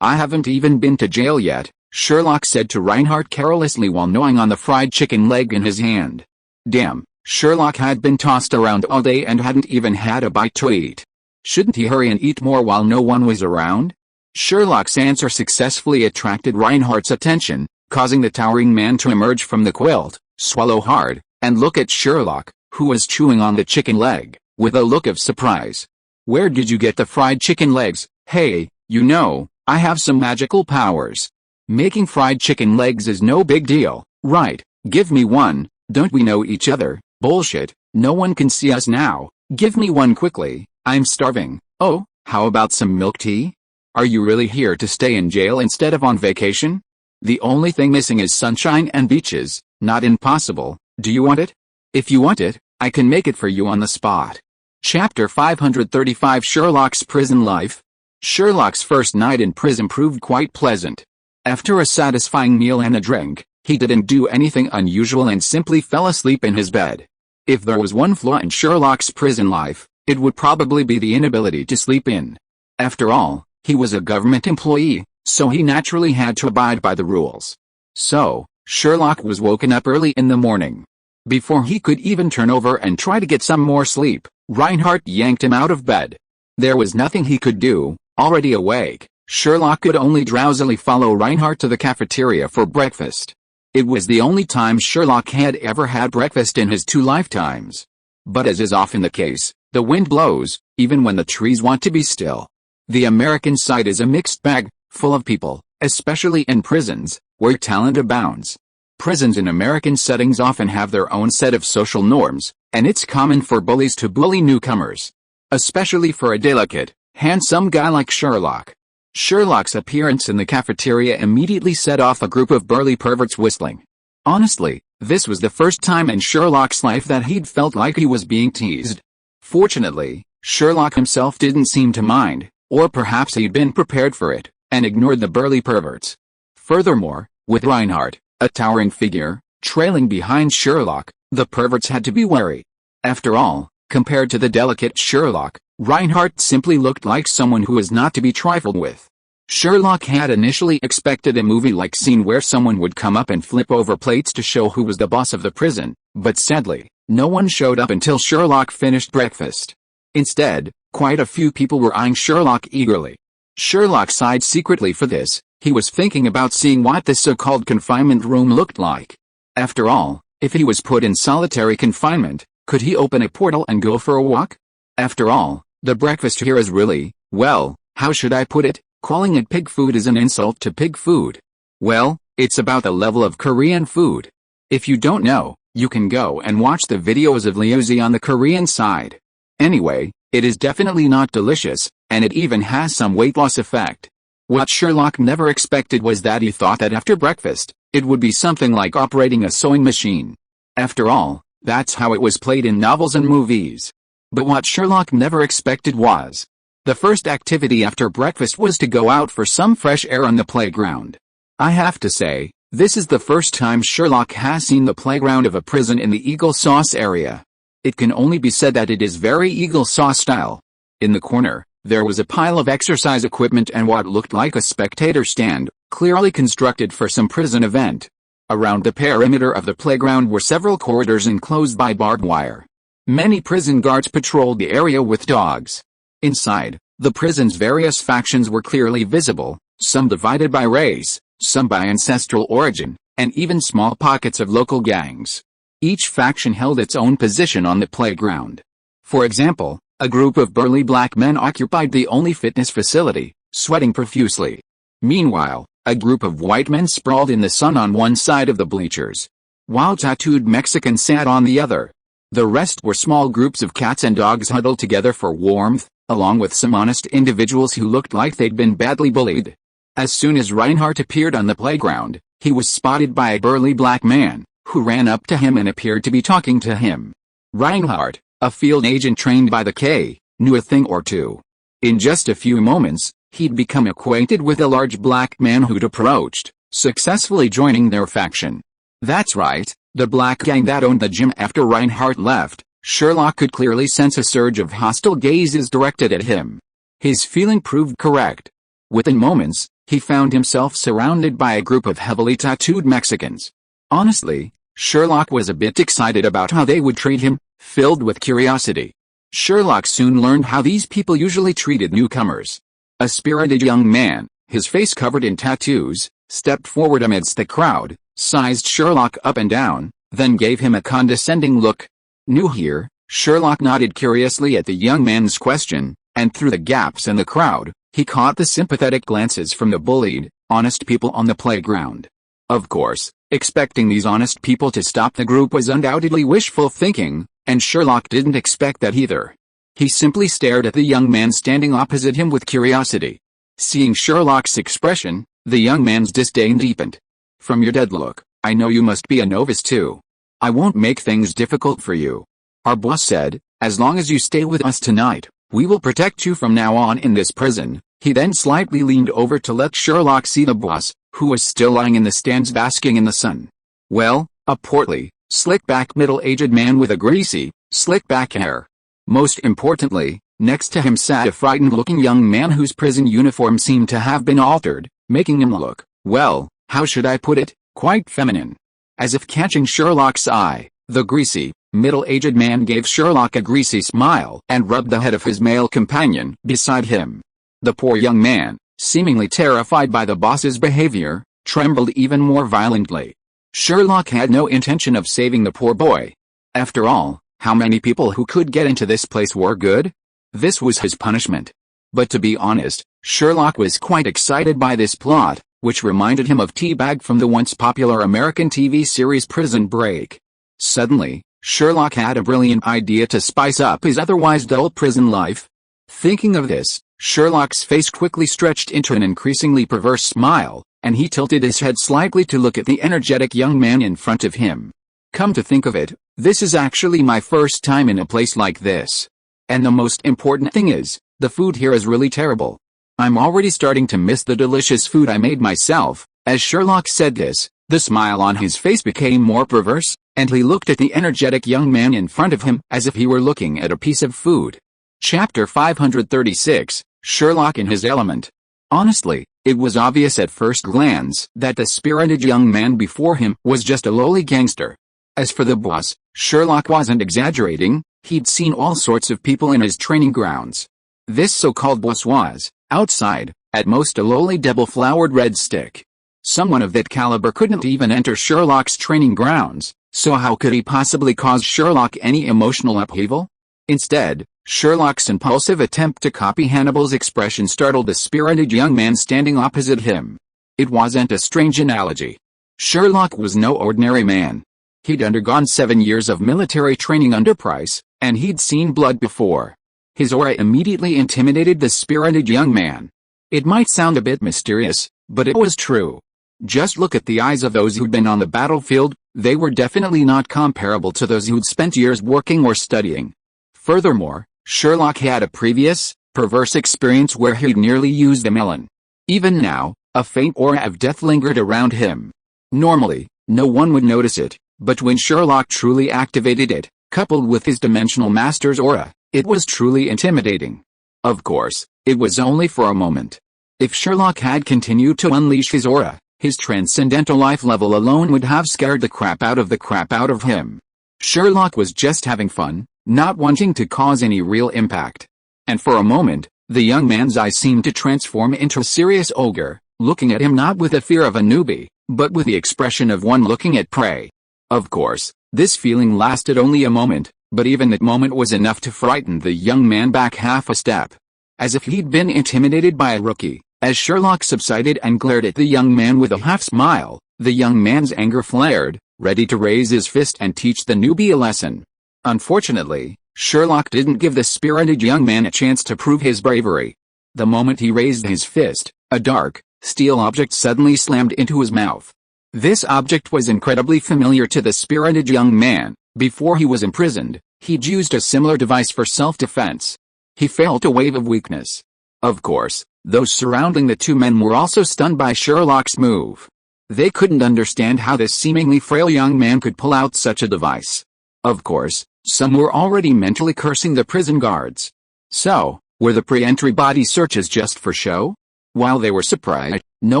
I haven't even been to jail yet," Sherlock said to Reinhardt carelessly while gnawing on the fried chicken leg in his hand. Damn, Sherlock had been tossed around all day and hadn't even had a bite to eat. Shouldn't he hurry and eat more while no one was around? Sherlock's answer successfully attracted Reinhardt's attention, causing the towering man to emerge from the quilt, swallow hard, and look at Sherlock, who was chewing on the chicken leg, with a look of surprise. "Where did you get the fried chicken legs? Hey, you know, I have some magical powers. Making fried chicken legs is no big deal, right? Give me one. Don't we know each other?" "Bullshit, no one can see us now. Give me one quickly, I'm starving." "Oh, how about some milk tea? Are you really here to stay in jail instead of on vacation? The only thing missing is sunshine and beaches, not impossible. Do you want it? If you want it, I can make it for you on the spot." Chapter 535 Sherlock's Prison Life. Sherlock's first night in prison proved quite pleasant. After a satisfying meal and a drink, he didn't do anything unusual and simply fell asleep in his bed. If there was one flaw in Sherlock's prison life, it would probably be the inability to sleep in. After all, he was a government employee, so he naturally had to abide by the rules. So, Sherlock was woken up early in the morning. Before he could even turn over and try to get some more sleep, Reinhardt yanked him out of bed. There was nothing he could do. Already awake, Sherlock could only drowsily follow Reinhardt to the cafeteria for breakfast. It was the only time Sherlock had ever had breakfast in his 2 lifetimes. But as is often the case, the wind blows, even when the trees want to be still. The American side is a mixed bag, full of people, especially in prisons, where talent abounds. Prisons in American settings often have their own set of social norms, and it's common for bullies to bully newcomers. Especially for a delicate, handsome guy like Sherlock. Sherlock's appearance in the cafeteria immediately set off a group of burly perverts whistling. Honestly, this was the first time in Sherlock's life that he'd felt like he was being teased. Fortunately, Sherlock himself didn't seem to mind, or perhaps he'd been prepared for it, and ignored the burly perverts. Furthermore, with Reinhardt, a towering figure, trailing behind Sherlock, the perverts had to be wary. After all, compared to the delicate Sherlock, Reinhardt simply looked like someone who was not to be trifled with. Sherlock had initially expected a movie-like scene where someone would come up and flip over plates to show who was the boss of the prison, but sadly, no one showed up until Sherlock finished breakfast. Instead, quite a few people were eyeing Sherlock eagerly. Sherlock sighed secretly for this. He was thinking about seeing what the so-called confinement room looked like. After all, if he was put in solitary confinement, could he open a portal and go for a walk? After all, the breakfast here is really, well, how should I put it? Calling it pig food is an insult to pig food. Well, it's about the level of Korean food. If you don't know, you can go and watch the videos of Liuzi on the Korean side. Anyway, it is definitely not delicious, and it even has some weight loss effect. What Sherlock never expected was that he thought that after breakfast, it would be something like operating a sewing machine. After all, that's how it was played in novels and movies. But what Sherlock never expected was, the first activity after breakfast was to go out for some fresh air on the playground. I have to say, this is the first time Sherlock has seen the playground of a prison in the Eagle Sauce area. It can only be said that it is very Eagle Sauce style. In the corner, there was a pile of exercise equipment and what looked like a spectator stand, clearly constructed for some prison event. Around the perimeter of the playground were several corridors enclosed by barbed wire. Many prison guards patrolled the area with dogs. Inside, the prison's various factions were clearly visible, some divided by race, some by ancestral origin, and even small pockets of local gangs. Each faction held its own position on the playground. For example, a group of burly black men occupied the only fitness facility, sweating profusely. Meanwhile, a group of white men sprawled in the sun on one side of the bleachers, while tattooed Mexicans sat on the other. The rest were small groups of cats and dogs huddled together for warmth, along with some honest individuals who looked like they'd been badly bullied. As soon as Reinhardt appeared on the playground, he was spotted by a burly black man, who ran up to him and appeared to be talking to him. Reinhardt, a field agent trained by the K, knew a thing or two. In just a few moments, he'd become acquainted with a large black man who'd approached, successfully joining their faction. That's right, the black gang that owned the gym after Reinhardt left. Sherlock could clearly sense a surge of hostile gazes directed at him. His feeling proved correct. Within moments, he found himself surrounded by a group of heavily tattooed Mexicans. Honestly, Sherlock was a bit excited about how they would treat him, filled with curiosity. Sherlock soon learned how these people usually treated newcomers. A spirited young man, his face covered in tattoos, stepped forward amidst the crowd, sized Sherlock up and down, then gave him a condescending look. New here, Sherlock nodded curiously at the young man's question, and through the gaps in the crowd, he caught the sympathetic glances from the bullied, honest people on the playground. Of course, expecting these honest people to stop the group was undoubtedly wishful thinking, and Sherlock didn't expect that either. He simply stared at the young man standing opposite him with curiosity. Seeing Sherlock's expression, the young man's disdain deepened. "From your dead look, I know you must be a novice too. I won't make things difficult for you. Our boss said, as long as you stay with us tonight, we will protect you from now on in this prison." He then slightly leaned over to let Sherlock see the boss, who was still lying in the stands basking in the sun. Well, a portly, slick-back middle-aged man with a greasy, slick-back hair. Most importantly, next to him sat a frightened-looking young man whose prison uniform seemed to have been altered, making him look, well, how should I put it, quite feminine. As if catching Sherlock's eye, the greasy, middle-aged man gave Sherlock a greasy smile and rubbed the head of his male companion beside him. The poor young man, seemingly terrified by the boss's behavior, trembled even more violently. Sherlock had no intention of saving the poor boy. After all, How many people who could get into this place were good? This was his punishment. But to be honest, Sherlock was quite excited by this plot, which reminded him of T-Bag from the once popular American TV series Prison Break. Suddenly, Sherlock had a brilliant idea to spice up his otherwise dull prison life. Thinking of this, Sherlock's face quickly stretched into an increasingly perverse smile, and he tilted his head slightly to look at the energetic young man in front of him. Come to think of it, this is actually my first time in a place like this. And the most important thing is, the food here is really terrible. I'm already starting to miss the delicious food I made myself. As Sherlock said this, the smile on his face became more perverse, and he looked at the energetic young man in front of him as if he were looking at a piece of food. Chapter 536, Sherlock in his element. Honestly, it was obvious at first glance that the spirited young man before him was just a lowly gangster. As for the boss, Sherlock wasn't exaggerating, he'd seen all sorts of people in his training grounds. This so-called boss was, outside, at most a lowly double-flowered red stick. Someone of that caliber couldn't even enter Sherlock's training grounds, so how could he possibly cause Sherlock any emotional upheaval? Instead, Sherlock's impulsive attempt to copy Hannibal's expression startled the spirited young man standing opposite him. It wasn't a strange analogy. Sherlock was no ordinary man. He'd undergone 7 years of military training under Price, and he'd seen blood before. His aura immediately intimidated the spirited young man. It might sound a bit mysterious, but it was true. Just look at the eyes of those who'd been on the battlefield, they were definitely not comparable to those who'd spent years working or studying. Furthermore, Sherlock had a previous, perverse experience where he'd nearly used a melon. Even now, a faint aura of death lingered around him. Normally, no one would notice it, but when Sherlock truly activated it, coupled with his dimensional master's aura, it was truly intimidating. Of course, it was only for a moment. If Sherlock had continued to unleash his aura, his transcendental life level alone would have scared the crap out of him. Sherlock was just having fun, not wanting to cause any real impact. And for a moment, the young man's eyes seemed to transform into a serious ogre, looking at him not with the fear of a newbie, but with the expression of one looking at prey. Of course, this feeling lasted only a moment, but even that moment was enough to frighten the young man back half a step. As if he'd been intimidated by a rookie, as Sherlock subsided and glared at the young man with a half-smile, the young man's anger flared, ready to raise his fist and teach the newbie a lesson. Unfortunately, Sherlock didn't give the spirited young man a chance to prove his bravery. The moment he raised his fist, a dark, steel object suddenly slammed into his mouth. This object was incredibly familiar to the spirited young man. Before he was imprisoned, he'd used a similar device for self-defense. He felt a wave of weakness. Of course, those surrounding the two men were also stunned by Sherlock's move. They couldn't understand how this seemingly frail young man could pull out such a device. Of course, some were already mentally cursing the prison guards. So, were the pre-entry body searches just for show? While they were surprised, no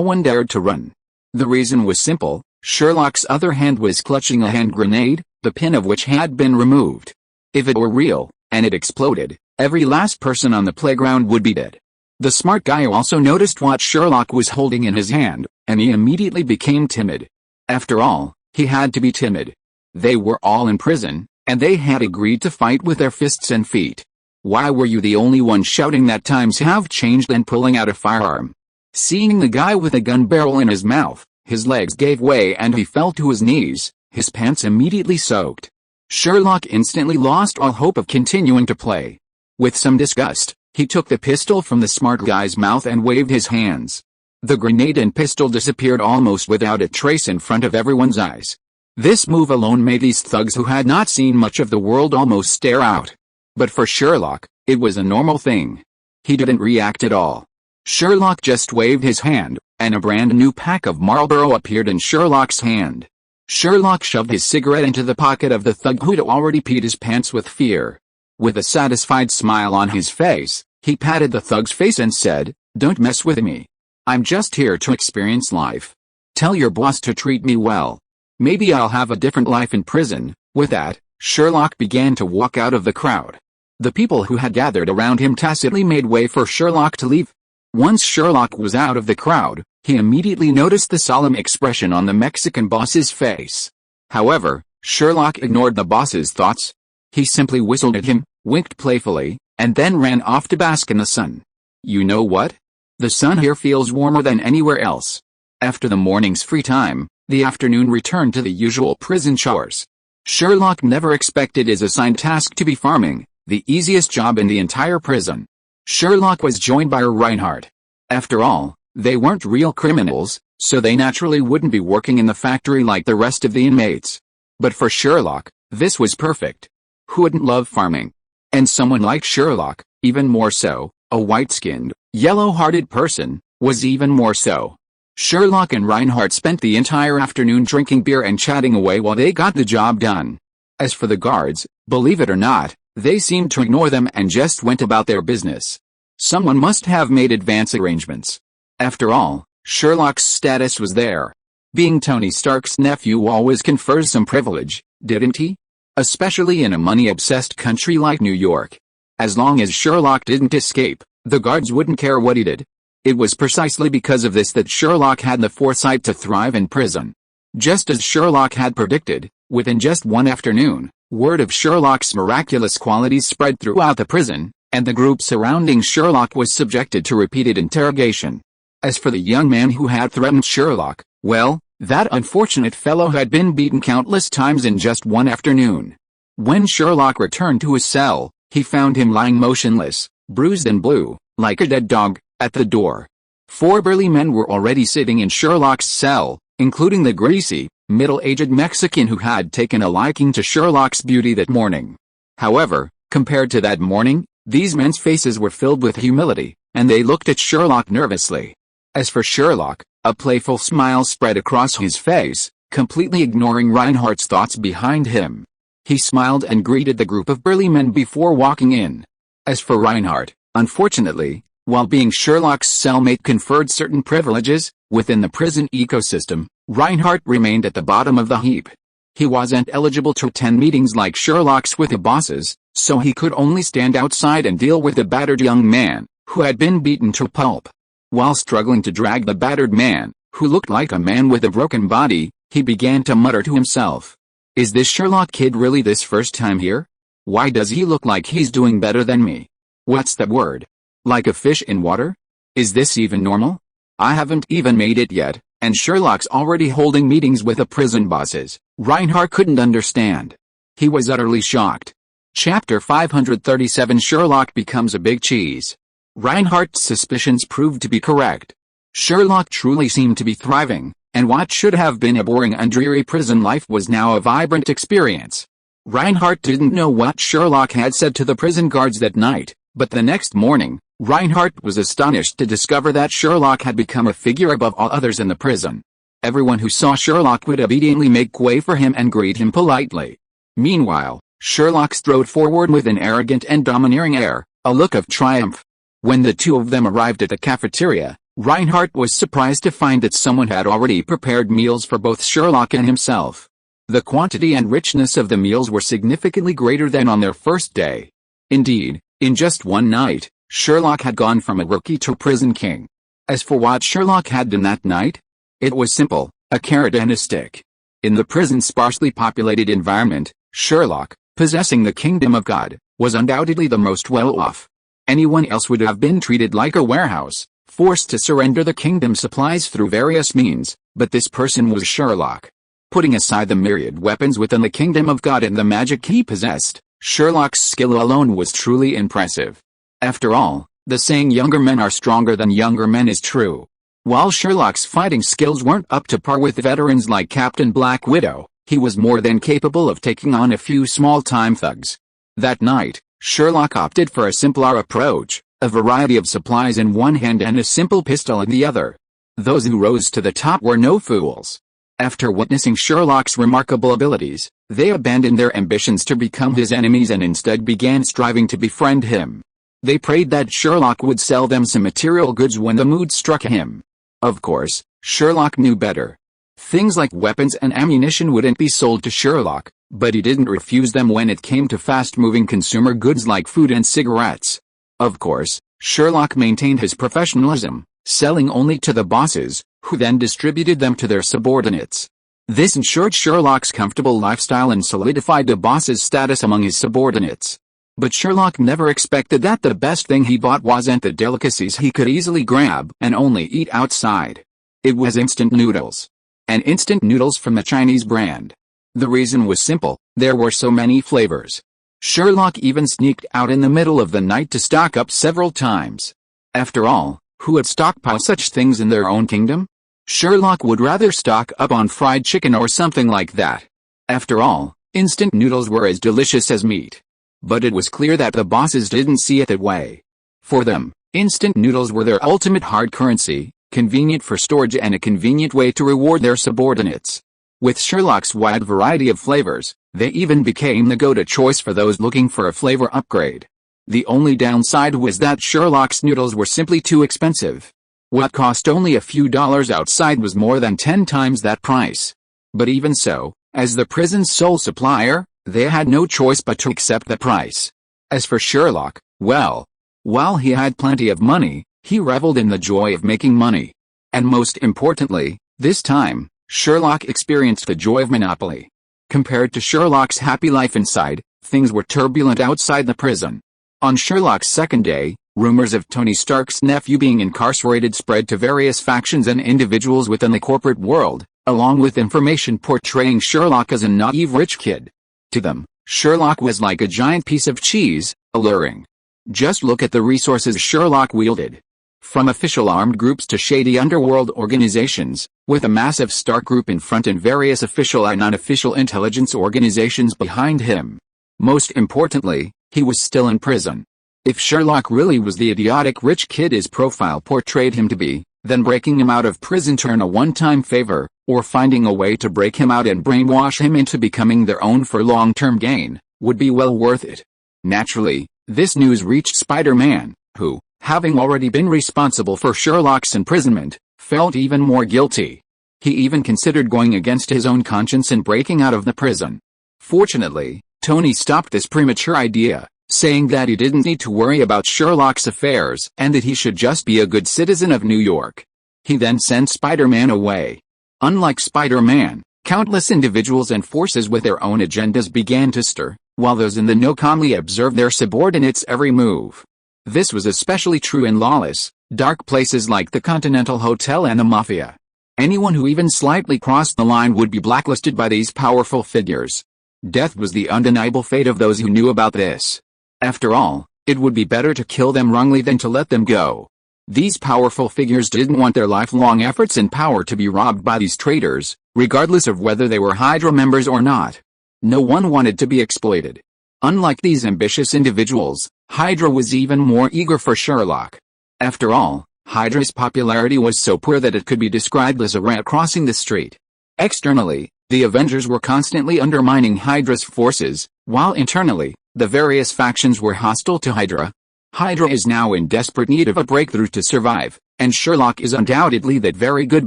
one dared to run. The reason was simple. Sherlock's other hand was clutching a hand grenade, the pin of which had been removed. If it were real, and it exploded, every last person on the playground would be dead. The smart guy also noticed what Sherlock was holding in his hand, and he immediately became timid. After all, he had to be timid. They were all in prison, and they had agreed to fight with their fists and feet. Why were you the only one shouting that times have changed and pulling out a firearm? Seeing the guy with a gun barrel in his mouth, his legs gave way and he fell to his knees, his pants immediately soaked. Sherlock instantly lost all hope of continuing to play. With some disgust, he took the pistol from the smart guy's mouth and waved his hands. The grenade and pistol disappeared almost without a trace in front of everyone's eyes. This move alone made these thugs who had not seen much of the world almost stare out. But for Sherlock, it was a normal thing. He didn't react at all. Sherlock just waved his hand, and a brand new pack of Marlboro appeared in Sherlock's hand. Sherlock shoved his cigarette into the pocket of the thug who'd already peed his pants with fear. With a satisfied smile on his face, he patted the thug's face and said, "Don't mess with me. I'm just here to experience life. Tell your boss to treat me well. Maybe I'll have a different life in prison." With that, Sherlock began to walk out of the crowd. The people who had gathered around him tacitly made way for Sherlock to leave. Once Sherlock was out of the crowd, he immediately noticed the solemn expression on the Mexican boss's face. However, Sherlock ignored the boss's thoughts. He simply whistled at him, winked playfully, and then ran off to bask in the sun. You know what? The sun here feels warmer than anywhere else. After the morning's free time, the afternoon returned to the usual prison chores. Sherlock never expected his assigned task to be farming, the easiest job in the entire prison. Sherlock was joined by Reinhardt. After all, they weren't real criminals, so they naturally wouldn't be working in the factory like the rest of the inmates. But for Sherlock, this was perfect. Who wouldn't love farming? And someone like Sherlock, even more so, a white-skinned, yellow-hearted person, was even more so. Sherlock and Reinhardt spent the entire afternoon drinking beer and chatting away while they got the job done. As for the guards, believe it or not, they seemed to ignore them and just went about their business. Someone must have made advance arrangements. After all, Sherlock's status was there. Being Tony Stark's nephew always confers some privilege, didn't he? Especially in a money-obsessed country like New York. As long as Sherlock didn't escape, the guards wouldn't care what he did. It was precisely because of this that Sherlock had the foresight to thrive in prison. Just as Sherlock had predicted, within just one afternoon, word of Sherlock's miraculous qualities spread throughout the prison, and the group surrounding Sherlock was subjected to repeated interrogation. As for the young man who had threatened Sherlock, well, that unfortunate fellow had been beaten countless times in just one afternoon. When Sherlock returned to his cell, he found him lying motionless, bruised and blue, like a dead dog, at the door. 4 burly men were already sitting in Sherlock's cell, including the greasy, middle-aged Mexican who had taken a liking to Sherlock's beauty that morning. However, compared to that morning, these men's faces were filled with humility, and they looked at Sherlock nervously. As for Sherlock, a playful smile spread across his face, completely ignoring Reinhardt's thoughts behind him. He smiled and greeted the group of burly men before walking in. As for Reinhardt, unfortunately, while being Sherlock's cellmate conferred certain privileges within the prison ecosystem, Reinhardt remained at the bottom of the heap. He wasn't eligible to attend meetings like Sherlock's with the bosses, so he could only stand outside and deal with the battered young man, who had been beaten to pulp. While struggling to drag the battered man, who looked like a man with a broken body, he began to mutter to himself. Is this Sherlock kid really this first time here? Why does he look like he's doing better than me? What's that word? Like a fish in water? Is this even normal? I haven't even made it yet, and Sherlock's already holding meetings with the prison bosses. Reinhardt couldn't understand. He was utterly shocked. Chapter 537 Sherlock becomes a big cheese. Reinhardt's suspicions proved to be correct. Sherlock truly seemed to be thriving, and what should have been a boring and dreary prison life was now a vibrant experience. Reinhardt didn't know what Sherlock had said to the prison guards that night, but the next morning, Reinhardt was astonished to discover that Sherlock had become a figure above all others in the prison. Everyone who saw Sherlock would obediently make way for him and greet him politely. Meanwhile, Sherlock strode forward with an arrogant and domineering air, a look of triumph. When the two of them arrived at the cafeteria, Reinhardt was surprised to find that someone had already prepared meals for both Sherlock and himself. The quantity and richness of the meals were significantly greater than on their first day. Indeed, in just one night, Sherlock had gone from a rookie to prison king. As for what Sherlock had done that night, it was simple, a carrot and a stick. In the prison's sparsely populated environment, Sherlock, possessing the kingdom of God, was undoubtedly the most well-off. Anyone else would have been treated like a warehouse, forced to surrender the kingdom's supplies through various means, but this person was Sherlock. Putting aside the myriad weapons within the kingdom of God and the magic he possessed, Sherlock's skill alone was truly impressive. After all, the saying younger men are stronger than younger men is true. While Sherlock's fighting skills weren't up to par with veterans like Captain Black Widow, he was more than capable of taking on a few small-time thugs. That night, Sherlock opted for a simpler approach, a variety of supplies in one hand and a simple pistol in the other. Those who rose to the top were no fools. After witnessing Sherlock's remarkable abilities, they abandoned their ambitions to become his enemies and instead began striving to befriend him. They prayed that Sherlock would sell them some material goods when the mood struck him. Of course, Sherlock knew better. Things like weapons and ammunition wouldn't be sold to Sherlock, but he didn't refuse them when it came to fast-moving consumer goods like food and cigarettes. Of course, Sherlock maintained his professionalism, selling only to the bosses, who then distributed them to their subordinates. This ensured Sherlock's comfortable lifestyle and solidified the boss's status among his subordinates. But Sherlock never expected that the best thing he bought wasn't the delicacies he could easily grab and only eat outside. It was instant noodles. And instant noodles from a Chinese brand. The reason was simple: there were so many flavors. Sherlock even sneaked out in the middle of the night to stock up several times. After all, who would stockpile such things in their own kingdom? Sherlock would rather stock up on fried chicken or something like that. After all, instant noodles were as delicious as meat. But it was clear that the bosses didn't see it that way. For them, instant noodles were their ultimate hard currency, convenient for storage and a convenient way to reward their subordinates. With Sherlock's wide variety of flavors, they even became the go-to choice for those looking for a flavor upgrade. The only downside was that Sherlock's noodles were simply too expensive. What cost only a few dollars outside was more than 10 times that price. But even so, as the prison's sole supplier, they had no choice but to accept the price. As for Sherlock, well, while he had plenty of money, he reveled in the joy of making money. And most importantly, this time, Sherlock experienced the joy of monopoly. Compared to Sherlock's happy life inside, things were turbulent outside the prison. On Sherlock's second day, rumors of Tony Stark's nephew being incarcerated spread to various factions and individuals within the corporate world, along with information portraying Sherlock as a naive rich kid. To them, Sherlock was like a giant piece of cheese, alluring. Just look at the resources Sherlock wielded. From official armed groups to shady underworld organizations, with a massive Stark group in front and various official and unofficial intelligence organizations behind him. Most importantly, he was still in prison. If Sherlock really was the idiotic rich kid his profile portrayed him to be, then breaking him out of prison turned a one-time favor, or finding a way to break him out and brainwash him into becoming their own for long-term gain, would be well worth it. Naturally, this news reached Spider-Man, who, having already been responsible for Sherlock's imprisonment, felt even more guilty. He even considered going against his own conscience and breaking out of the prison. Fortunately, Tony stopped this premature idea, saying that he didn't need to worry about Sherlock's affairs and that he should just be a good citizen of New York. He then sent Spider-Man away. Unlike Spider-Man, countless individuals and forces with their own agendas began to stir, while those in the know calmly observed their subordinates' every move. This was especially true in lawless, dark places like the Continental Hotel and the Mafia. Anyone who even slightly crossed the line would be blacklisted by these powerful figures. Death was the undeniable fate of those who knew about this. After all, it would be better to kill them wrongly than to let them go. These powerful figures didn't want their lifelong efforts and power to be robbed by these traitors, regardless of whether they were Hydra members or not. No one wanted to be exploited. Unlike these ambitious individuals, Hydra was even more eager for Sherlock. After all, Hydra's popularity was so poor that it could be described as a rat crossing the street. Externally, the Avengers were constantly undermining Hydra's forces, while internally, the various factions were hostile to Hydra. Hydra is now in desperate need of a breakthrough to survive, and Sherlock is undoubtedly that very good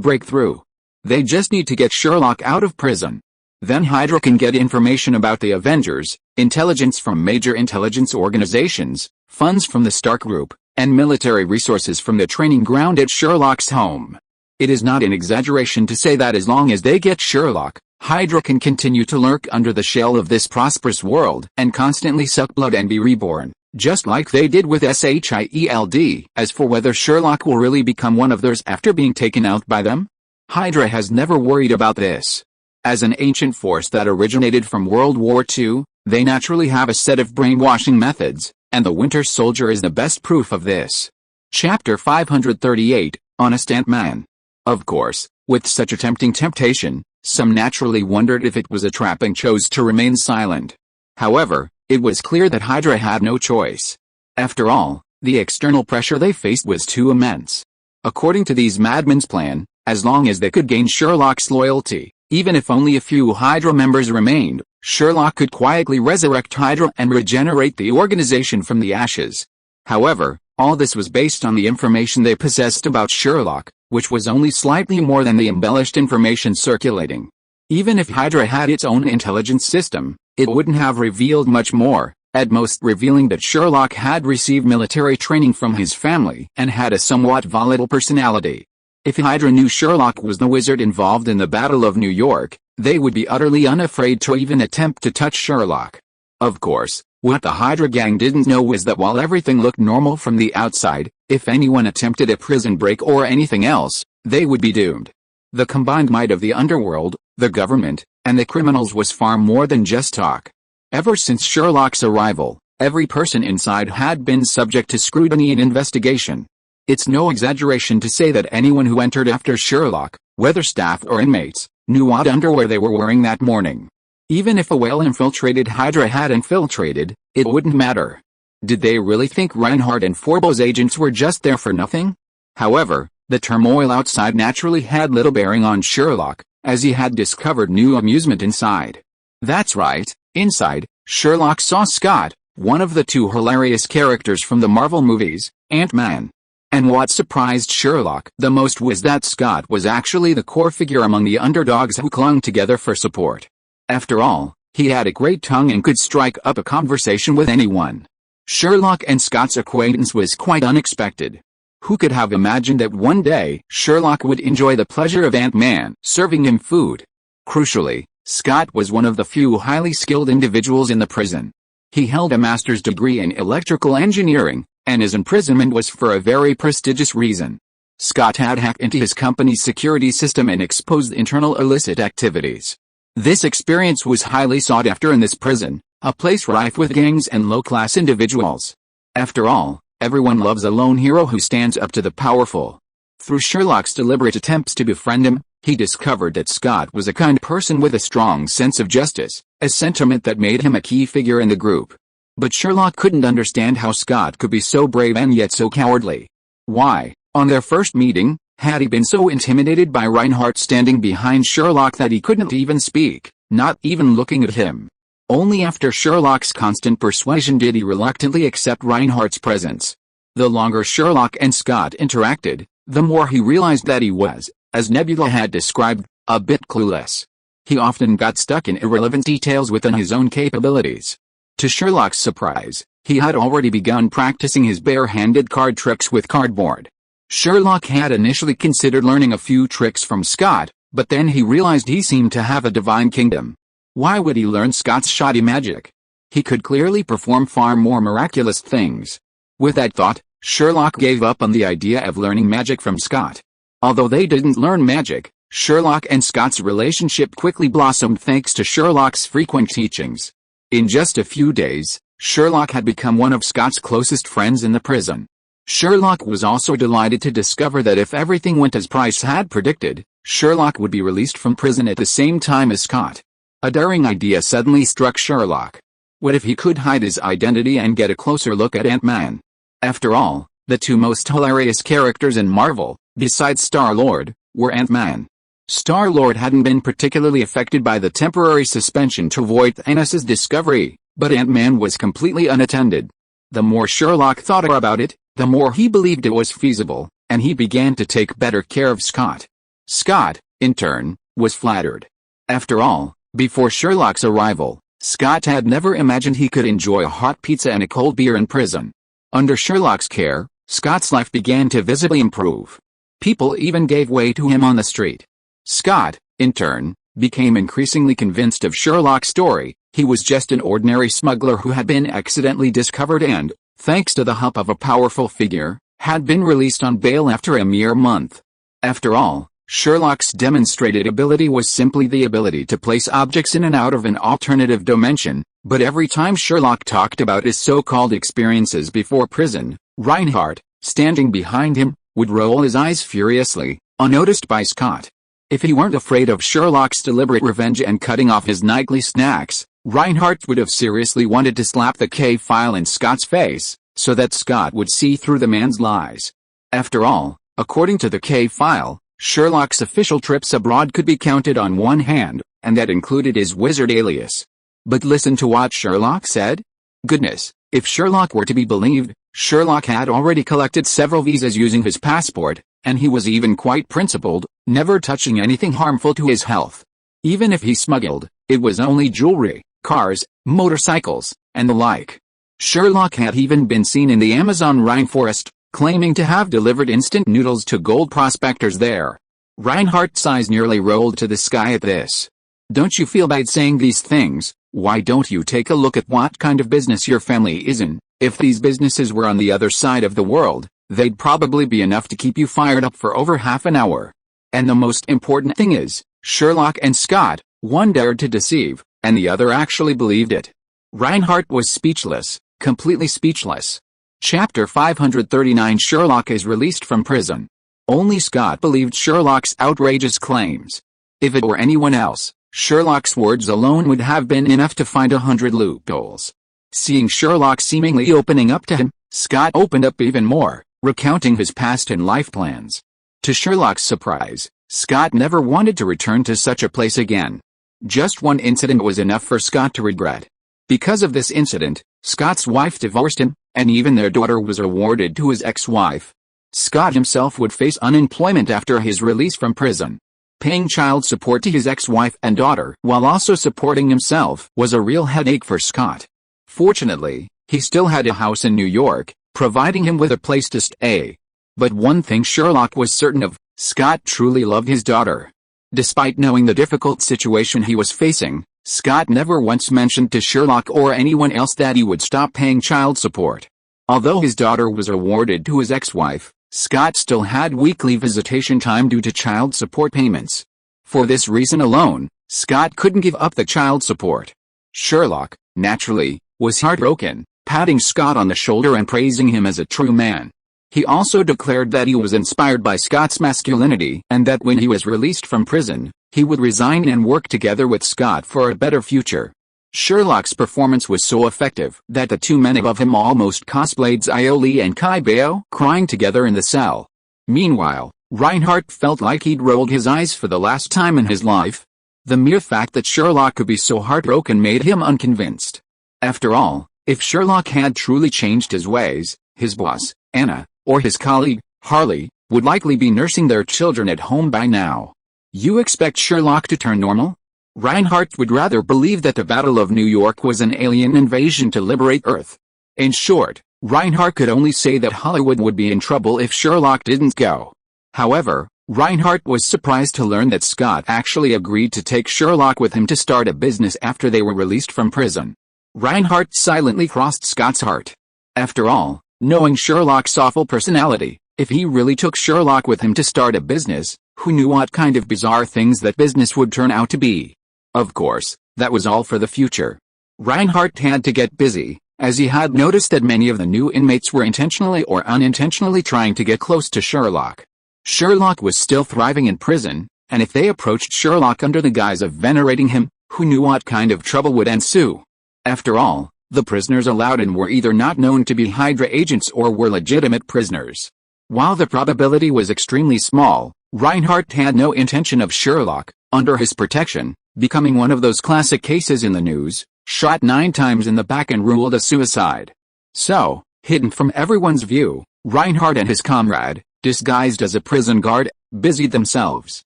breakthrough. They just need to get Sherlock out of prison. Then Hydra can get information about the Avengers, intelligence from major intelligence organizations, funds from the Stark Group, and military resources from the training ground at Sherlock's home. It is not an exaggeration to say that as long as they get Sherlock, Hydra can continue to lurk under the shell of this prosperous world and constantly suck blood and be reborn, just like they did with SHIELD. As for whether Sherlock will really become one of theirs after being taken out by them, Hydra has never worried about this. As an ancient force that originated from World War II, they naturally have a set of brainwashing methods, and the Winter Soldier is the best proof of this. Chapter 538, Honest Ant-Man. Of course, with such a tempting temptation, some naturally wondered if it was a trap and chose to remain silent. However, it was clear that Hydra had no choice. After all, the external pressure they faced was too immense. According to these madmen's plan, as long as they could gain Sherlock's loyalty, even if only a few Hydra members remained, Sherlock could quietly resurrect Hydra and regenerate the organization from the ashes. However, all this was based on the information they possessed about Sherlock, which was only slightly more than the embellished information circulating. Even if Hydra had its own intelligence system, it wouldn't have revealed much more, at most revealing that Sherlock had received military training from his family and had a somewhat volatile personality. If Hydra knew Sherlock was the wizard involved in the Battle of New York, They would be utterly unafraid to even attempt to touch Sherlock. Of course, what the Hydra gang didn't know was that while everything looked normal from the outside, if anyone attempted a prison break or anything else, they would be doomed. The combined might of the underworld, the government, and the criminals was far more than just talk. Ever since Sherlock's arrival, every person inside had been subject to scrutiny and investigation. It's no exaggeration to say that anyone who entered after Sherlock, whether staff or inmates, knew what underwear they were wearing that morning. Even if a well-infiltrated Hydra had infiltrated, it wouldn't matter. Did they really think Reinhardt and Forbo's agents were just there for nothing? However, the turmoil outside naturally had little bearing on Sherlock, as he had discovered new amusement inside. That's right, inside, Sherlock saw Scott, one of the two hilarious characters from the Marvel movies, Ant-Man. And what surprised Sherlock the most was that Scott was actually the core figure among the underdogs who clung together for support. After all, he had a great tongue and could strike up a conversation with anyone. Sherlock and Scott's acquaintance was quite unexpected. Who could have imagined that one day Sherlock would enjoy the pleasure of Ant-Man serving him food? Crucially, Scott was one of the few highly skilled individuals in the prison. He held a master's degree in electrical engineering, and his imprisonment was for a very prestigious reason. Scott had hacked into his company's security system and exposed internal illicit activities. This experience was highly sought after in this prison, a place rife with gangs and low-class individuals. After all, everyone loves a lone hero who stands up to the powerful. Through Sherlock's deliberate attempts to befriend him, he discovered that Scott was a kind person with a strong sense of justice, a sentiment that made him a key figure in the group. But Sherlock couldn't understand how Scott could be so brave and yet so cowardly. Why, on their first meeting, had he been so intimidated by Reinhardt standing behind Sherlock that he couldn't even speak, not even looking at him? Only after Sherlock's constant persuasion did he reluctantly accept Reinhardt's presence. The longer Sherlock and Scott interacted, the more he realized that he was, as Nebula had described, a bit clueless. He often got stuck in irrelevant details within his own capabilities. To Sherlock's surprise, he had already begun practicing his bare-handed card tricks with cardboard. Sherlock had initially considered learning a few tricks from Scott, but then he realized he seemed to have a divine kingdom. Why would he learn Scott's shoddy magic? He could clearly perform far more miraculous things. With that thought, Sherlock gave up on the idea of learning magic from Scott. Although they didn't learn magic, Sherlock and Scott's relationship quickly blossomed thanks to Sherlock's frequent teachings. In just a few days, Sherlock had become one of Scott's closest friends in the prison. Sherlock was also delighted to discover that if everything went as Price had predicted, Sherlock would be released from prison at the same time as Scott. A daring idea suddenly struck Sherlock. What if he could hide his identity and get a closer look at Ant-Man? After all, the two most hilarious characters in Marvel, besides Star-Lord, were Ant-Man. Star-Lord hadn't been particularly affected by the temporary suspension to avoid Thanos' discovery, but Ant-Man was completely unattended. The more Sherlock thought about it, the more he believed it was feasible, and he began to take better care of Scott. Scott, in turn, was flattered. After all, before Sherlock's arrival, Scott had never imagined he could enjoy a hot pizza and a cold beer in prison. Under Sherlock's care, Scott's life began to visibly improve. People even gave way to him on the street. Scott, in turn, became increasingly convinced of Sherlock's story. He was just an ordinary smuggler who had been accidentally discovered and, thanks to the help of a powerful figure, had been released on bail after a mere month. After all, Sherlock's demonstrated ability was simply the ability to place objects in and out of an alternative dimension, but every time Sherlock talked about his so-called experiences before prison, Reinhardt, standing behind him, would roll his eyes furiously, unnoticed by Scott. If he weren't afraid of Sherlock's deliberate revenge and cutting off his nightly snacks, Reinhardt would have seriously wanted to slap the K-file in Scott's face, so that Scott would see through the man's lies. After all, according to the K-file, Sherlock's official trips abroad could be counted on one hand, and that included his wizard alias. But listen to what Sherlock said. Goodness, if Sherlock were to be believed, Sherlock had already collected several visas using his passport, and he was even quite principled, never touching anything harmful to his health. Even if he smuggled, it was only jewelry, cars, motorcycles, and the like. Sherlock had even been seen in the Amazon rainforest, claiming to have delivered instant noodles to gold prospectors there. Reinhardt's eyes nearly rolled to the sky at this. Don't you feel bad saying these things? Why don't you take a look at what kind of business your family is in? If these businesses were on the other side of the world, they'd probably be enough to keep you fired up for over half an hour. And the most important thing is, Sherlock and Scott, one dared to deceive, and the other actually believed it. Reinhardt was speechless, completely speechless. Chapter 539 Sherlock is released from prison. Only Scott believed Sherlock's outrageous claims. If it were anyone else, Sherlock's words alone would have been enough to find 100 loopholes. Seeing Sherlock seemingly opening up to him, Scott opened up even more, recounting his past and life plans. To Sherlock's surprise, Scott never wanted to return to such a place again. Just one incident was enough for Scott to regret. Because of this incident, Scott's wife divorced him, and even their daughter was awarded to his ex-wife. Scott himself would face unemployment after his release from prison. Paying child support to his ex-wife and daughter while also supporting himself was a real headache for Scott. Fortunately, he still had a house in New York, providing him with a place to stay. But one thing Sherlock was certain of, Scott truly loved his daughter. Despite knowing the difficult situation he was facing, Scott never once mentioned to Sherlock or anyone else that he would stop paying child support. Although his daughter was awarded to his ex-wife, Scott still had weekly visitation time due to child support payments. For this reason alone, Scott couldn't give up the child support. Sherlock, naturally, was heartbroken, patting Scott on the shoulder and praising him as a true man. He also declared that he was inspired by Scott's masculinity and that when he was released from prison, he would resign and work together with Scott for a better future. Sherlock's performance was so effective that the two men above him almost cosplayed Iole and Kaibeo crying together in the cell. Meanwhile, Reinhardt felt like he'd rolled his eyes for the last time in his life. The mere fact that Sherlock could be so heartbroken made him unconvinced. After all, if Sherlock had truly changed his ways, his boss, Anna, or his colleague, Harley, would likely be nursing their children at home by now. You expect Sherlock to turn normal? Reinhardt would rather believe that the Battle of New York was an alien invasion to liberate Earth. In short, Reinhardt could only say that Hollywood would be in trouble if Sherlock didn't go. However, Reinhardt was surprised to learn that Scott actually agreed to take Sherlock with him to start a business after they were released from prison. Reinhardt silently crossed Scott's heart. After all, knowing Sherlock's awful personality, if he really took Sherlock with him to start a business, who knew what kind of bizarre things that business would turn out to be? Of course, that was all for the future. Reinhardt had to get busy, as he had noticed that many of the new inmates were intentionally or unintentionally trying to get close to Sherlock. Sherlock was still thriving in prison, and if they approached Sherlock under the guise of venerating him, who knew what kind of trouble would ensue? After all, the prisoners allowed in were either not known to be Hydra agents or were legitimate prisoners. While the probability was extremely small, Reinhardt had no intention of Sherlock, under his protection, becoming one of those classic cases in the news, shot 9 times in the back and ruled a suicide. So, hidden from everyone's view, Reinhardt and his comrade, disguised as a prison guard, busied themselves.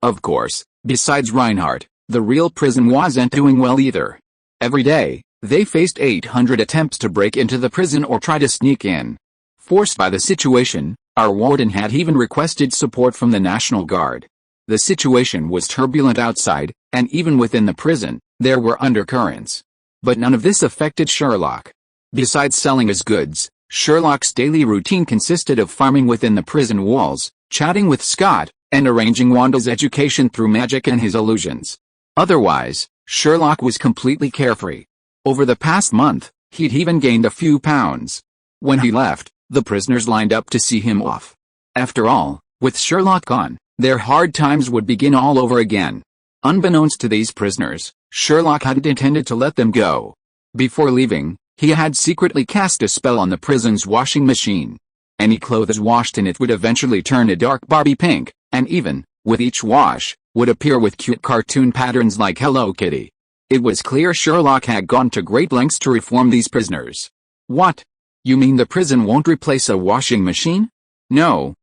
Of course, besides Reinhardt, the real prison wasn't doing well either. Every day, they faced 800 attempts to break into the prison or try to sneak in. Forced by the situation, our warden had even requested support from the National Guard. The situation was turbulent outside, and even within the prison, there were undercurrents. But none of this affected Sherlock. Besides selling his goods, Sherlock's daily routine consisted of farming within the prison walls, chatting with Scott, and arranging Wanda's education through magic and his illusions. Otherwise, Sherlock was completely carefree. Over the past month, he'd even gained a few pounds. When he left, the prisoners lined up to see him off. After all, with Sherlock gone, their hard times would begin all over again. Unbeknownst to these prisoners, Sherlock hadn't intended to let them go. Before leaving, he had secretly cast a spell on the prison's washing machine. Any clothes washed in it would eventually turn a dark Barbie pink, and even, with each wash, would appear with cute cartoon patterns like Hello Kitty. It was clear Sherlock had gone to great lengths to reform these prisoners. What? You mean the prison won't replace a washing machine? No.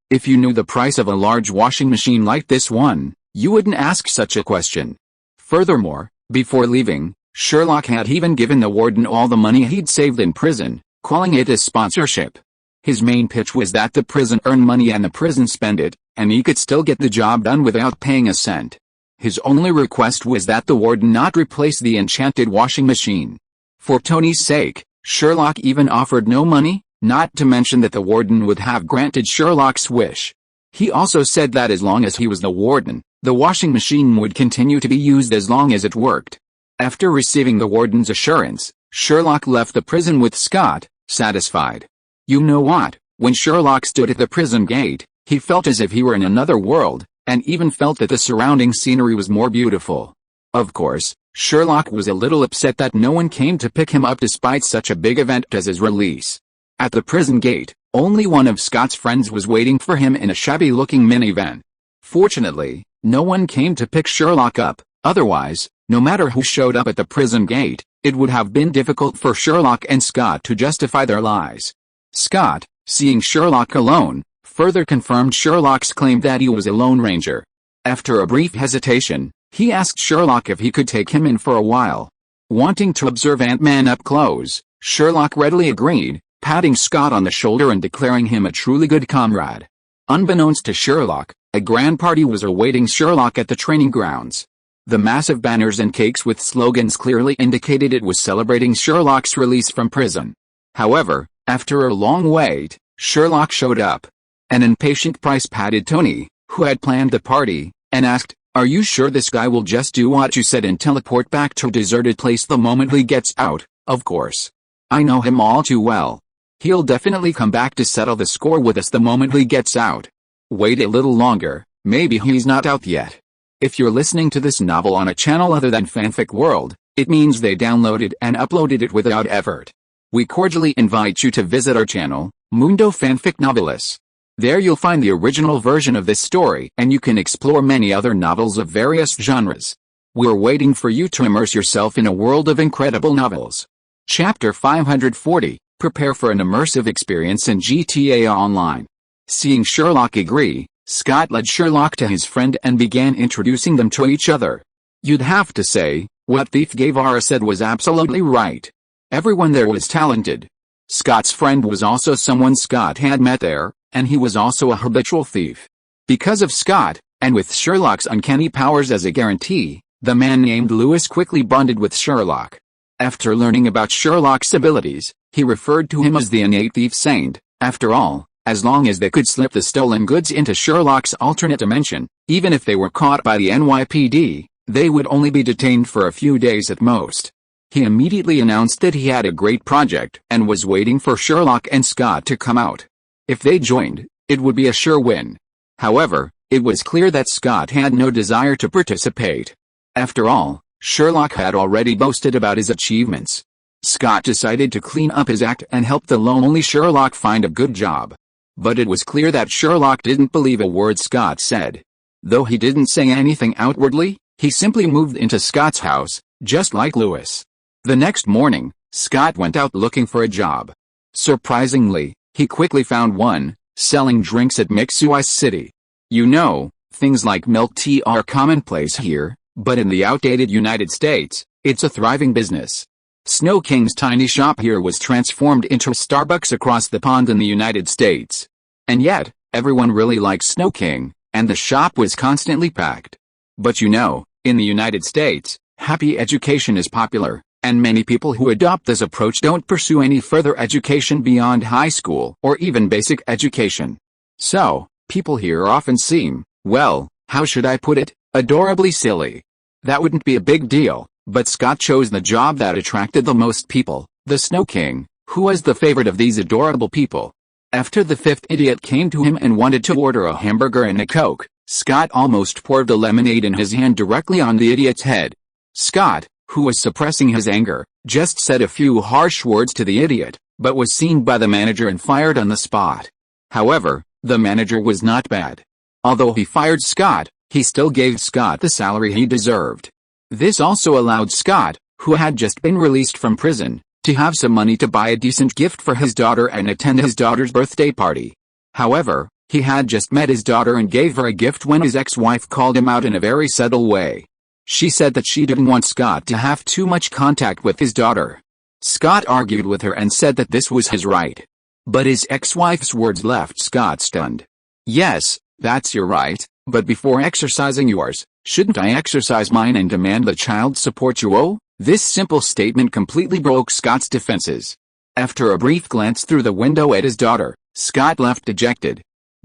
If you knew the price of a large washing machine like this one, you wouldn't ask such a question. Furthermore, before leaving, Sherlock had even given the warden all the money he'd saved in prison, calling it a sponsorship. His main pitch was that the prison earned money and the prison spent it, and he could still get the job done without paying a cent. His only request was that the warden not replace the enchanted washing machine. For Tony's sake, Sherlock even offered no money, not to mention that the warden would have granted Sherlock's wish. He also said that as long as he was the warden, the washing machine would continue to be used as long as it worked. After receiving the warden's assurance, Sherlock left the prison with Scott, satisfied. You know what? When Sherlock stood at the prison gate, he felt as if he were in another world, and even felt that the surrounding scenery was more beautiful. Of course, Sherlock was a little upset that no one came to pick him up despite such a big event as his release. At the prison gate, only one of Scott's friends was waiting for him in a shabby-looking minivan. Fortunately, no one came to pick Sherlock up, otherwise, no matter who showed up at the prison gate, it would have been difficult for Sherlock and Scott to justify their lies. Scott, seeing Sherlock alone, further confirmed Sherlock's claim that he was a Lone Ranger. After a brief hesitation, he asked Sherlock if he could take him in for a while. Wanting to observe Ant-Man up close, Sherlock readily agreed, patting Scott on the shoulder and declaring him a truly good comrade. Unbeknownst to Sherlock, a grand party was awaiting Sherlock at the training grounds. The massive banners and cakes with slogans clearly indicated it was celebrating Sherlock's release from prison. However, after a long wait, Sherlock showed up. An impatient Price patted Tony, who had planned the party, and asked, "Are you sure this guy will just do what you said and teleport back to a deserted place the moment he gets out?" "Of course. I know him all too well. He'll definitely come back to settle the score with us the moment he gets out. Wait a little longer, maybe he's not out yet." If you're listening to this novel on a channel other than Fanfic World, it means they downloaded and uploaded it without effort. We cordially invite you to visit our channel, Mundo Fanfic Novelis. There you'll find the original version of this story and you can explore many other novels of various genres. We're waiting for you to immerse yourself in a world of incredible novels. Chapter 540, Prepare for an immersive experience in GTA Online. Seeing Sherlock agree, Scott led Sherlock to his friend and began introducing them to each other. You'd have to say, what Thief Guevara said was absolutely right. Everyone there was talented. Scott's friend was also someone Scott had met there, and he was also a habitual thief. Because of Scott, and with Sherlock's uncanny powers as a guarantee, the man named Lewis quickly bonded with Sherlock. After learning about Sherlock's abilities, he referred to him as the innate thief saint. After all, as long as they could slip the stolen goods into Sherlock's alternate dimension, even if they were caught by the NYPD, they would only be detained for a few days at most. He immediately announced that he had a great project and was waiting for Sherlock and Scott to come out. If they joined, it would be a sure win. However, it was clear that Scott had no desire to participate. After all, Sherlock had already boasted about his achievements. Scott decided to clean up his act and help the lonely Sherlock find a good job. But it was clear that Sherlock didn't believe a word Scott said. Though he didn't say anything outwardly, he simply moved into Scott's house, just like Lewis. The next morning, Scott went out looking for a job. Surprisingly, he quickly found one, selling drinks at Mixuice City. You know, things like milk tea are commonplace here, but in the outdated United States, it's a thriving business. Snow King's tiny shop here was transformed into a Starbucks across the pond in the United States. And yet, everyone really liked Snow King, and the shop was constantly packed. But you know, in the United States, happy education is popular, and many people who adopt this approach don't pursue any further education beyond high school or even basic education. So, people here often seem, well, how should I put it, adorably silly. That wouldn't be a big deal, but Scott chose the job that attracted the most people, the Snow King, who was the favorite of these adorable people. After the fifth idiot came to him and wanted to order a hamburger and a Coke, Scott almost poured the lemonade in his hand directly on the idiot's head. Scott, who was suppressing his anger, just said a few harsh words to the idiot, but was seen by the manager and fired on the spot. However, the manager was not bad. Although he fired Scott, he still gave Scott the salary he deserved. This also allowed Scott, who had just been released from prison, to have some money to buy a decent gift for his daughter and attend his daughter's birthday party. However, he had just met his daughter and gave her a gift when his ex-wife called him out in a very subtle way. She said that she didn't want Scott to have too much contact with his daughter. Scott argued with her and said that this was his right. But his ex-wife's words left Scott stunned. Yes, that's your right, but before exercising yours, Shouldn't I exercise mine and demand the child support you owe? This simple statement completely broke Scott's defenses. After a brief glance through the window at his daughter, Scott left dejected.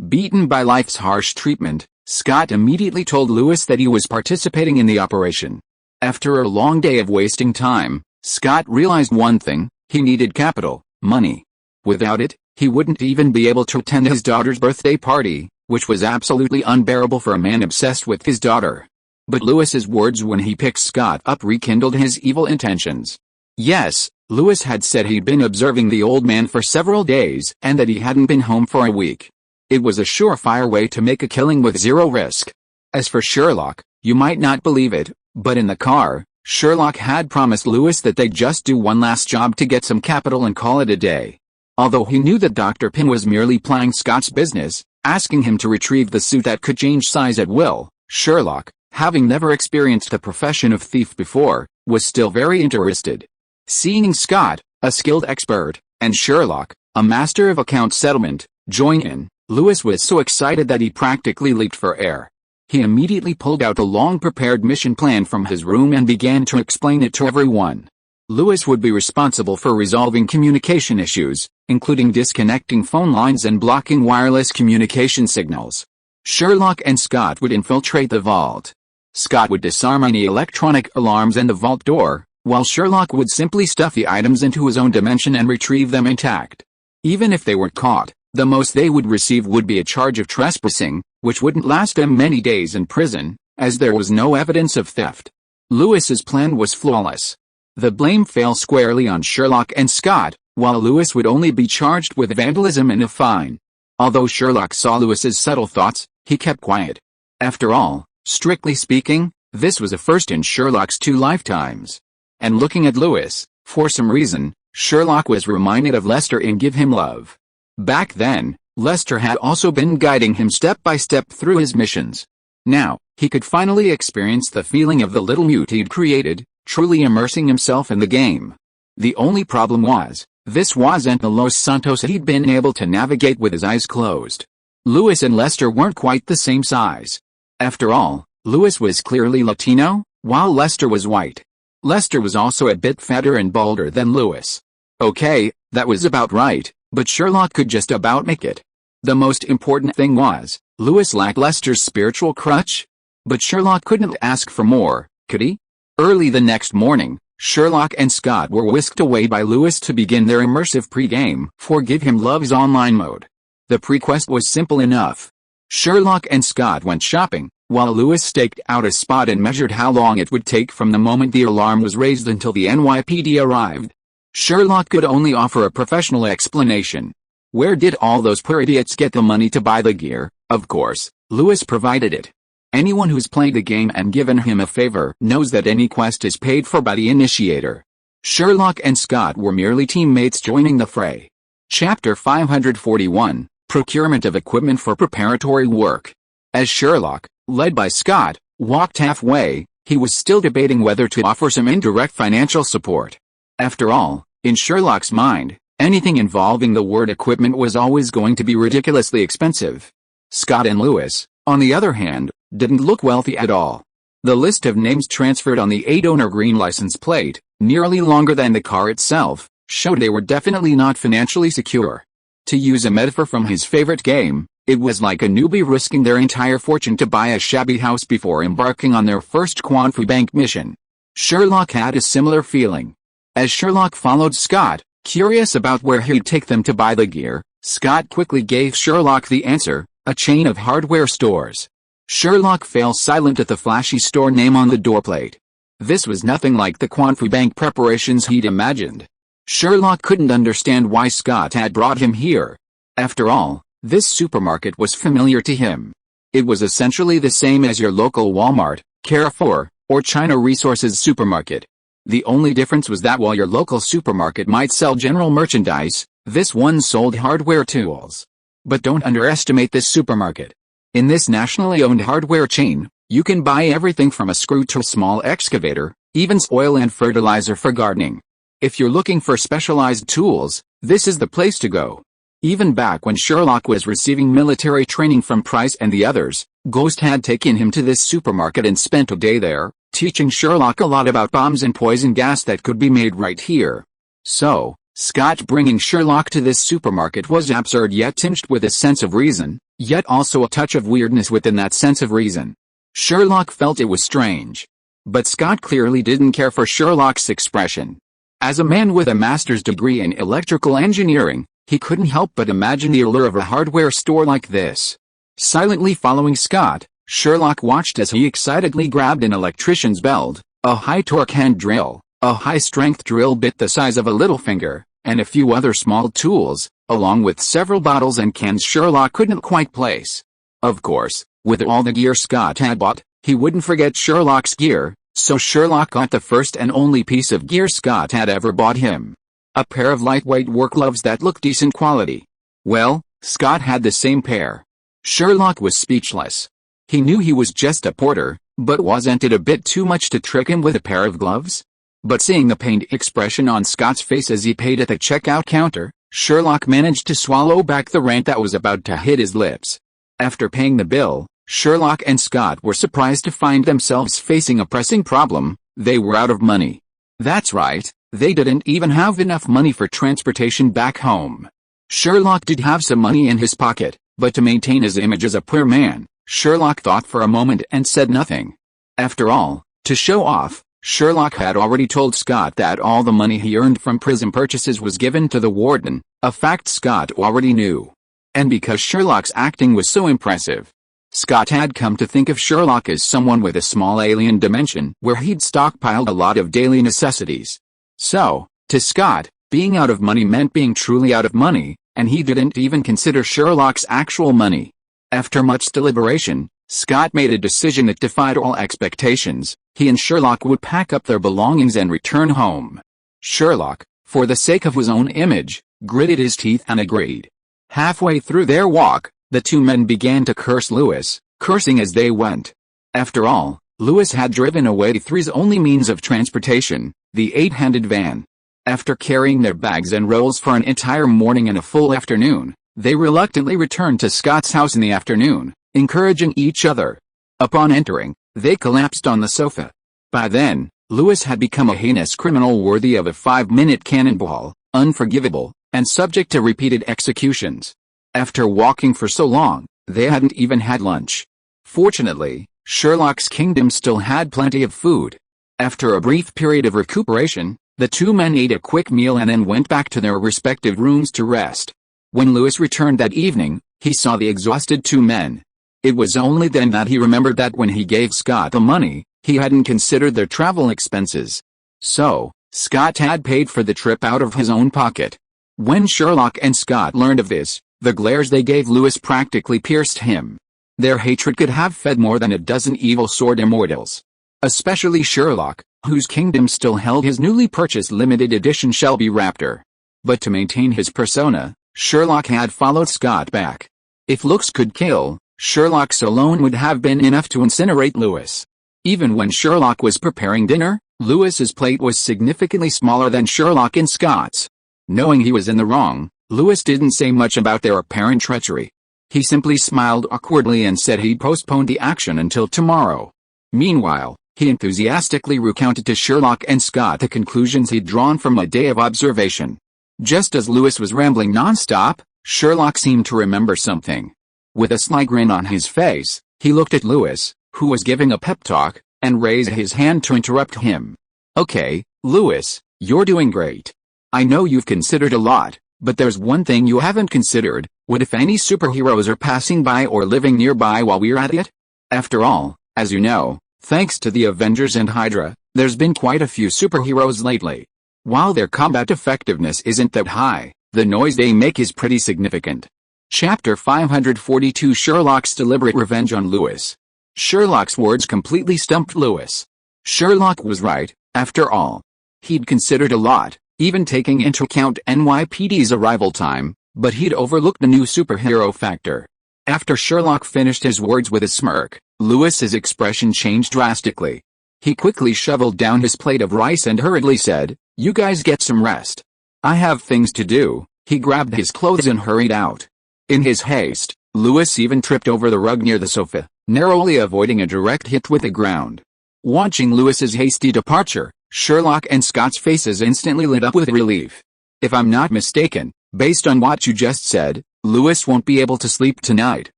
Beaten by life's harsh treatment, Scott immediately told Lewis that he was participating in the operation. After a long day of wasting time, Scott realized one thing: he needed capital, money. Without it, he wouldn't even be able to attend his daughter's birthday party, which was absolutely unbearable for a man obsessed with his daughter. But Lewis's words when he picked Scott up rekindled his evil intentions. Yes, Lewis had said he'd been observing the old man for several days and that he hadn't been home for a week. It was a surefire way to make a killing with zero risk. As for Sherlock, you might not believe it, but in the car, Sherlock had promised Lewis that they'd just do one last job to get some capital and call it a day. Although he knew that Dr. Pym was merely plying Scott's business, asking him to retrieve the suit that could change size at will, Sherlock, having never experienced the profession of thief before, was still very interested. Seeing Scott, a skilled expert, and Sherlock, a master of account settlement, join in, Lewis was so excited that he practically leaped for air. He immediately pulled out a long-prepared mission plan from his room and began to explain it to everyone. Lewis would be responsible for resolving communication issues, including disconnecting phone lines and blocking wireless communication signals. Sherlock and Scott would infiltrate the vault. Scott would disarm any electronic alarms and the vault door, while Sherlock would simply stuff the items into his own dimension and retrieve them intact. Even if they were caught, the most they would receive would be a charge of trespassing, which wouldn't last them many days in prison, as there was no evidence of theft. Lewis's plan was flawless. The blame fell squarely on Sherlock and Scott, while Lewis would only be charged with vandalism and a fine. Although Sherlock saw Lewis's subtle thoughts, he kept quiet. After all, strictly speaking, this was a first in Sherlock's 2 lifetimes. And looking at Lewis, for some reason, Sherlock was reminded of Lester in Give Him Love. Back then, Lester had also been guiding him step by step through his missions. Now, he could finally experience the feeling of the little mute he'd created, truly immersing himself in the game. The only problem was, this wasn't the Los Santos he'd been able to navigate with his eyes closed. Lewis and Lester weren't quite the same size. After all, Lewis was clearly Latino, while Lester was white. Lester was also a bit fatter and balder than Lewis. Okay, that was about right, but Sherlock could just about make it. The most important thing was, Lewis lacked Lester's spiritual crutch. But Sherlock couldn't ask for more, could he? Early the next morning, Sherlock and Scott were whisked away by Lewis to begin their immersive pre-game for Give Him Love's online mode. The pre-quest was simple enough. Sherlock and Scott went shopping, while Lewis staked out a spot and measured how long it would take from the moment the alarm was raised until the NYPD arrived. Sherlock could only offer a professional explanation. Where did all those poor idiots get the money to buy the gear? Of course, Lewis provided it. Anyone who's played the game and given him a favor knows that any quest is paid for by the initiator. Sherlock and Scott were merely teammates joining the fray. Chapter 541, Procurement of Equipment for Preparatory Work. As Sherlock, led by Scott, walked halfway, he was still debating whether to offer some indirect financial support. After all, in Sherlock's mind, anything involving the word equipment was always going to be ridiculously expensive. Scott and Lewis, on the other hand, didn't look wealthy at all. The list of names transferred on the 8-owner green license plate, nearly longer than the car itself, showed they were definitely not financially secure. To use a metaphor from his favorite game, it was like a newbie risking their entire fortune to buy a shabby house before embarking on their first Quanfu Bank mission. Sherlock had a similar feeling. As Sherlock followed Scott, curious about where he'd take them to buy the gear, Scott quickly gave Sherlock the answer: a chain of hardware stores. Sherlock fell silent at the flashy store name on the doorplate. This was nothing like the Quanfu Bank preparations he'd imagined. Sherlock couldn't understand why Scott had brought him here. After all, this supermarket was familiar to him. It was essentially the same as your local Walmart, Carrefour, or China Resources supermarket. The only difference was that while your local supermarket might sell general merchandise, this one sold hardware tools. But don't underestimate this supermarket. In this nationally owned hardware chain, you can buy everything from a screw to a small excavator, even soil and fertilizer for gardening. If you're looking for specialized tools, this is the place to go. Even back when Sherlock was receiving military training from Price and the others, Ghost had taken him to this supermarket and spent a day there, teaching Sherlock a lot about bombs and poison gas that could be made right here. So, Scott bringing Sherlock to this supermarket was absurd yet tinged with a sense of reason, yet also a touch of weirdness within that sense of reason. Sherlock felt it was strange. But Scott clearly didn't care for Sherlock's expression. As a man with a master's degree in electrical engineering, he couldn't help but imagine the allure of a hardware store like this. Silently following Scott, Sherlock watched as he excitedly grabbed an electrician's belt, a high-torque hand drill, a high-strength drill bit the size of a little finger, and a few other small tools, along with several bottles and cans Sherlock couldn't quite place. Of course, with all the gear Scott had bought, he wouldn't forget Sherlock's gear, so Sherlock got the first and only piece of gear Scott had ever bought him. A pair of lightweight work gloves that looked decent quality. Well, Scott had the same pair. Sherlock was speechless. He knew he was just a porter, but wasn't it a bit too much to trick him with a pair of gloves? But seeing the pained expression on Scott's face as he paid at the checkout counter, Sherlock managed to swallow back the rant that was about to hit his lips. After paying the bill, Sherlock and Scott were surprised to find themselves facing a pressing problem. They were out of money. That's right, they didn't even have enough money for transportation back home. Sherlock did have some money in his pocket, but to maintain his image as a poor man, Sherlock thought for a moment and said nothing. After all, to show off, Sherlock had already told Scott that all the money he earned from prison purchases was given to the warden, a fact Scott already knew. And because Sherlock's acting was so impressive, Scott had come to think of Sherlock as someone with a small alien dimension where he'd stockpiled a lot of daily necessities. So, to Scott, being out of money meant being truly out of money, and he didn't even consider Sherlock's actual money. After much deliberation, Scott made a decision that defied all expectations. He and Sherlock would pack up their belongings and return home. Sherlock, for the sake of his own image, gritted his teeth and agreed. Halfway through their walk, the two men began to curse Lewis, cursing as they went. After all, Lewis had driven away three's only means of transportation, the eight-handed van. After carrying their bags and rolls for an entire morning and a full afternoon, they reluctantly returned to Scott's house in the afternoon, encouraging each other. Upon entering, they collapsed on the sofa. By then, Lewis had become a heinous criminal worthy of a 5-minute cannonball, unforgivable, and subject to repeated executions. After walking for so long, they hadn't even had lunch. Fortunately, Sherlock's kingdom still had plenty of food. After a brief period of recuperation, the two men ate a quick meal and then went back to their respective rooms to rest. When Lewis returned that evening, he saw the exhausted two men. It was only then that he remembered that when he gave Scott the money, he hadn't considered their travel expenses. So, Scott had paid for the trip out of his own pocket. When Sherlock and Scott learned of this, the glares they gave Lewis practically pierced him. Their hatred could have fed more than a dozen evil sword immortals. Especially Sherlock, whose kingdom still held his newly purchased limited edition Shelby Raptor. But to maintain his persona, Sherlock had followed Scott back. If looks could kill, Sherlock's alone would have been enough to incinerate Lewis. Even when Sherlock was preparing dinner, Lewis's plate was significantly smaller than Sherlock and Scott's. Knowing he was in the wrong, Lewis didn't say much about their apparent treachery. He simply smiled awkwardly and said he'd postpone the action until tomorrow. Meanwhile, he enthusiastically recounted to Sherlock and Scott the conclusions he'd drawn from a day of observation. Just as Lewis was rambling non-stop, Sherlock seemed to remember something. With a sly grin on his face, he looked at Lewis, who was giving a pep talk, and raised his hand to interrupt him. Okay, Lewis, you're doing great. I know you've considered a lot, but there's one thing you haven't considered. What if any superheroes are passing by or living nearby while we're at it? After all, as you know, thanks to the Avengers and Hydra, there's been quite a few superheroes lately. While their combat effectiveness isn't that high, the noise they make is pretty significant. Chapter 542 Sherlock's Deliberate Revenge on Lewis. Sherlock's words completely stumped Lewis. Sherlock was right, after all. He'd considered a lot, even taking into account NYPD's arrival time, but he'd overlooked the new superhero factor. After Sherlock finished his words with a smirk, Lewis's expression changed drastically. He quickly shoveled down his plate of rice and hurriedly said, "You guys get some rest. I have things to do, He grabbed his clothes and hurried out. In his haste, Lewis even tripped over the rug near the sofa, narrowly avoiding a direct hit with the ground. Watching Lewis's hasty departure, Sherlock and Scott's faces instantly lit up with relief. "If I'm not mistaken, based on what you just said, Lewis won't be able to sleep tonight,"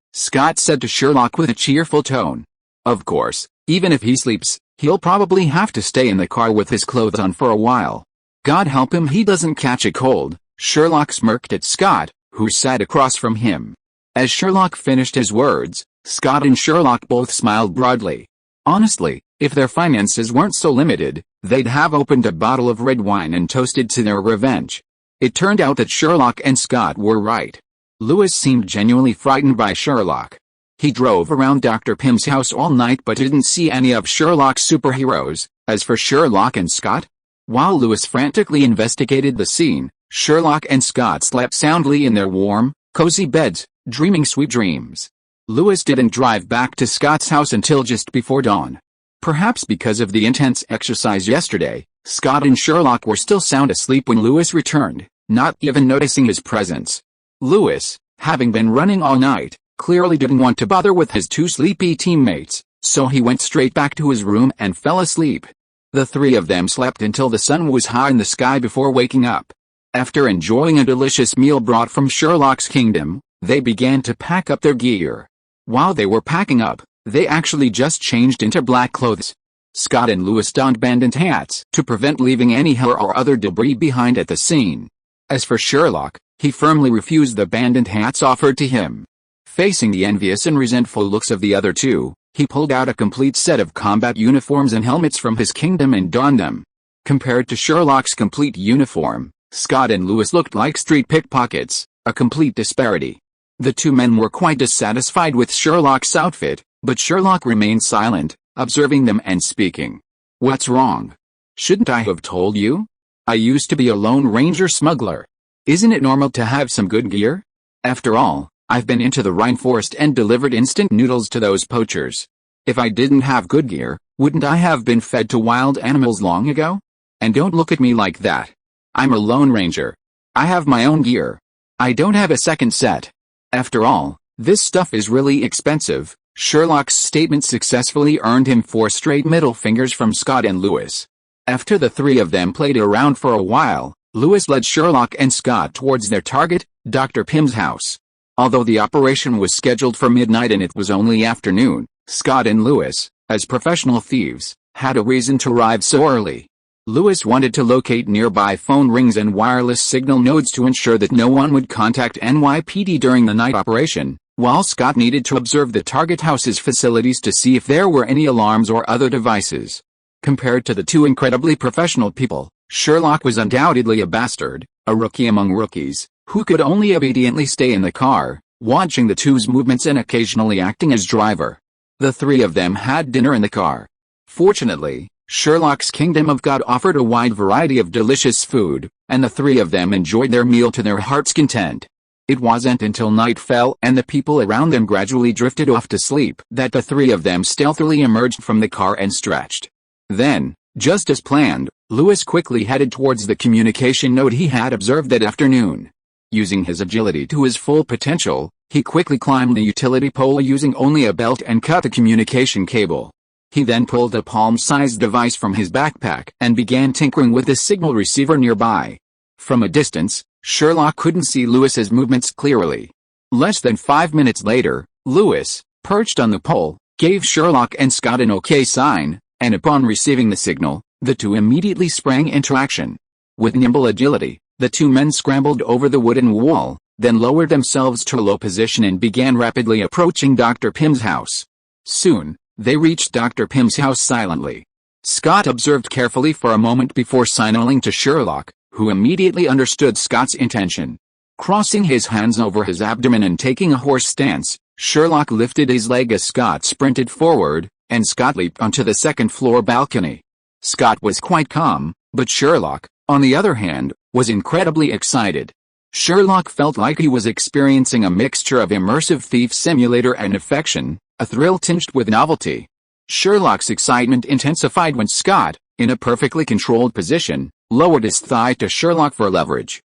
Scott said to Sherlock with a cheerful tone. "Of course, even if he sleeps, he'll probably have to stay in the car with his clothes on for a while. God help him he doesn't catch a cold," Sherlock smirked at Scott, who sat across from him. As Sherlock finished his words, Scott and Sherlock both smiled broadly. Honestly, if their finances weren't so limited, they'd have opened a bottle of red wine and toasted to their revenge. It turned out that Sherlock and Scott were right. Lewis seemed genuinely frightened by Sherlock. He drove around Dr. Pym's house all night but didn't see any of Sherlock's superheroes. As for Sherlock and Scott, while Lewis frantically investigated the scene, Sherlock and Scott slept soundly in their warm, cozy beds, dreaming sweet dreams. Lewis didn't drive back to Scott's house until just before dawn. Perhaps because of the intense exercise yesterday, Scott and Sherlock were still sound asleep when Lewis returned, not even noticing his presence. Lewis, having been running all night, clearly didn't want to bother with his two sleepy teammates, so he went straight back to his room and fell asleep. The three of them slept until the sun was high in the sky before waking up. After enjoying a delicious meal brought from Sherlock's kingdom, they began to pack up their gear. While they were packing up, they actually just changed into black clothes. Scott and Lewis donned bandit hats to prevent leaving any hair or other debris behind at the scene. As for Sherlock, he firmly refused the bandit hats offered to him. Facing the envious and resentful looks of the other two, he pulled out a complete set of combat uniforms and helmets from his kingdom and donned them. Compared to Sherlock's complete uniform, Scott and Lewis looked like street pickpockets, a complete disparity. The two men were quite dissatisfied with Sherlock's outfit, but Sherlock remained silent, observing them and speaking. "What's wrong? Shouldn't I have told you? I used to be a Lone Ranger smuggler. Isn't it normal to have some good gear? After all, I've been into the rainforest and delivered instant noodles to those poachers. If I didn't have good gear, wouldn't I have been fed to wild animals long ago? And don't look at me like that. I'm a Lone Ranger. I have my own gear. I don't have a second set. After all, this stuff is really expensive." Sherlock's statement successfully earned him 4 straight middle fingers from Scott and Lewis. After the three of them played around for a while, Lewis led Sherlock and Scott towards their target, Dr. Pym's house. Although the operation was scheduled for midnight and it was only afternoon, Scott and Lewis, as professional thieves, had a reason to arrive so early. Lewis wanted to locate nearby phone rings and wireless signal nodes to ensure that no one would contact NYPD during the night operation, while Scott needed to observe the target house's facilities to see if there were any alarms or other devices. Compared to the two incredibly professional people, Sherlock was undoubtedly a bastard, a rookie among rookies, who could only obediently stay in the car, watching the two's movements and occasionally acting as driver. The three of them had dinner in the car. Fortunately, Sherlock's Kingdom of God offered a wide variety of delicious food, and the three of them enjoyed their meal to their heart's content. It wasn't until night fell and the people around them gradually drifted off to sleep that the three of them stealthily emerged from the car and stretched. Then, just as planned, Lewis quickly headed towards the communication node he had observed that afternoon. Using his agility to his full potential, he quickly climbed the utility pole using only a belt and cut the communication cable. He then pulled a palm-sized device from his backpack and began tinkering with the signal receiver nearby. From a distance, Sherlock couldn't see Lewis's movements clearly. Less than 5 minutes later, Lewis, perched on the pole, gave Sherlock and Scott an OK sign, and upon receiving the signal, the two immediately sprang into action. With nimble agility, the two men scrambled over the wooden wall, then lowered themselves to a low position and began rapidly approaching Dr. Pym's house. Soon, they reached Dr. Pym's house silently. Scott observed carefully for a moment before signaling to Sherlock, who immediately understood Scott's intention. Crossing his hands over his abdomen and taking a horse stance, Sherlock lifted his leg as Scott sprinted forward, and Scott leaped onto the second-floor balcony. Scott was quite calm, but Sherlock, on the other hand, was incredibly excited. Sherlock felt like he was experiencing a mixture of immersive thief simulator and affection, a thrill tinged with novelty. Sherlock's excitement intensified when Scott, in a perfectly controlled position, lowered his thigh to Sherlock for leverage.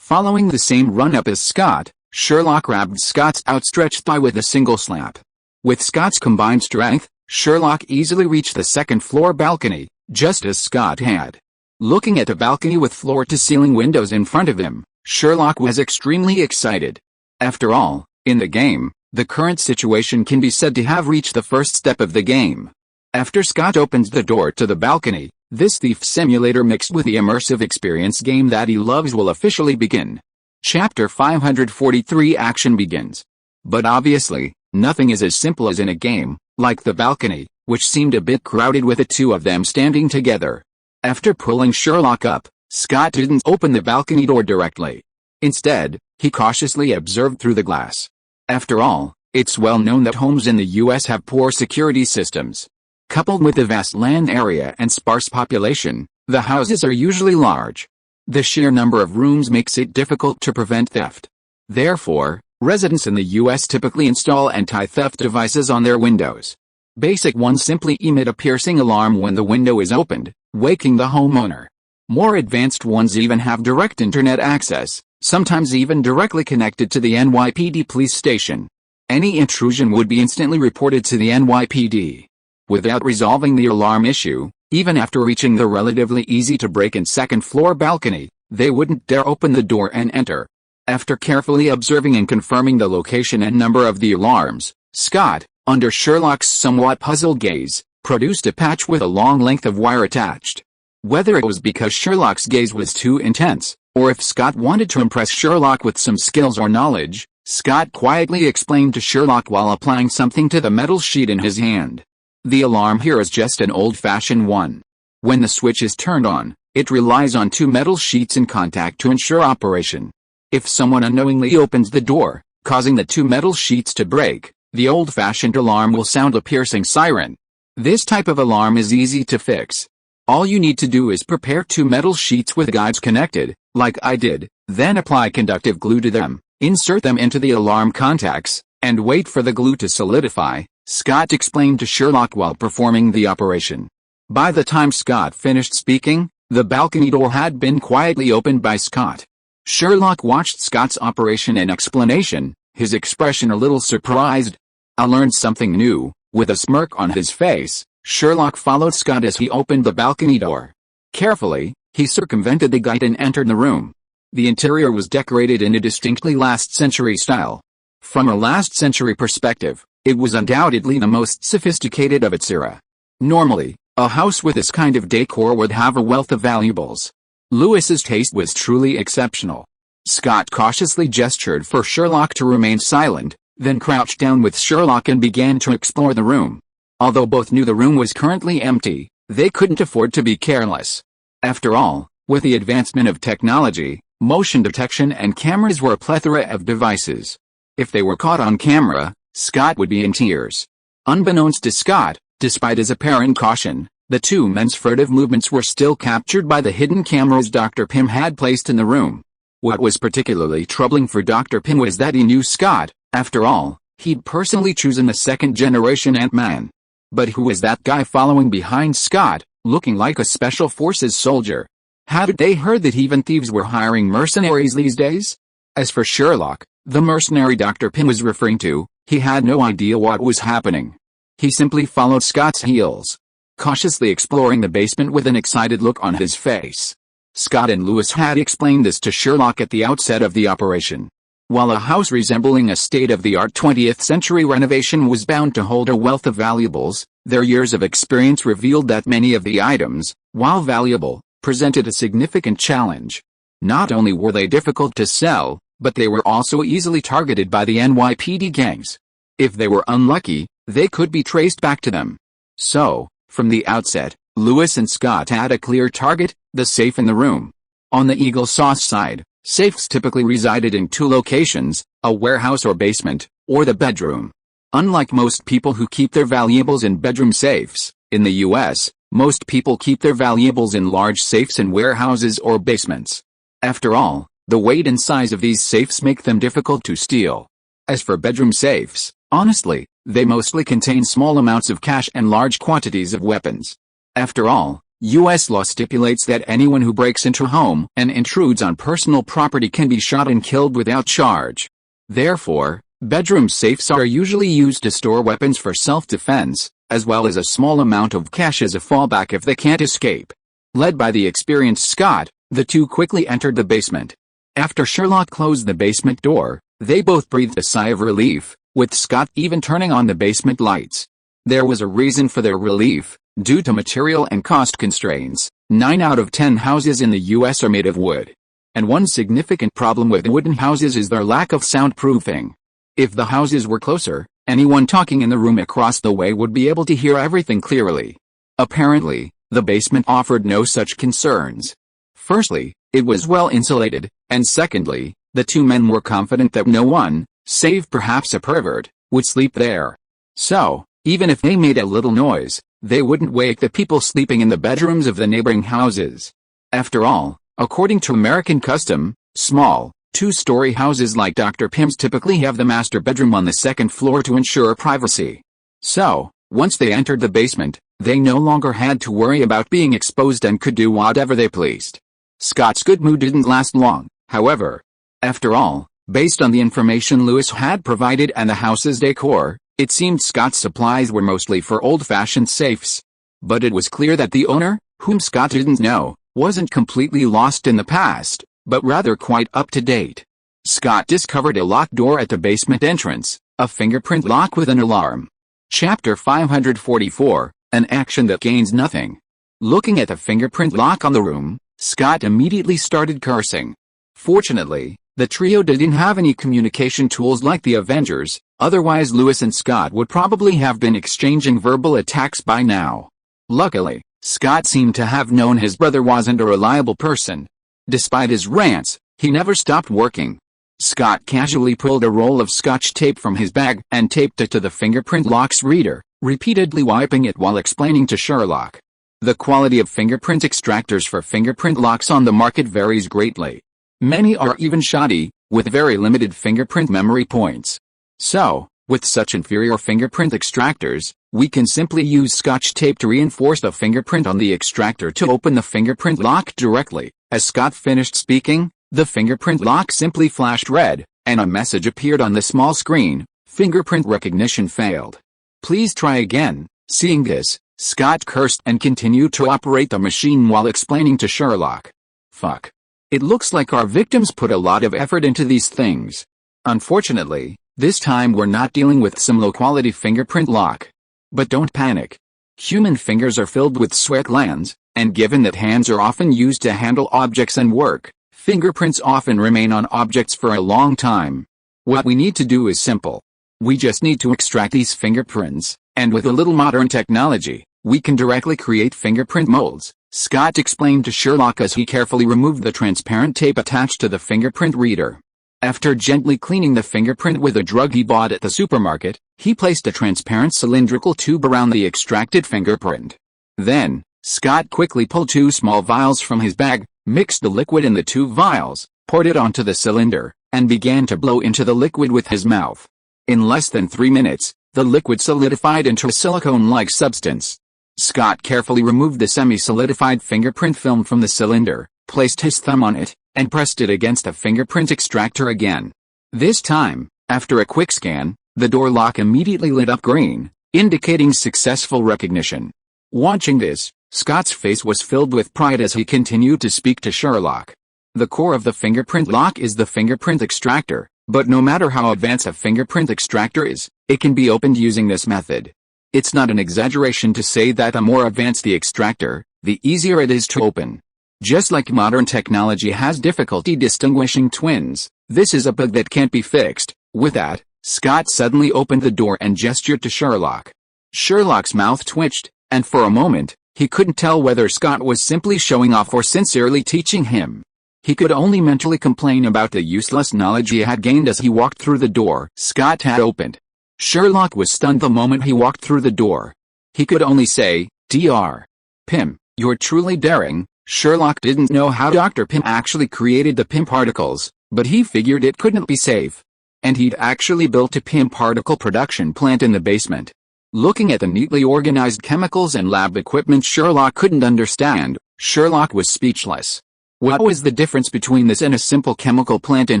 Following the same run-up as Scott, Sherlock grabbed Scott's outstretched thigh with a single slap. With Scott's combined strength, Sherlock easily reached the second-floor balcony, just as Scott had. Looking at the balcony with floor-to-ceiling windows in front of him, Sherlock was extremely excited. After all, in the game, the current situation can be said to have reached the first step of the game. After Scott opens the door to the balcony, this thief simulator mixed with the immersive experience game that he loves will officially begin. Chapter 543 Action begins. But obviously, nothing is as simple as in a game, like the balcony, which seemed a bit crowded with the two of them standing together. After pulling Sherlock up, Scott didn't open the balcony door directly. Instead, he cautiously observed through the glass. After all, it's well known that homes in the US have poor security systems. Coupled with the vast land area and sparse population, the houses are usually large. The sheer number of rooms makes it difficult to prevent theft. Therefore, residents in the US typically install anti-theft devices on their windows. Basic ones simply emit a piercing alarm when the window is opened, waking the homeowner. More advanced ones even have direct internet access, sometimes even directly connected to the NYPD police station. Any intrusion would be instantly reported to the NYPD. Without resolving the alarm issue, even after reaching the relatively easy-to-break-in second-floor balcony, they wouldn't dare open the door and enter. After carefully observing and confirming the location and number of the alarms, Scott, under Sherlock's somewhat puzzled gaze, produced a patch with a long length of wire attached. Whether it was because Sherlock's gaze was too intense, or if Scott wanted to impress Sherlock with some skills or knowledge, Scott quietly explained to Sherlock while applying something to the metal sheet in his hand. The alarm here is just an old-fashioned one. When the switch is turned on, it relies on two metal sheets in contact to ensure operation. If someone unknowingly opens the door, causing the two metal sheets to break, the old-fashioned alarm will sound a piercing siren. This type of alarm is easy to fix. All you need to do is prepare two metal sheets with guides connected, like I did, then apply conductive glue to them, insert them into the alarm contacts, and wait for the glue to solidify, Scott explained to Sherlock while performing the operation. By the time Scott finished speaking, the balcony door had been quietly opened by Scott. Sherlock watched Scott's operation and explanation, his expression a little surprised. I learned something new. With a smirk on his face, Sherlock followed Scott as he opened the balcony door. Carefully, he circumvented the gate and entered the room. The interior was decorated in a distinctly last-century style. From a last-century perspective, it was undoubtedly the most sophisticated of its era. Normally, a house with this kind of decor would have a wealth of valuables. Lewis's taste was truly exceptional. Scott cautiously gestured for Sherlock to remain silent, then crouched down with Sherlock and began to explore the room. Although both knew the room was currently empty, they couldn't afford to be careless. After all, with the advancement of technology, motion detection and cameras were a plethora of devices. If they were caught on camera, Scott would be in tears. Unbeknownst to Scott, despite his apparent caution, the two men's furtive movements were still captured by the hidden cameras Dr. Pym had placed in the room. What was particularly troubling for Dr. Pym was that he knew Scott. After all, he'd personally chosen the second-generation Ant-Man. But who was that guy following behind Scott, looking like a Special Forces soldier? Hadn't they heard that even thieves were hiring mercenaries these days? As for Sherlock, the mercenary Dr. Pym was referring to, he had no idea what was happening. He simply followed Scott's heels, cautiously exploring the basement with an excited look on his face. Scott and Lewis had explained this to Sherlock at the outset of the operation. While a house resembling a state-of-the-art 20th-century renovation was bound to hold a wealth of valuables, their years of experience revealed that many of the items, while valuable, presented a significant challenge. Not only were they difficult to sell, but they were also easily targeted by the NYPD gangs. If they were unlucky, they could be traced back to them. So, from the outset, Lewis and Scott had a clear target, the safe in the room. On the Eagle Sauce side, safes typically resided in two locations, a warehouse or basement, or the bedroom. Unlike most people who keep their valuables in bedroom safes, in the US, most people keep their valuables in large safes in warehouses or basements. After all, the weight and size of these safes make them difficult to steal. As for bedroom safes, honestly, they mostly contain small amounts of cash and large quantities of weapons. After all, U.S. law stipulates that anyone who breaks into a home and intrudes on personal property can be shot and killed without charge. Therefore, bedroom safes are usually used to store weapons for self-defense, as well as a small amount of cash as a fallback if they can't escape. Led by the experienced Scott, the two quickly entered the basement. After Sherlock closed the basement door, they both breathed a sigh of relief, with Scott even turning on the basement lights. There was a reason for their relief. Due to material and cost constraints, 9 out of 10 houses in the U.S. are made of wood. And one significant problem with wooden houses is their lack of soundproofing. If the houses were closer, anyone talking in the room across the way would be able to hear everything clearly. Apparently, the basement offered no such concerns. Firstly, it was well insulated, and secondly, the two men were confident that no one, save perhaps a pervert, would sleep there. So, even if they made a little noise, they wouldn't wake the people sleeping in the bedrooms of the neighboring houses. After all, according to American custom, small, two-story houses like Dr. Pim's typically have the master bedroom on the second floor to ensure privacy. So, once they entered the basement, they no longer had to worry about being exposed and could do whatever they pleased. Scott's good mood didn't last long, however. After all, based on the information Lewis had provided and the house's decor, it seemed Scott's supplies were mostly for old-fashioned safes. But it was clear that the owner, whom Scott didn't know, wasn't completely lost in the past, but rather quite up-to-date. Scott discovered a locked door at the basement entrance, a fingerprint lock with an alarm. Chapter 544, an action that gains nothing. Looking at the fingerprint lock on the room, Scott immediately started cursing. Fortunately, the trio didn't have any communication tools like the Avengers, otherwise Lewis and Scott would probably have been exchanging verbal attacks by now. Luckily, Scott seemed to have known his brother wasn't a reliable person. Despite his rants, he never stopped working. Scott casually pulled a roll of Scotch tape from his bag and taped it to the fingerprint lock's reader, repeatedly wiping it while explaining to Sherlock. The quality of fingerprint extractors for fingerprint locks on the market varies greatly. Many are even shoddy, with very limited fingerprint memory points. So, with such inferior fingerprint extractors, we can simply use Scotch tape to reinforce the fingerprint on the extractor to open the fingerprint lock directly. As Scott finished speaking, the fingerprint lock simply flashed red, and a message appeared on the small screen: fingerprint recognition failed. Please try again. Seeing this, Scott cursed and continued to operate the machine while explaining to Sherlock. Fuck. It looks like our victims put a lot of effort into these things. Unfortunately, this time we're not dealing with some low-quality fingerprint lock. But don't panic. Human fingers are filled with sweat glands, and given that hands are often used to handle objects and work, fingerprints often remain on objects for a long time. What we need to do is simple. We just need to extract these fingerprints, and with a little modern technology, we can directly create fingerprint molds, Scott explained to Sherlock as he carefully removed the transparent tape attached to the fingerprint reader. After gently cleaning the fingerprint with a drug he bought at the supermarket, he placed a transparent cylindrical tube around the extracted fingerprint. Then, Scott quickly pulled 2 small vials from his bag, mixed the liquid in the 2 vials, poured it onto the cylinder, and began to blow into the liquid with his mouth. In less than 3 minutes, the liquid solidified into a silicone-like substance. Scott carefully removed the semi-solidified fingerprint film from the cylinder, placed his thumb on it, and pressed it against the fingerprint extractor again. This time, after a quick scan, the door lock immediately lit up green, indicating successful recognition. Watching this, Scott's face was filled with pride as he continued to speak to Sherlock. The core of the fingerprint lock is the fingerprint extractor, but no matter how advanced a fingerprint extractor is, it can be opened using this method. It's not an exaggeration to say that the more advanced the extractor, the easier it is to open. Just like modern technology has difficulty distinguishing twins, this is a bug that can't be fixed. With that, Scott suddenly opened the door and gestured to Sherlock. Sherlock's mouth twitched, and for a moment, he couldn't tell whether Scott was simply showing off or sincerely teaching him. He could only mentally complain about the useless knowledge he had gained as he walked through the door Scott had opened. Sherlock was stunned the moment he walked through the door. He could only say, Dr. Pym, you're truly daring. Sherlock didn't know how Dr. Pym actually created the Pym particles, but he figured it couldn't be safe. And he'd actually built a Pym particle production plant in the basement. Looking at the neatly organized chemicals and lab equipment Sherlock couldn't understand, Sherlock was speechless. What was the difference between this and a simple chemical plant in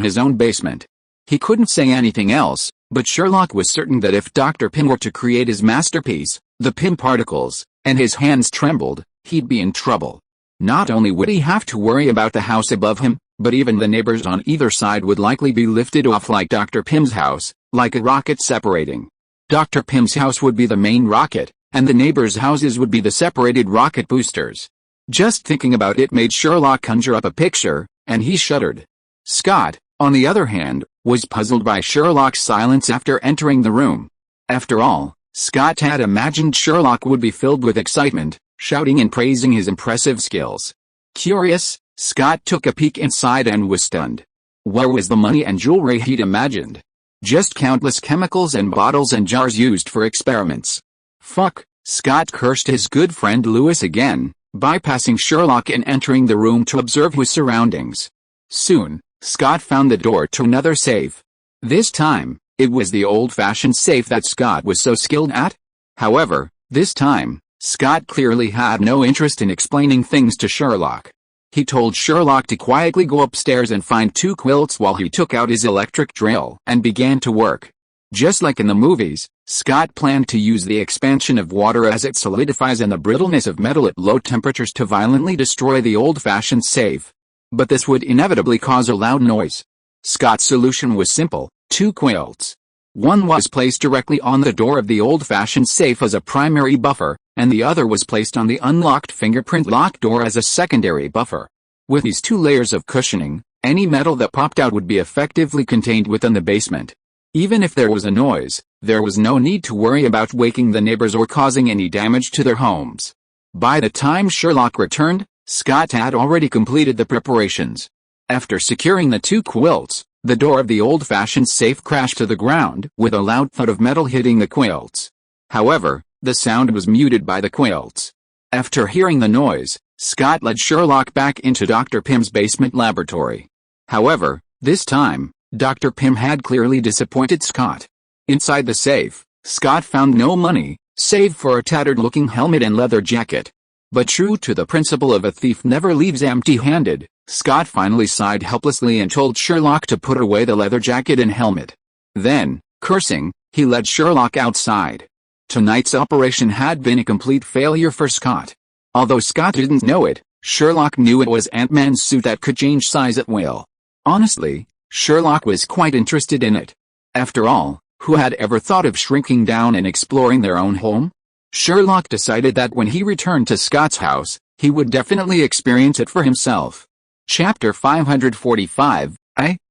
his own basement? He couldn't say anything else, but Sherlock was certain that if Dr. Pym were to create his masterpiece, the Pym particles, and his hands trembled, he'd be in trouble. Not only would he have to worry about the house above him, but even the neighbors on either side would likely be lifted off like Dr. Pym's house, like a rocket separating. Dr. Pym's house would be the main rocket, and the neighbors' houses would be the separated rocket boosters. Just thinking about it made Sherlock conjure up a picture, and he shuddered. Scott, on the other hand, was puzzled by Sherlock's silence after entering the room. After all, Scott had imagined Sherlock would be filled with excitement, shouting and praising his impressive skills. Curious, Scott took a peek inside and was stunned. Where was the money and jewelry he'd imagined? Just countless chemicals and bottles and jars used for experiments. Fuck, Scott cursed his good friend Lewis again, bypassing Sherlock and entering the room to observe his surroundings. Soon, Scott found the door to another safe. This time, it was the old-fashioned safe that Scott was so skilled at. However, this time, Scott clearly had no interest in explaining things to Sherlock. He told Sherlock to quietly go upstairs and find 2 quilts while he took out his electric drill and began to work. Just like in the movies, Scott planned to use the expansion of water as it solidifies and the brittleness of metal at low temperatures to violently destroy the old-fashioned safe. But this would inevitably cause a loud noise. Scott's solution was simple: 2 quilts. One was placed directly on the door of the old-fashioned safe as a primary buffer, and the other was placed on the unlocked fingerprint lock door as a secondary buffer. With these 2 layers of cushioning, any metal that popped out would be effectively contained within the basement. Even if there was a noise, there was no need to worry about waking the neighbors or causing any damage to their homes. By the time Sherlock returned, Scott had already completed the preparations. After securing the 2 quilts, the door of the old-fashioned safe crashed to the ground with a loud thud of metal hitting the quilts. However, the sound was muted by the quilts. After hearing the noise, Scott led Sherlock back into Dr. Pym's basement laboratory. However, this time, Dr. Pym had clearly disappointed Scott. Inside the safe, Scott found no money, save for a tattered-looking helmet and leather jacket. But true to the principle of a thief never leaves empty-handed, Scott finally sighed helplessly and told Sherlock to put away the leather jacket and helmet. Then, cursing, he led Sherlock outside. Tonight's operation had been a complete failure for Scott. Although Scott didn't know it, Sherlock knew it was Ant-Man's suit that could change size at will. Honestly, Sherlock was quite interested in it. After all, who had ever thought of shrinking down and exploring their own home? Sherlock decided that when he returned to Scott's house, he would definitely experience it for himself. Chapter 545,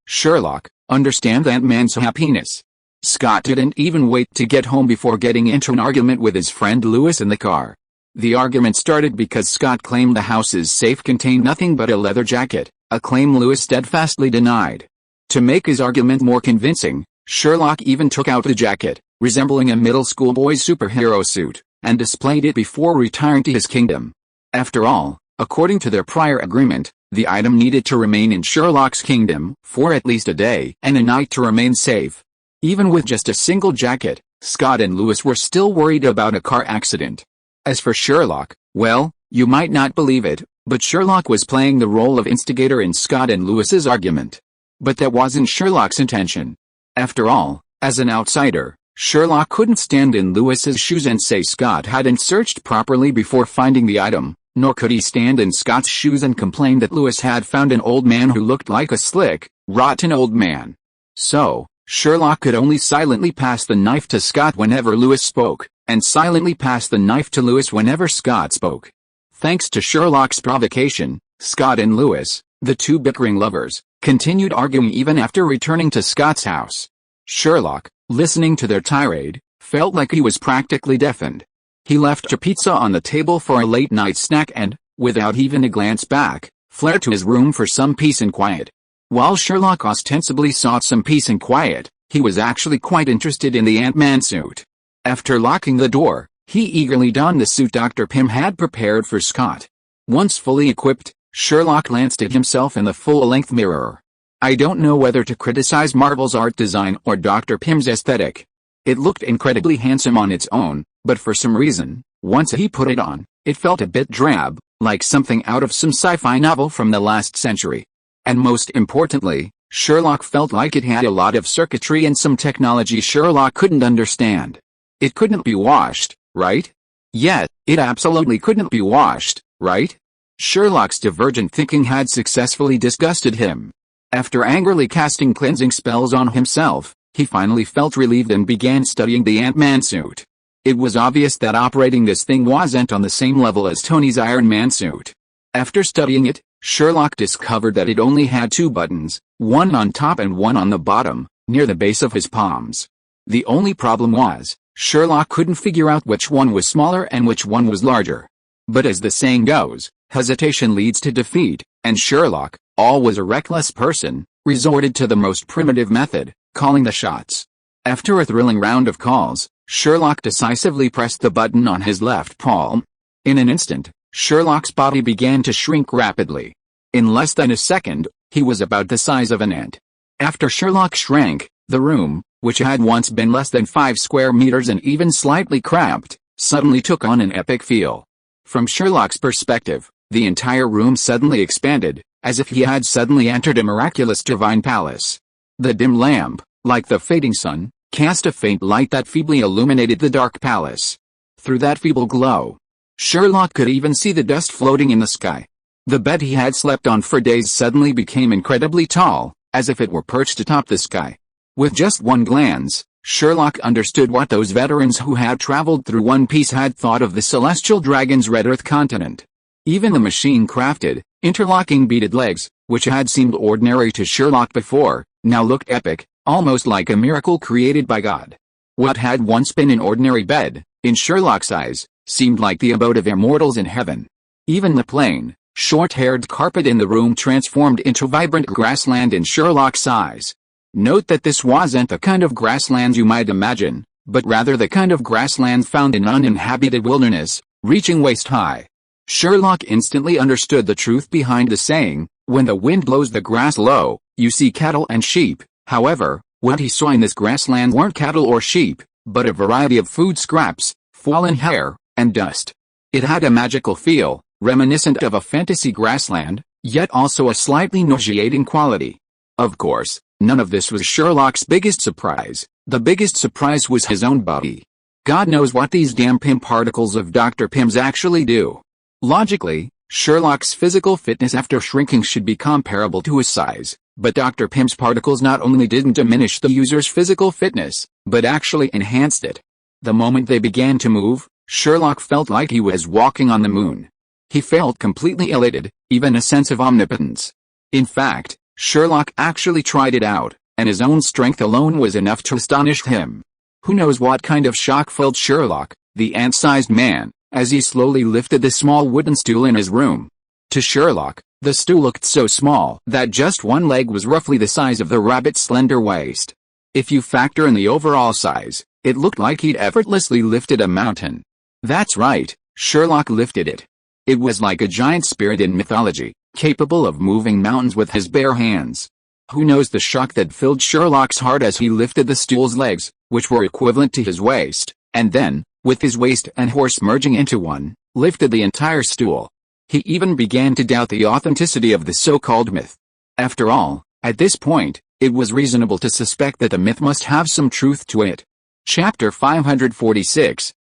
Sherlock, understand Ant-Man's happiness. Scott didn't even wait to get home before getting into an argument with his friend Lewis in the car. The argument started because Scott claimed the house's safe contained nothing but a leather jacket, a claim Lewis steadfastly denied. To make his argument more convincing, Sherlock even took out the jacket, resembling a middle school boy's superhero suit, and displayed it before retiring to his kingdom. After all, according to their prior agreement, the item needed to remain in Sherlock's kingdom for at least a day and a night to remain safe. Even with just a single jacket, Scott and Lewis were still worried about a car accident. As for Sherlock, well, you might not believe it, but Sherlock was playing the role of instigator in Scott and Lewis's argument. But that wasn't Sherlock's intention. After all, as an outsider, Sherlock couldn't stand in Lewis's shoes and say Scott hadn't searched properly before finding the item, nor could he stand in Scott's shoes and complain that Lewis had found an old man who looked like a slick, rotten old man. So, Sherlock could only silently pass the knife to Scott whenever Lewis spoke, and silently pass the knife to Lewis whenever Scott spoke. Thanks to Sherlock's provocation, Scott and Lewis, the 2 bickering lovers, continued arguing even after returning to Scott's house. Sherlock, listening to their tirade, felt like he was practically deafened. He left a pizza on the table for a late-night snack and, without even a glance back, fled to his room for some peace and quiet. While Sherlock ostensibly sought some peace and quiet, he was actually quite interested in the Ant-Man suit. After locking the door, he eagerly donned the suit Dr. Pym had prepared for Scott. Once fully equipped, Sherlock glanced at himself in the full-length mirror. I don't know whether to criticize Marvel's art design or Dr. Pym's aesthetic. It looked incredibly handsome on its own, But for some reason, once he put it on, it felt a bit drab, like something out of some sci-fi novel from the last century. And most importantly, Sherlock felt like it had a lot of circuitry and some technology Sherlock couldn't understand. It couldn't be washed, right? Yeah, it absolutely couldn't be washed, right? Sherlock's divergent thinking had successfully disgusted him. After angrily casting cleansing spells on himself, he finally felt relieved and began studying the Ant-Man suit. It was obvious that operating this thing wasn't on the same level as Tony's Iron Man suit. After studying it, Sherlock discovered that it only had 2 buttons, one on top and one on the bottom, near the base of his palms. The only problem was, Sherlock couldn't figure out which one was smaller and which one was larger. But as the saying goes, hesitation leads to defeat, and Sherlock, always a reckless person, resorted to the most primitive method, calling the shots. After a thrilling round of calls, Sherlock decisively pressed the button on his left palm. In an instant, Sherlock's body began to shrink rapidly. In less than a second, he was about the size of an ant. After Sherlock shrank, the room, which had once been less than 5 square meters and even slightly cramped, suddenly took on an epic feel. From Sherlock's perspective, the entire room suddenly expanded, as if he had suddenly entered a miraculous divine palace. The dim lamp, like the fading sun, cast a faint light that feebly illuminated the dark palace. Through that feeble glow, Sherlock could even see the dust floating in the sky. The bed he had slept on for days suddenly became incredibly tall, as if it were perched atop the sky. With just one glance, Sherlock understood what those veterans who had traveled through One Piece had thought of the celestial dragon's red earth continent. Even the machine-crafted, interlocking beaded legs, which had seemed ordinary to Sherlock before, now looked epic, almost like a miracle created by God. What had once been an ordinary bed, in Sherlock's eyes, seemed like the abode of immortals in heaven. Even the plain, short-haired carpet in the room transformed into vibrant grassland in Sherlock's eyes. Note that this wasn't the kind of grassland you might imagine, but rather the kind of grassland found in uninhabited wilderness, reaching waist-high. Sherlock instantly understood the truth behind the saying, when the wind blows the grass low, you see cattle and sheep. However, what he saw in this grassland weren't cattle or sheep, but a variety of food scraps, fallen hair, and dust. It had a magical feel, reminiscent of a fantasy grassland, yet also a slightly nauseating quality. Of course, none of this was Sherlock's biggest surprise. The biggest surprise was his own body. God knows what these damn Pym particles of Dr. Pym's actually do. Logically, Sherlock's physical fitness after shrinking should be comparable to his size, but Dr. Pym's particles not only didn't diminish the user's physical fitness, but actually enhanced it. The moment they began to move, Sherlock felt like he was walking on the moon. He felt completely elated, even a sense of omnipotence. In fact, Sherlock actually tried it out, and his own strength alone was enough to astonish him. Who knows what kind of shock filled Sherlock, the ant-sized man, as he slowly lifted the small wooden stool in his room. To Sherlock, the stool looked so small that just one leg was roughly the size of the rabbit's slender waist. If you factor in the overall size, it looked like he'd effortlessly lifted a mountain. That's right, Sherlock lifted it. It was like a giant spirit in mythology, capable of moving mountains with his bare hands. Who knows the shock that filled Sherlock's heart as he lifted the stool's legs, which were equivalent to his waist, and then, with his waist and horse merging into one, lifted the entire stool. He even began to doubt the authenticity of the so-called myth. After all, at this point, it was reasonable to suspect that the myth must have some truth to it. Chapter 546,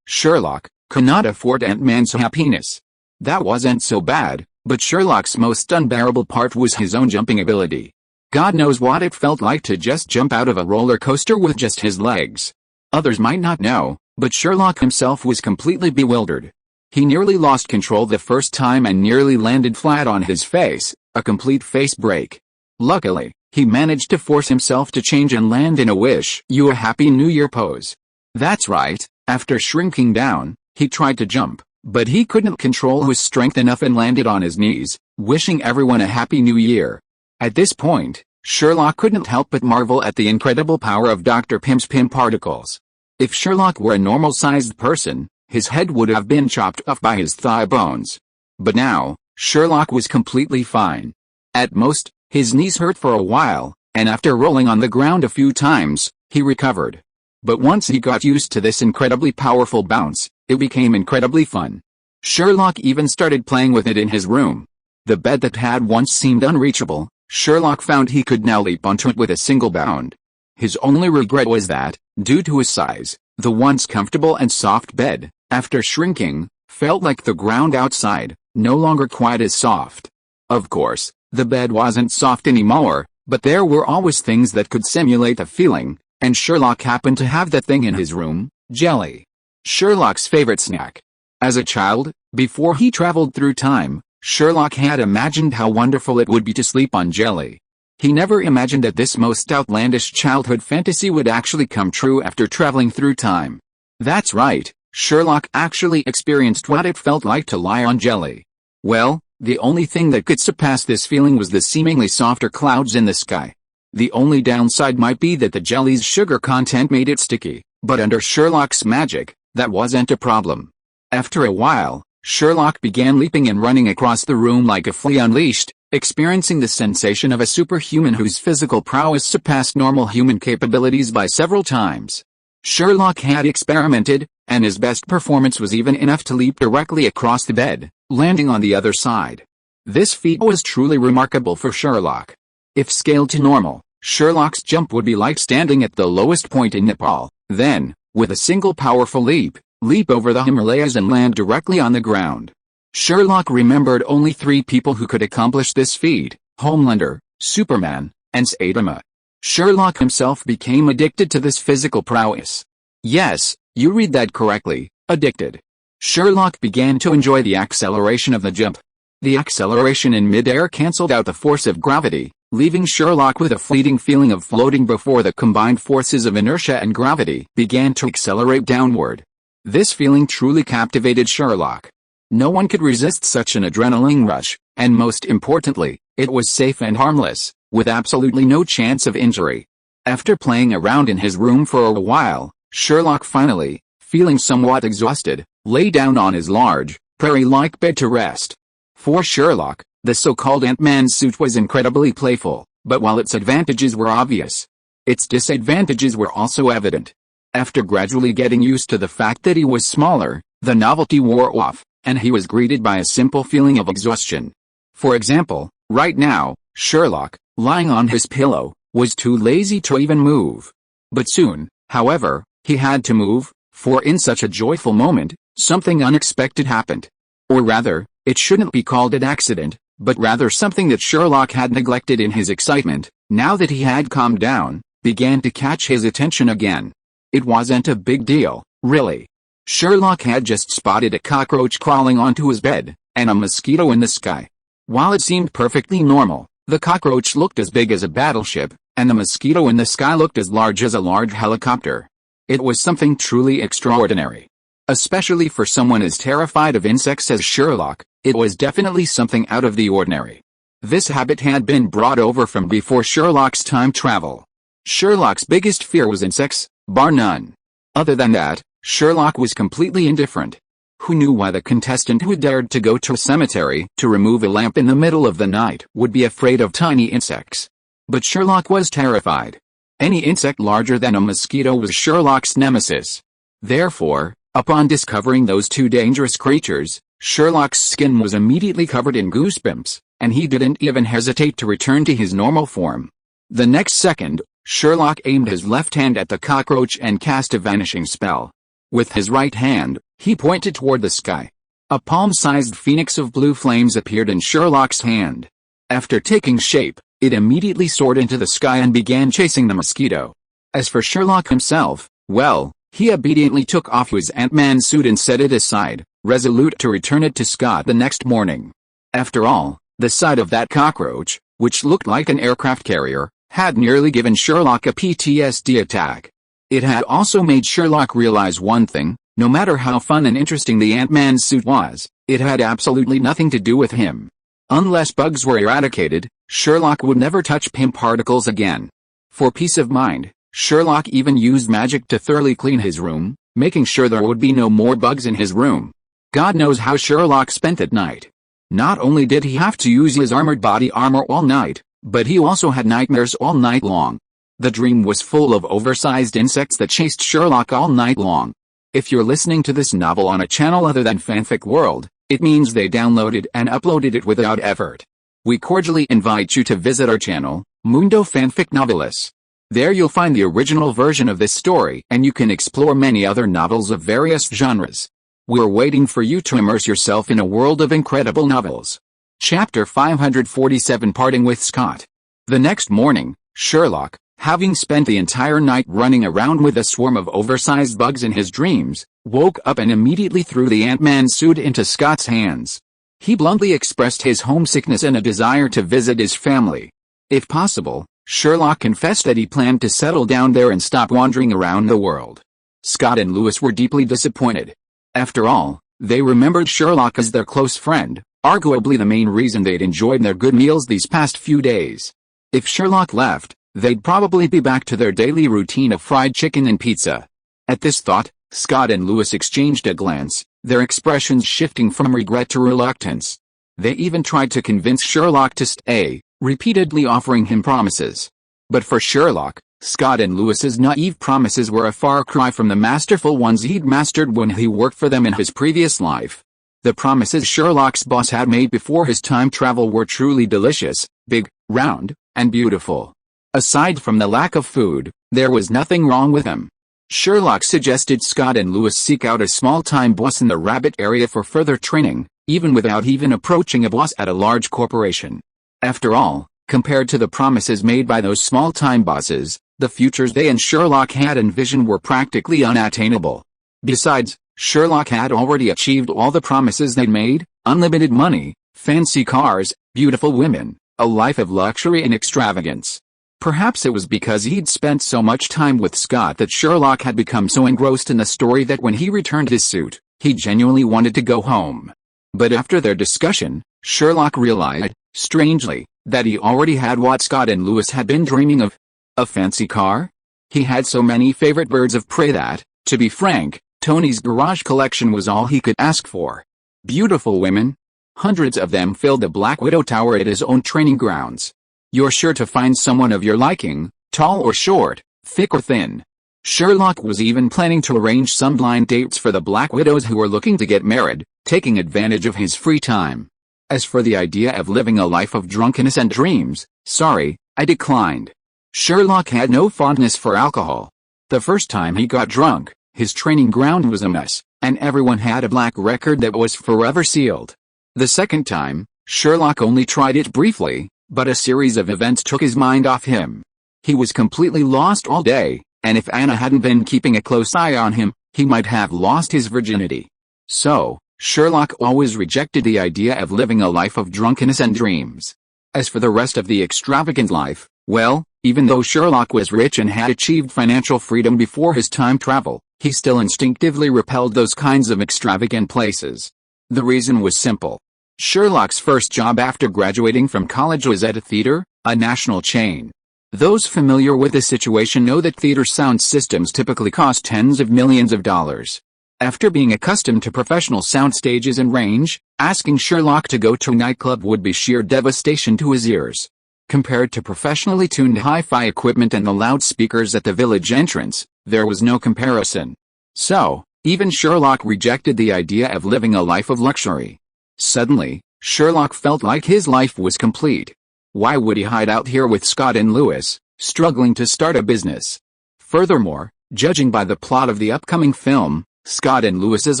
Sherlock could not afford Ant-Man's happiness. That wasn't so bad, but Sherlock's most unbearable part was his own jumping ability. God knows what it felt like to just jump out of a roller coaster with just his legs. Others might not know, but Sherlock himself was completely bewildered. He nearly lost control the first time and nearly landed flat on his face, a complete face break. Luckily, he managed to force himself to change and land in a wish you a happy new year pose. That's right, after shrinking down, he tried to jump, but he couldn't control his strength enough and landed on his knees, wishing everyone a happy new year. At this point, Sherlock couldn't help but marvel at the incredible power of Dr. Pym's Pym particles. If Sherlock were a normal-sized person, his head would have been chopped off by his thigh bones. But now, Sherlock was completely fine. At most, his knees hurt for a while, and after rolling on the ground a few times, he recovered. But once he got used to this incredibly powerful bounce, it became incredibly fun. Sherlock even started playing with it in his room. The bed that had once seemed unreachable, Sherlock found he could now leap onto it with a single bound. His only regret was that, due to his size, the once comfortable and soft bed, after shrinking, felt like the ground outside, no longer quite as soft. Of course, the bed wasn't soft anymore, but there were always things that could simulate the feeling, and Sherlock happened to have that thing in his room: jelly. Sherlock's favorite snack. As a child, before he traveled through time, Sherlock had imagined how wonderful it would be to sleep on jelly. He never imagined that this most outlandish childhood fantasy would actually come true after traveling through time. That's right, Sherlock actually experienced what it felt like to lie on jelly. Well, the only thing that could surpass this feeling was the seemingly softer clouds in the sky. The only downside might be that the jelly's sugar content made it sticky, but under Sherlock's magic, that wasn't a problem. After a while, Sherlock began leaping and running across the room like a flea unleashed, experiencing the sensation of a superhuman whose physical prowess surpassed normal human capabilities by several times. Sherlock had experimented, and his best performance was even enough to leap directly across the bed, landing on the other side. This feat was truly remarkable for Sherlock. If scaled to normal, Sherlock's jump would be like standing at the lowest point in Nepal, then, with a single powerful leap over the Himalayas and land directly on the ground. Sherlock remembered only 3 people who could accomplish this feat: Homelander, Superman, and Saitama. Sherlock himself became addicted to this physical prowess. Yes, you read that correctly, addicted. Sherlock began to enjoy the acceleration of the jump. The acceleration in midair cancelled out the force of gravity, leaving Sherlock with a fleeting feeling of floating before the combined forces of inertia and gravity began to accelerate downward. This feeling truly captivated Sherlock. No one could resist such an adrenaline rush, and most importantly, it was safe and harmless, with absolutely no chance of injury. After playing around in his room for a while, Sherlock finally, feeling somewhat exhausted, lay down on his large, prairie-like bed to rest. For Sherlock, the so-called Ant-Man suit was incredibly playful, but while its advantages were obvious, its disadvantages were also evident. After gradually getting used to the fact that he was smaller, the novelty wore off, and he was greeted by a simple feeling of exhaustion. For example, right now, Sherlock, lying on his pillow, was too lazy to even move. But soon, however, he had to move, for in such a joyful moment, something unexpected happened. Or rather, it shouldn't be called an accident, but rather something that Sherlock had neglected in his excitement, now that he had calmed down, began to catch his attention again. It wasn't a big deal, really. Sherlock had just spotted a cockroach crawling onto his bed, and a mosquito in the sky. While it seemed perfectly normal, the cockroach looked as big as a battleship, and the mosquito in the sky looked as large as a large helicopter. It was something truly extraordinary. Especially for someone as terrified of insects as Sherlock, it was definitely something out of the ordinary. This habit had been brought over from before Sherlock's time travel. Sherlock's biggest fear was insects, bar none. Other than that, Sherlock was completely indifferent. Who knew why the contestant who dared to go to a cemetery to remove a lamp in the middle of the night would be afraid of tiny insects? But Sherlock was terrified. Any insect larger than a mosquito was Sherlock's nemesis. Therefore, upon discovering those 2 dangerous creatures, Sherlock's skin was immediately covered in goosebumps, and he didn't even hesitate to return to his normal form. The next second, Sherlock aimed his left hand at the cockroach and cast a vanishing spell. With his right hand, he pointed toward the sky. A palm-sized phoenix of blue flames appeared in Sherlock's hand. After taking shape, it immediately soared into the sky and began chasing the mosquito. As for Sherlock himself, well, he obediently took off his Ant-Man suit and set it aside, resolute to return it to Scott the next morning. After all, the sight of that cockroach, which looked like an aircraft carrier, had nearly given Sherlock a PTSD attack. It had also made Sherlock realize one thing: no matter how fun and interesting the Ant-Man suit was, it had absolutely nothing to do with him. Unless bugs were eradicated, Sherlock would never touch PIM particles again. For peace of mind, Sherlock even used magic to thoroughly clean his room, making sure there would be no more bugs in his room. God knows how Sherlock spent that night. Not only did he have to use his armored body armor all night, but he also had nightmares all night long. The dream was full of oversized insects that chased Sherlock all night long. If you're listening to this novel on a channel other than Fanfic World, it means they downloaded and uploaded it without effort. We cordially invite you to visit our channel, Mundo Fanfic Novelis. There you'll find the original version of this story and you can explore many other novels of various genres. We're waiting for you to immerse yourself in a world of incredible novels. Chapter 547 Parting with Scott. The next morning, Sherlock, having spent the entire night running around with a swarm of oversized bugs in his dreams, woke up and immediately threw the Ant-Man suit into Scott's hands. He bluntly expressed his homesickness and a desire to visit his family. If possible, Sherlock confessed that he planned to settle down there and stop wandering around the world. Scott and Lewis were deeply disappointed. After all, they remembered Sherlock as their close friend, arguably the main reason they'd enjoyed their good meals these past few days. If Sherlock left, they'd probably be back to their daily routine of fried chicken and pizza. At this thought, Scott and Lewis exchanged a glance, their expressions shifting from regret to reluctance. They even tried to convince Sherlock to stay, repeatedly offering him promises. But for Sherlock, Scott and Lewis's naive promises were a far cry from the masterful ones he'd mastered when he worked for them in his previous life. The promises Sherlock's boss had made before his time travel were truly delicious, big, round, and beautiful. Aside from the lack of food, there was nothing wrong with them. Sherlock suggested Scott and Lewis seek out a small-time boss in the rabbit area for further training, even without even approaching a boss at a large corporation. After all, compared to the promises made by those small-time bosses, the futures they and Sherlock had envisioned were practically unattainable. Besides, Sherlock had already achieved all the promises they'd made: unlimited money, fancy cars, beautiful women, a life of luxury and extravagance. Perhaps it was because he'd spent so much time with Scott that Sherlock had become so engrossed in the story that when he returned his suit, he genuinely wanted to go home. But after their discussion, Sherlock realized, strangely, that he already had what Scott and Lewis had been dreaming of. A fancy car? He had so many favorite birds of prey that, to be frank, Tony's garage collection was all he could ask for. Beautiful women? Hundreds of them filled the Black Widow Tower at his own training grounds. You're sure to find someone of your liking, tall or short, thick or thin. Sherlock was even planning to arrange some blind dates for the Black Widows who were looking to get married, taking advantage of his free time. As for the idea of living a life of drunkenness and dreams, sorry, I declined. Sherlock had no fondness for alcohol. The first time he got drunk, his training ground was a mess, and everyone had a black record that was forever sealed. The second time, Sherlock only tried it briefly, but a series of events took his mind off him. He was completely lost all day, and if Anna hadn't been keeping a close eye on him, he might have lost his virginity. So, Sherlock always rejected the idea of living a life of drunkenness and dreams. As for the rest of the extravagant life, well, even though Sherlock was rich and had achieved financial freedom before his time travel, he still instinctively repelled those kinds of extravagant places. The reason was simple. Sherlock's first job after graduating from college was at a theater, a national chain. Those familiar with the situation know that theater sound systems typically cost tens of millions of dollars. After being accustomed to professional sound stages and range, asking Sherlock to go to a nightclub would be sheer devastation to his ears. Compared to professionally tuned hi-fi equipment and the loudspeakers at the village entrance, there was no comparison. So, even Sherlock rejected the idea of living a life of luxury. Suddenly, Sherlock felt like his life was complete. Why would he hide out here with Scott and Lewis, struggling to start a business? Furthermore, judging by the plot of the upcoming film, Scott and Lewis's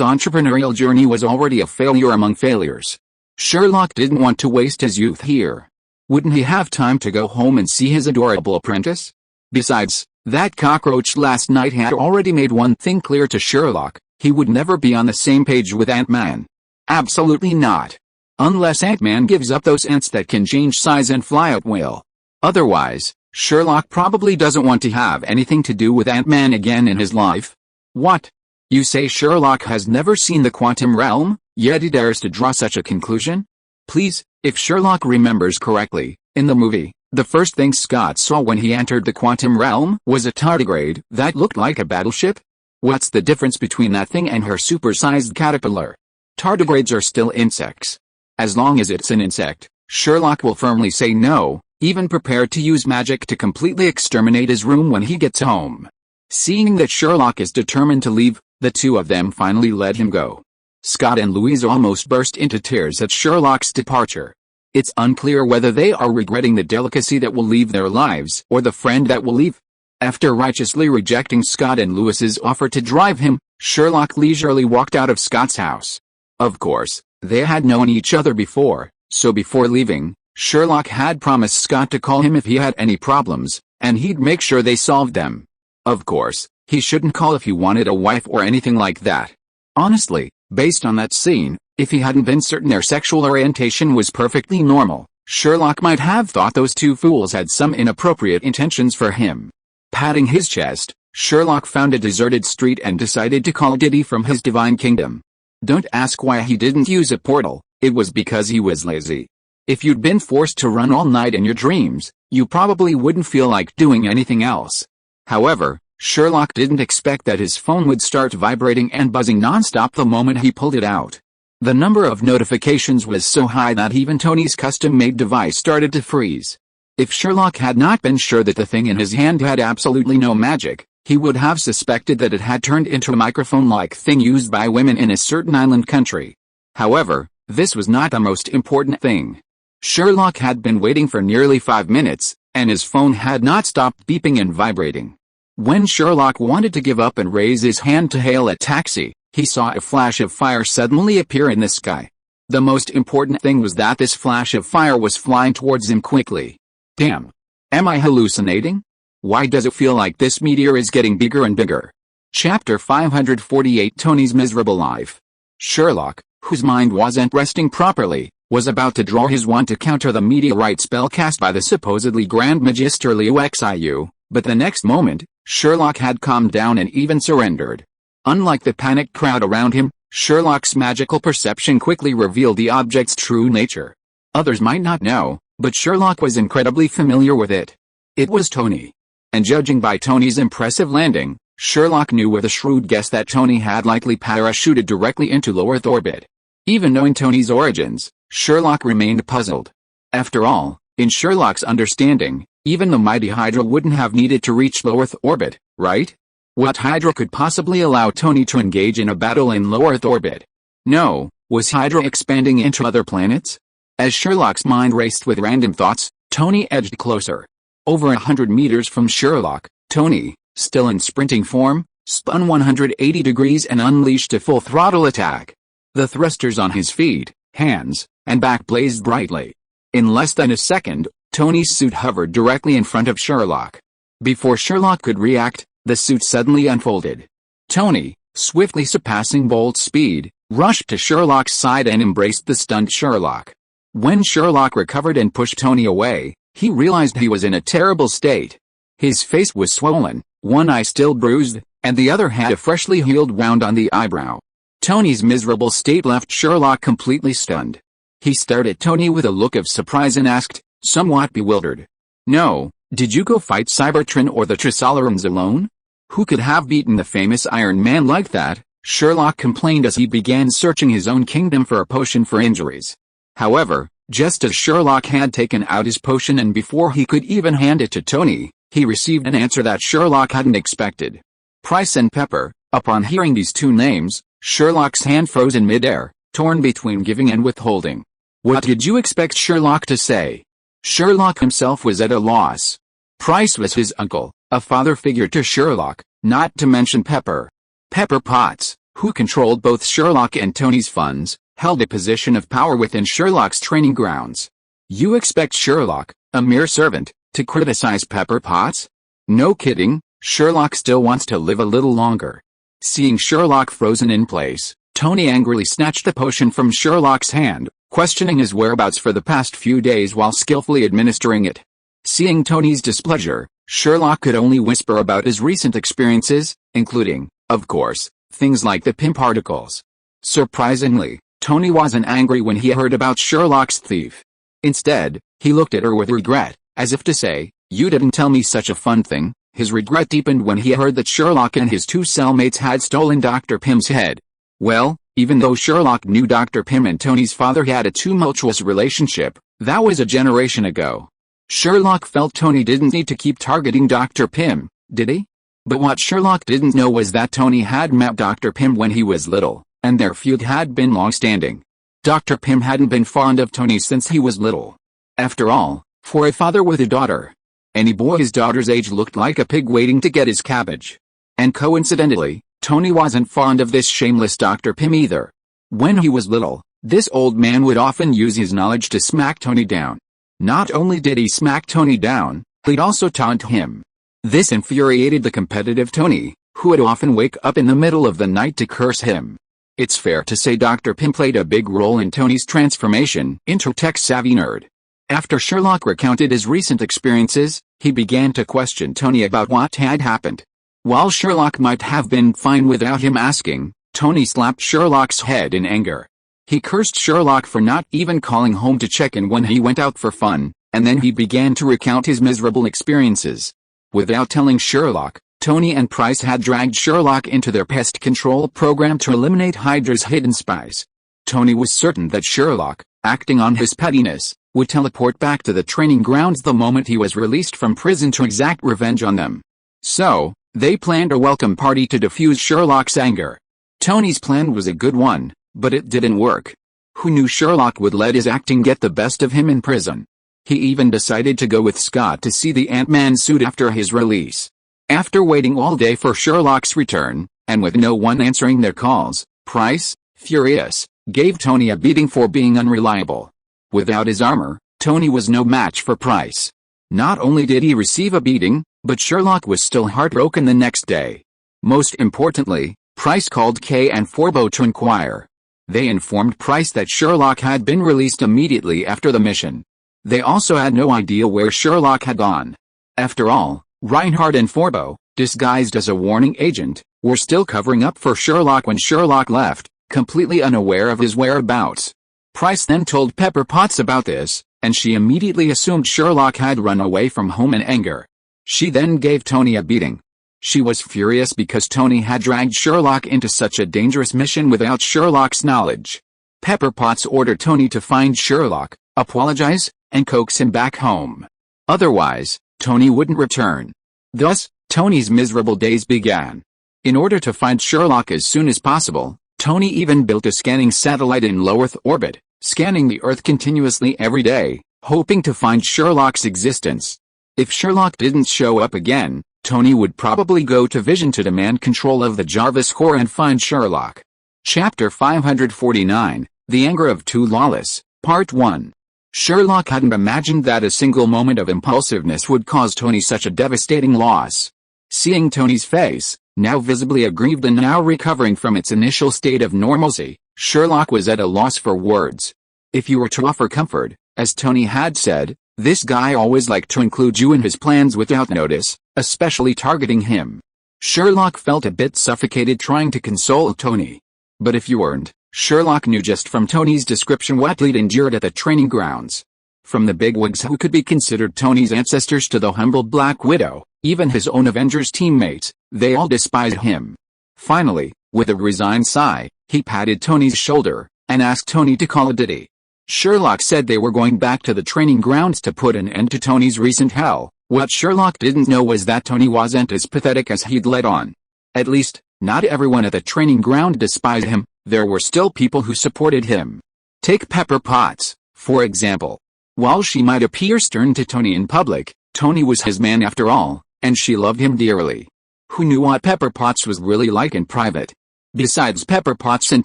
entrepreneurial journey was already a failure among failures. Sherlock didn't want to waste his youth here. Wouldn't he have time to go home and see his adorable apprentice? Besides, that cockroach last night had already made one thing clear to Sherlock: he would never be on the same page with Ant-Man. Absolutely not. Unless Ant-Man gives up those ants that can change size and fly at will. Otherwise, Sherlock probably doesn't want to have anything to do with Ant-Man again in his life. What? You say Sherlock has never seen the quantum realm, yet he dares to draw such a conclusion? Please, if Sherlock remembers correctly, in the movie, the first thing Scott saw when he entered the quantum realm was a tardigrade that looked like a battleship? What's the difference between that thing and her supersized caterpillar? Tardigrades are still insects. As long as it's an insect, Sherlock will firmly say no, even prepared to use magic to completely exterminate his room when he gets home. Seeing that Sherlock is determined to leave, the two of them finally let him go. Scott and Louise almost burst into tears at Sherlock's departure. It's unclear whether they are regretting the delicacy that will leave their lives or the friend that will leave. After righteously rejecting Scott and Louise's offer to drive him, Sherlock leisurely walked out of Scott's house. Of course, they had known each other before, so before leaving, Sherlock had promised Scott to call him if he had any problems, and he'd make sure they solved them. Of course, he shouldn't call if he wanted a wife or anything like that. Honestly, based on that scene, if he hadn't been certain their sexual orientation was perfectly normal, Sherlock might have thought those two fools had some inappropriate intentions for him. Patting his chest, Sherlock found a deserted street and decided to call Diddy from his divine kingdom. Don't ask why he didn't use a portal, it was because he was lazy. If you'd been forced to run all night in your dreams, you probably wouldn't feel like doing anything else. However, Sherlock didn't expect that his phone would start vibrating and buzzing non-stop the moment he pulled it out. The number of notifications was so high that even Tony's custom-made device started to freeze. If Sherlock had not been sure that the thing in his hand had absolutely no magic, he would have suspected that it had turned into a microphone-like thing used by women in a certain island country. However, this was not the most important thing. Sherlock had been waiting for nearly 5 minutes, and his phone had not stopped beeping and vibrating. When Sherlock wanted to give up and raise his hand to hail a taxi, he saw a flash of fire suddenly appear in the sky. The most important thing was that this flash of fire was flying towards him quickly. Damn. Am I hallucinating? Why does it feel like this meteor is getting bigger and bigger? Chapter 548 Tony's Miserable Life. Sherlock, whose mind wasn't resting properly, was about to draw his wand to counter the meteorite spell cast by the supposedly Grand Magister Leo Xiu, but the next moment, Sherlock had calmed down and even surrendered. Unlike the panicked crowd around him, Sherlock's magical perception quickly revealed the object's true nature. Others might not know, but Sherlock was incredibly familiar with it. It was Tony. And judging by Tony's impressive landing, Sherlock knew with a shrewd guess that Tony had likely parachuted directly into low Earth orbit. Even knowing Tony's origins, Sherlock remained puzzled. After all, in Sherlock's understanding, even the mighty Hydra wouldn't have needed to reach low Earth orbit, right? What Hydra could possibly allow Tony to engage in a battle in low Earth orbit? No, was Hydra expanding into other planets? As Sherlock's mind raced with random thoughts, Tony edged closer. Over 100 meters from Sherlock, Tony, still in sprinting form, spun 180 degrees and unleashed a full throttle attack. The thrusters on his feet, hands, and back blazed brightly. In less than a second, Tony's suit hovered directly in front of Sherlock. Before Sherlock could react, the suit suddenly unfolded. Tony, swiftly surpassing Bolt's speed, rushed to Sherlock's side and embraced the stunned Sherlock. When Sherlock recovered and pushed Tony away, he realized he was in a terrible state. His face was swollen, one eye still bruised, and the other had a freshly healed wound on the eyebrow. Tony's miserable state left Sherlock completely stunned. He stared at Tony with a look of surprise and asked, somewhat bewildered, "No, did you go fight Cybertron or the Trisolarans alone? Who could have beaten the famous Iron Man like that?" Sherlock complained as he began searching his own kingdom for a potion for injuries. However, just as Sherlock had taken out his potion and before he could even hand it to Tony, he received an answer that Sherlock hadn't expected. Price and Pepper. Upon hearing these two names, Sherlock's hand froze in midair, torn between giving and withholding. What did you expect Sherlock to say? Sherlock himself was at a loss. Price was his uncle, a father figure to Sherlock, not to mention Pepper. Pepper Potts, who controlled both Sherlock and Tony's funds, held a position of power within Sherlock's training grounds. You expect Sherlock, a mere servant, to criticize Pepper Potts? No kidding, Sherlock still wants to live a little longer. Seeing Sherlock frozen in place, Tony angrily snatched the potion from Sherlock's hand, questioning his whereabouts for the past few days while skillfully administering it. Seeing Tony's displeasure, Sherlock could only whisper about his recent experiences, including, of course, things like the Pym particles. Surprisingly, Tony wasn't angry when he heard about Sherlock's thief. Instead, he looked at her with regret, as if to say, "You didn't tell me such a fun thing." His regret deepened when he heard that Sherlock and his two cellmates had stolen Dr. Pym's head. Well, even though Sherlock knew Dr. Pym and Tony's father had a tumultuous relationship, that was a generation ago. Sherlock felt Tony didn't need to keep targeting Dr. Pym, did he? But what Sherlock didn't know was that Tony had met Dr. Pym when he was little, and their feud had been long-standing. Dr. Pym hadn't been fond of Tony since he was little. After all, for a father with a daughter, any boy his daughter's age looked like a pig waiting to get his cabbage. And coincidentally, Tony wasn't fond of this shameless Dr. Pym either. When he was little, this old man would often use his knowledge to smack Tony down. Not only did he smack Tony down, he'd also taunt him. This infuriated the competitive Tony, who would often wake up in the middle of the night to curse him. It's fair to say Dr. Pym played a big role in Tony's transformation into a tech-savvy nerd. After Sherlock recounted his recent experiences, he began to question Tony about what had happened. While Sherlock might have been fine without him asking, Tony slapped Sherlock's head in anger. He cursed Sherlock for not even calling home to check in when he went out for fun, and then he began to recount his miserable experiences. Without telling Sherlock, Tony and Price had dragged Sherlock into their pest control program to eliminate Hydra's hidden spies. Tony was certain that Sherlock, acting on his pettiness, would teleport back to the training grounds the moment he was released from prison to exact revenge on them. So, they planned a welcome party to diffuse Sherlock's anger. Tony's plan was a good one, but it didn't work. Who knew Sherlock would let his acting get the best of him in prison? He even decided to go with Scott to see the Ant-Man suit after his release. After waiting all day for Sherlock's return, and with no one answering their calls, Price, furious, gave Tony a beating for being unreliable. Without his armor, Tony was no match for Price. Not only did he receive a beating, but Sherlock was still heartbroken the next day. Most importantly, Price called Kay and Forbo to inquire. They informed Price that Sherlock had been released immediately after the mission. They also had no idea where Sherlock had gone. After all, Reinhardt and Forbo, disguised as a warning agent, were still covering up for Sherlock when Sherlock left, completely unaware of his whereabouts. Price then told Pepper Potts about this, and she immediately assumed Sherlock had run away from home in anger. She then gave Tony a beating. She was furious because Tony had dragged Sherlock into such a dangerous mission without Sherlock's knowledge. Pepper Potts ordered Tony to find Sherlock, apologize, and coax him back home. Otherwise, Tony wouldn't return. Thus, Tony's miserable days began. In order to find Sherlock as soon as possible, Tony even built a scanning satellite in low Earth orbit, scanning the Earth continuously every day, hoping to find Sherlock's existence. If Sherlock didn't show up again, Tony would probably go to Vision to demand control of the Jarvis core and find Sherlock. Chapter 549, The Anger of Two Lawless, Part 1. Sherlock hadn't imagined that a single moment of impulsiveness would cause Tony such a devastating loss. Seeing Tony's face, now visibly aggrieved and now recovering from its initial state of normalcy, Sherlock was at a loss for words. If you were to offer comfort, as Tony had said, this guy always liked to include you in his plans without notice, especially targeting him. Sherlock felt a bit suffocated trying to console Tony. But if you weren't, Sherlock knew just from Tony's description what he'd endured at the training grounds. From the bigwigs who could be considered Tony's ancestors to the humble Black Widow, even his own Avengers teammates, they all despised him. Finally, with a resigned sigh, he patted Tony's shoulder, and asked Tony to call a ditty. Sherlock said they were going back to the training grounds to put an end to Tony's recent hell. What Sherlock didn't know was that Tony wasn't as pathetic as he'd let on. At least, not everyone at the training ground despised him. There were still people who supported him. Take Pepper Potts, for example. While she might appear stern to Tony in public, Tony was his man after all, and she loved him dearly. Who knew what Pepper Potts was really like in private? Besides Pepper Potts and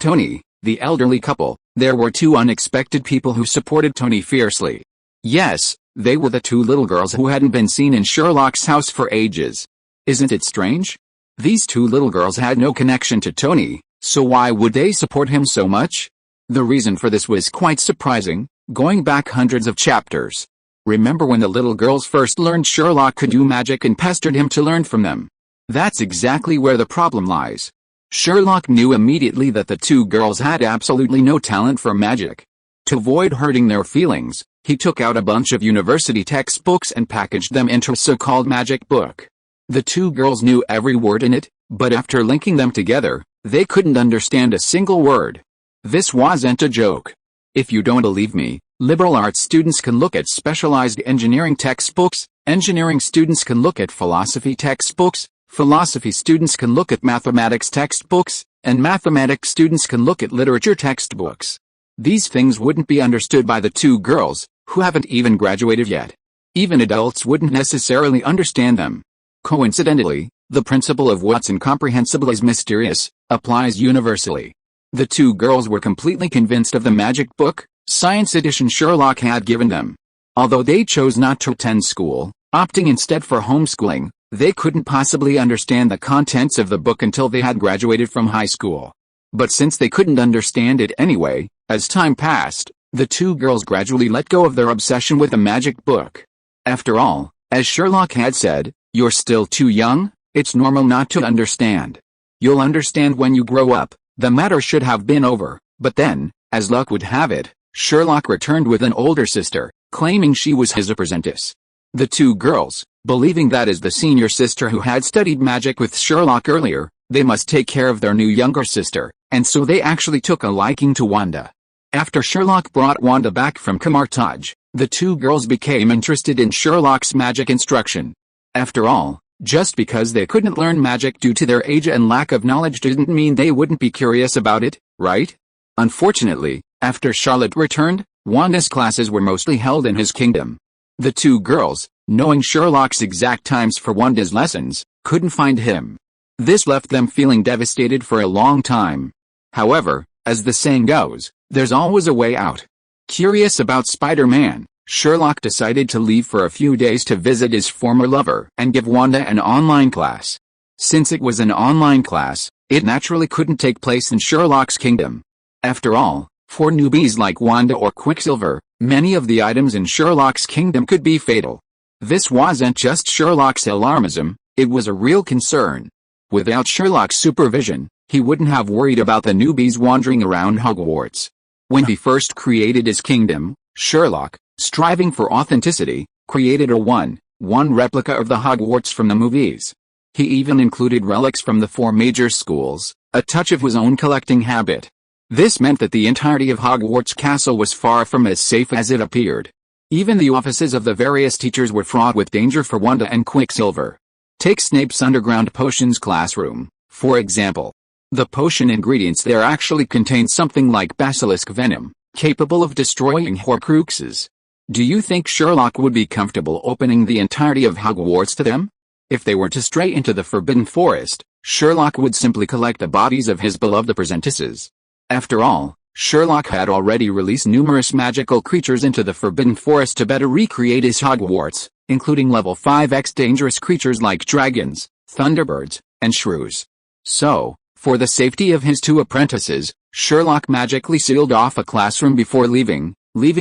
Tony, the elderly couple, there were two unexpected people who supported Tony fiercely. Yes, they were the two little girls who hadn't been seen in Sherlock's house for ages. Isn't it strange? These two little girls had no connection to Tony, so why would they support him so much? The reason for this was quite surprising, going back hundreds of chapters. Remember when the little girls first learned Sherlock could do magic and pestered him to learn from them? That's exactly where the problem lies. Sherlock knew immediately that the two girls had absolutely no talent for magic. To avoid hurting their feelings, he took out a bunch of university textbooks and packaged them into a so-called magic book. The two girls knew every word in it, but after linking them together, they couldn't understand a single word. This wasn't a joke. If you don't believe me, Liberal arts students can look at specialized engineering textbooks, engineering students can look at philosophy textbooks, philosophy students can look at mathematics textbooks, and mathematics students can look at literature textbooks. These things wouldn't be understood by the two girls, who haven't even graduated yet. Even adults wouldn't necessarily understand them. Coincidentally, the principle of what's incomprehensible is mysterious applies universally. The two girls were completely convinced of the magic book, science edition Sherlock had given them. Although they chose not to attend school, opting instead for homeschooling, they couldn't possibly understand the contents of the book until they had graduated from high school. But since they couldn't understand it anyway, as time passed, the two girls gradually let go of their obsession with the magic book. After all, as Sherlock had said, "You're still too young, it's normal not to understand. You'll understand when you grow up." The matter should have been over, but then, as luck would have it, Sherlock returned with an older sister, claiming she was his apprentice. The two girls, believing that as the senior sister who had studied magic with Sherlock earlier, they must take care of their new younger sister, and so they actually took a liking to Wanda. After Sherlock brought Wanda back from Camartage, the two girls became interested in Sherlock's magic instruction. After all, just because they couldn't learn magic due to their age and lack of knowledge didn't mean they wouldn't be curious about it, right? Unfortunately, after Charlotte returned, Wanda's classes were mostly held in his kingdom. The two girls, knowing Sherlock's exact times for Wanda's lessons, couldn't find him. This left them feeling devastated for a long time. However, as the saying goes, there's always a way out. Curious about Spider-Man, Sherlock decided to leave for a few days to visit his former lover and give Wanda an online class. Since it was an online class, it naturally couldn't take place in Sherlock's kingdom. After all, for newbies like Wanda or Quicksilver, many of the items in Sherlock's kingdom could be fatal. This wasn't just Sherlock's alarmism, it was a real concern. Without Sherlock's supervision, he wouldn't have worried about the newbies wandering around Hogwarts. When he first created his kingdom, Sherlock, striving for authenticity, created a one-one replica of the Hogwarts from the movies. He even included relics from the four major schools, a touch of his own collecting habit. This meant that the entirety of Hogwarts Castle was far from as safe as it appeared. Even the offices of the various teachers were fraught with danger for Wanda and Quicksilver. Take Snape's underground potions classroom, for example. The potion ingredients there actually contain something like basilisk venom, capable of destroying Horcruxes. Do you think Sherlock would be comfortable opening the entirety of Hogwarts to them? If they were to stray into the Forbidden Forest, Sherlock would simply collect the bodies of his beloved apprentices. After all, Sherlock had already released numerous magical creatures into the Forbidden Forest to better recreate his Hogwarts, including level 5x dangerous creatures like dragons, thunderbirds, and shrews. So, for the safety of his two apprentices, Sherlock magically sealed off a classroom before leaving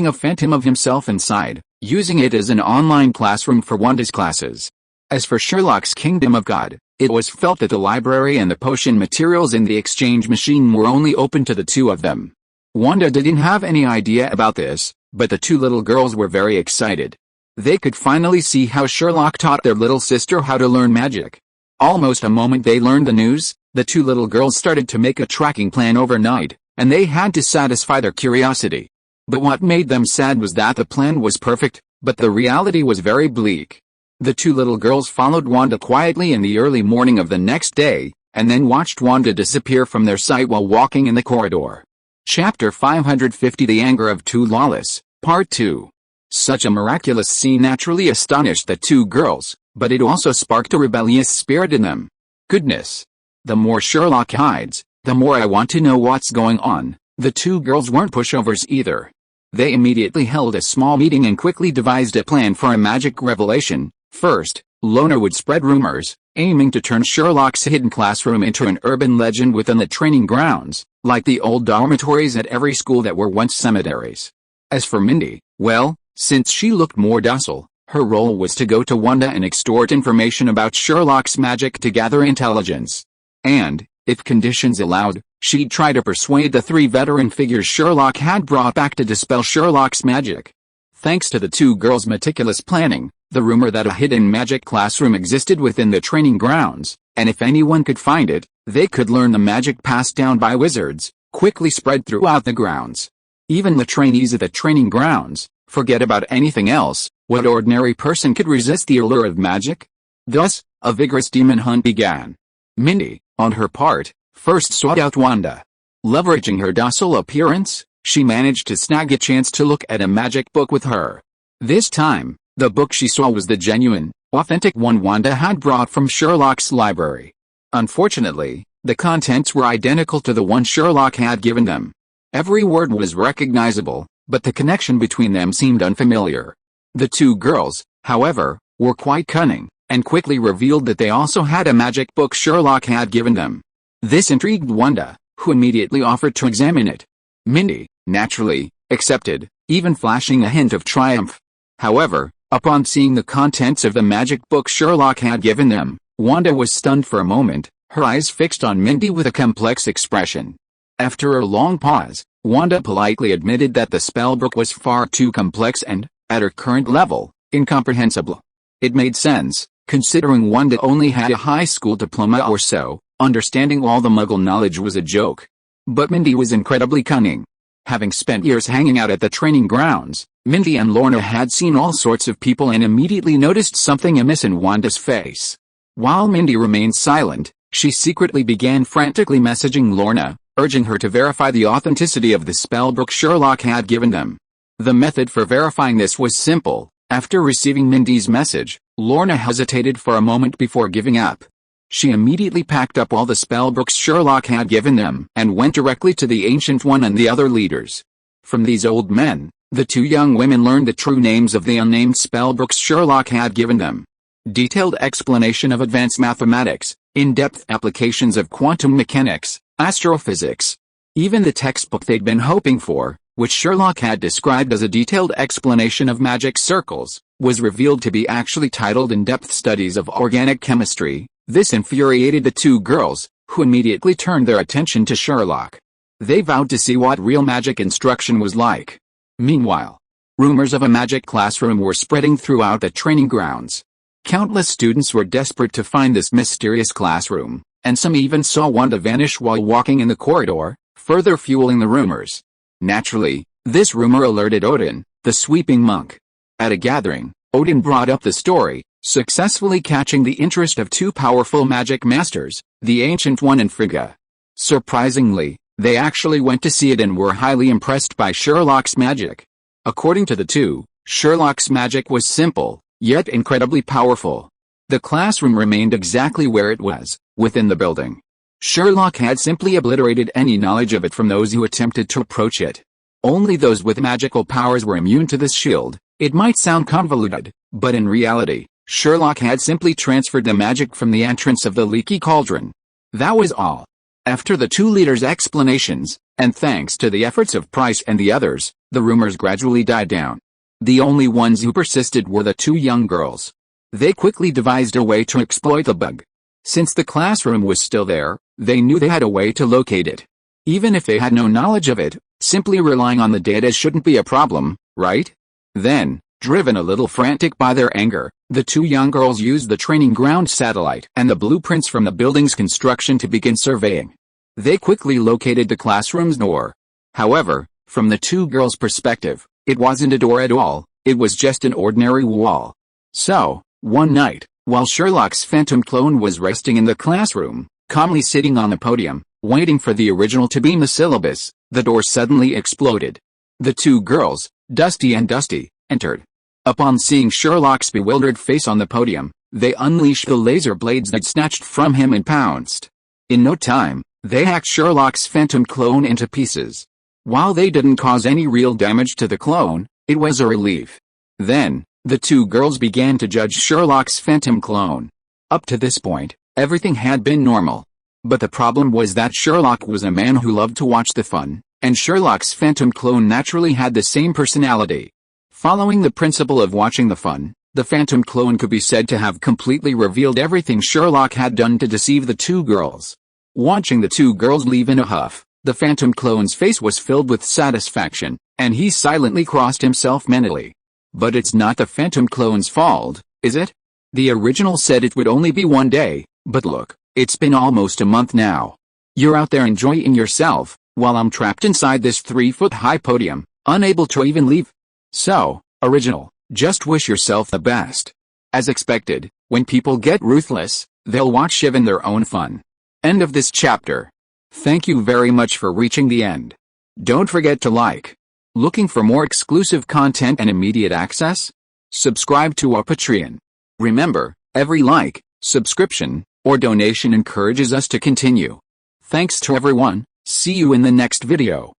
a phantom of himself inside, using it as an online classroom for Wanda's classes. As for Sherlock's Kingdom of God, it was felt that the library and the potion materials in the exchange machine were only open to the two of them. Wanda didn't have any idea about this, but the two little girls were very excited. They could finally see how Sherlock taught their little sister how to learn magic. Almost the moment they learned the news, the two little girls started to make a tracking plan overnight, and they had to satisfy their curiosity. But what made them sad was that the plan was perfect, but the reality was very bleak. The two little girls followed Wanda quietly in the early morning of the next day, and then watched Wanda disappear from their sight while walking in the corridor. Chapter 550 The Anger of Two Lawless, Part 2. Such a miraculous scene naturally astonished the two girls, but it also sparked a rebellious spirit in them. Goodness! The more Sherlock hides, the more I want to know what's going on. The two girls weren't pushovers either. They immediately held a small meeting and quickly devised a plan for a magic revelation. First, Lona would spread rumors, aiming to turn Sherlock's hidden classroom into an urban legend within the training grounds, like the old dormitories at every school that were once cemeteries. As for Mindy, well, since she looked more docile, her role was to go to Wanda and extort information about Sherlock's magic to gather intelligence. And, if conditions allowed, she'd try to persuade the three veteran figures Sherlock had brought back to dispel Sherlock's magic. Thanks to the two girls' meticulous planning, the rumor that a hidden magic classroom existed within the training grounds, and if anyone could find it, they could learn the magic passed down by wizards, quickly spread throughout the grounds. Even the trainees at the training grounds, forget about anything else. What ordinary person could resist the allure of magic? Thus, a vigorous demon hunt began. Mindy, on her part, first sought out Wanda. Leveraging her docile appearance, she managed to snag a chance to look at a magic book with her. This time, the book she saw was the genuine, authentic one Wanda had brought from Sherlock's library. Unfortunately, the contents were identical to the one Sherlock had given them. Every word was recognizable, but the connection between them seemed unfamiliar. The two girls, however, were quite cunning, and quickly revealed that they also had a magic book Sherlock had given them. This intrigued Wanda, who immediately offered to examine it. Mindy, naturally, accepted, even flashing a hint of triumph. However, upon seeing the contents of the magic book Sherlock had given them, Wanda was stunned for a moment, her eyes fixed on Mindy with a complex expression. After a long pause, Wanda politely admitted that the spellbook was far too complex and, at her current level, incomprehensible. It made sense, considering Wanda only had a high school diploma or so, understanding all the Muggle knowledge was a joke. But Mindy was incredibly cunning. Having spent years hanging out at the training grounds, Mindy and Lorna had seen all sorts of people and immediately noticed something amiss in Wanda's face. While Mindy remained silent, she secretly began frantically messaging Lorna, urging her to verify the authenticity of the spellbook Sherlock had given them. The method for verifying this was simple. After receiving Mindy's message, Lorna hesitated for a moment before giving up. She immediately packed up all the spellbooks Sherlock had given them and went directly to the Ancient One and the other leaders. From these old men, the two young women learned the true names of the unnamed spellbooks Sherlock had given them. Detailed explanation of advanced mathematics, in-depth applications of quantum mechanics, astrophysics. Even the textbook they'd been hoping for, which Sherlock had described as a detailed explanation of magic circles, was revealed to be actually titled In-Depth Studies of Organic Chemistry. This infuriated the two girls, who immediately turned their attention to Sherlock. They vowed to see what real magic instruction was like. Meanwhile, rumors of a magic classroom were spreading throughout the training grounds. Countless students were desperate to find this mysterious classroom, and some even saw Wanda vanish while walking in the corridor, further fueling the rumors. Naturally, this rumor alerted Odin, the sweeping monk. At a gathering, Odin brought up the story, successfully catching the interest of two powerful magic masters, the Ancient One and Frigga. Surprisingly, they actually went to see it and were highly impressed by Sherlock's magic. According to the two, Sherlock's magic was simple, yet incredibly powerful. The classroom remained exactly where it was, within the building. Sherlock had simply obliterated any knowledge of it from those who attempted to approach it. Only those with magical powers were immune to this shield. It might sound convoluted, but in reality, Sherlock had simply transferred the magic from the entrance of the leaky cauldron. That was all. After the two leaders' explanations, and thanks to the efforts of Price and the others, the rumors gradually died down. The only ones who persisted were the two young girls. They quickly devised a way to exploit the bug. Since the classroom was still there, they knew they had a way to locate it. Even if they had no knowledge of it, simply relying on the data shouldn't be a problem, right? Then, driven a little frantic by their anger, the two young girls used the training ground satellite and the blueprints from the building's construction to begin surveying. They quickly located the classroom's door. However, from the two girls' perspective, it wasn't a door at all, it was just an ordinary wall. So, one night, while Sherlock's phantom clone was resting in the classroom, calmly sitting on the podium, waiting for the original to beam the syllabus, the door suddenly exploded. The two girls, Dusty and Dusty, entered. Upon seeing Sherlock's bewildered face on the podium, they unleashed the laser blades they'd snatched from him and pounced. In no time, they hacked Sherlock's phantom clone into pieces. While they didn't cause any real damage to the clone, it was a relief. Then, the two girls began to judge Sherlock's phantom clone. Up to this point, everything had been normal. But the problem was that Sherlock was a man who loved to watch the fun, and Sherlock's phantom clone naturally had the same personality. Following the principle of watching the fun, the phantom clone could be said to have completely revealed everything Sherlock had done to deceive the two girls. Watching the two girls leave in a huff, the phantom clone's face was filled with satisfaction, and he silently crossed himself mentally. But it's not the phantom clone's fault, is it? The original said it would only be one day, but look, it's been almost a month now. You're out there enjoying yourself, while I'm trapped inside this 3-foot-high podium, unable to even leave. So, original, just wish yourself the best. As expected, when people get ruthless, they'll watch Shiv in their own fun. End of this chapter. Thank you very much for reaching the end. Don't forget to like. Looking for more exclusive content and immediate access? Subscribe to our Patreon. Remember, every like, subscription, or donation encourages us to continue. Thanks to everyone. See you in the next video.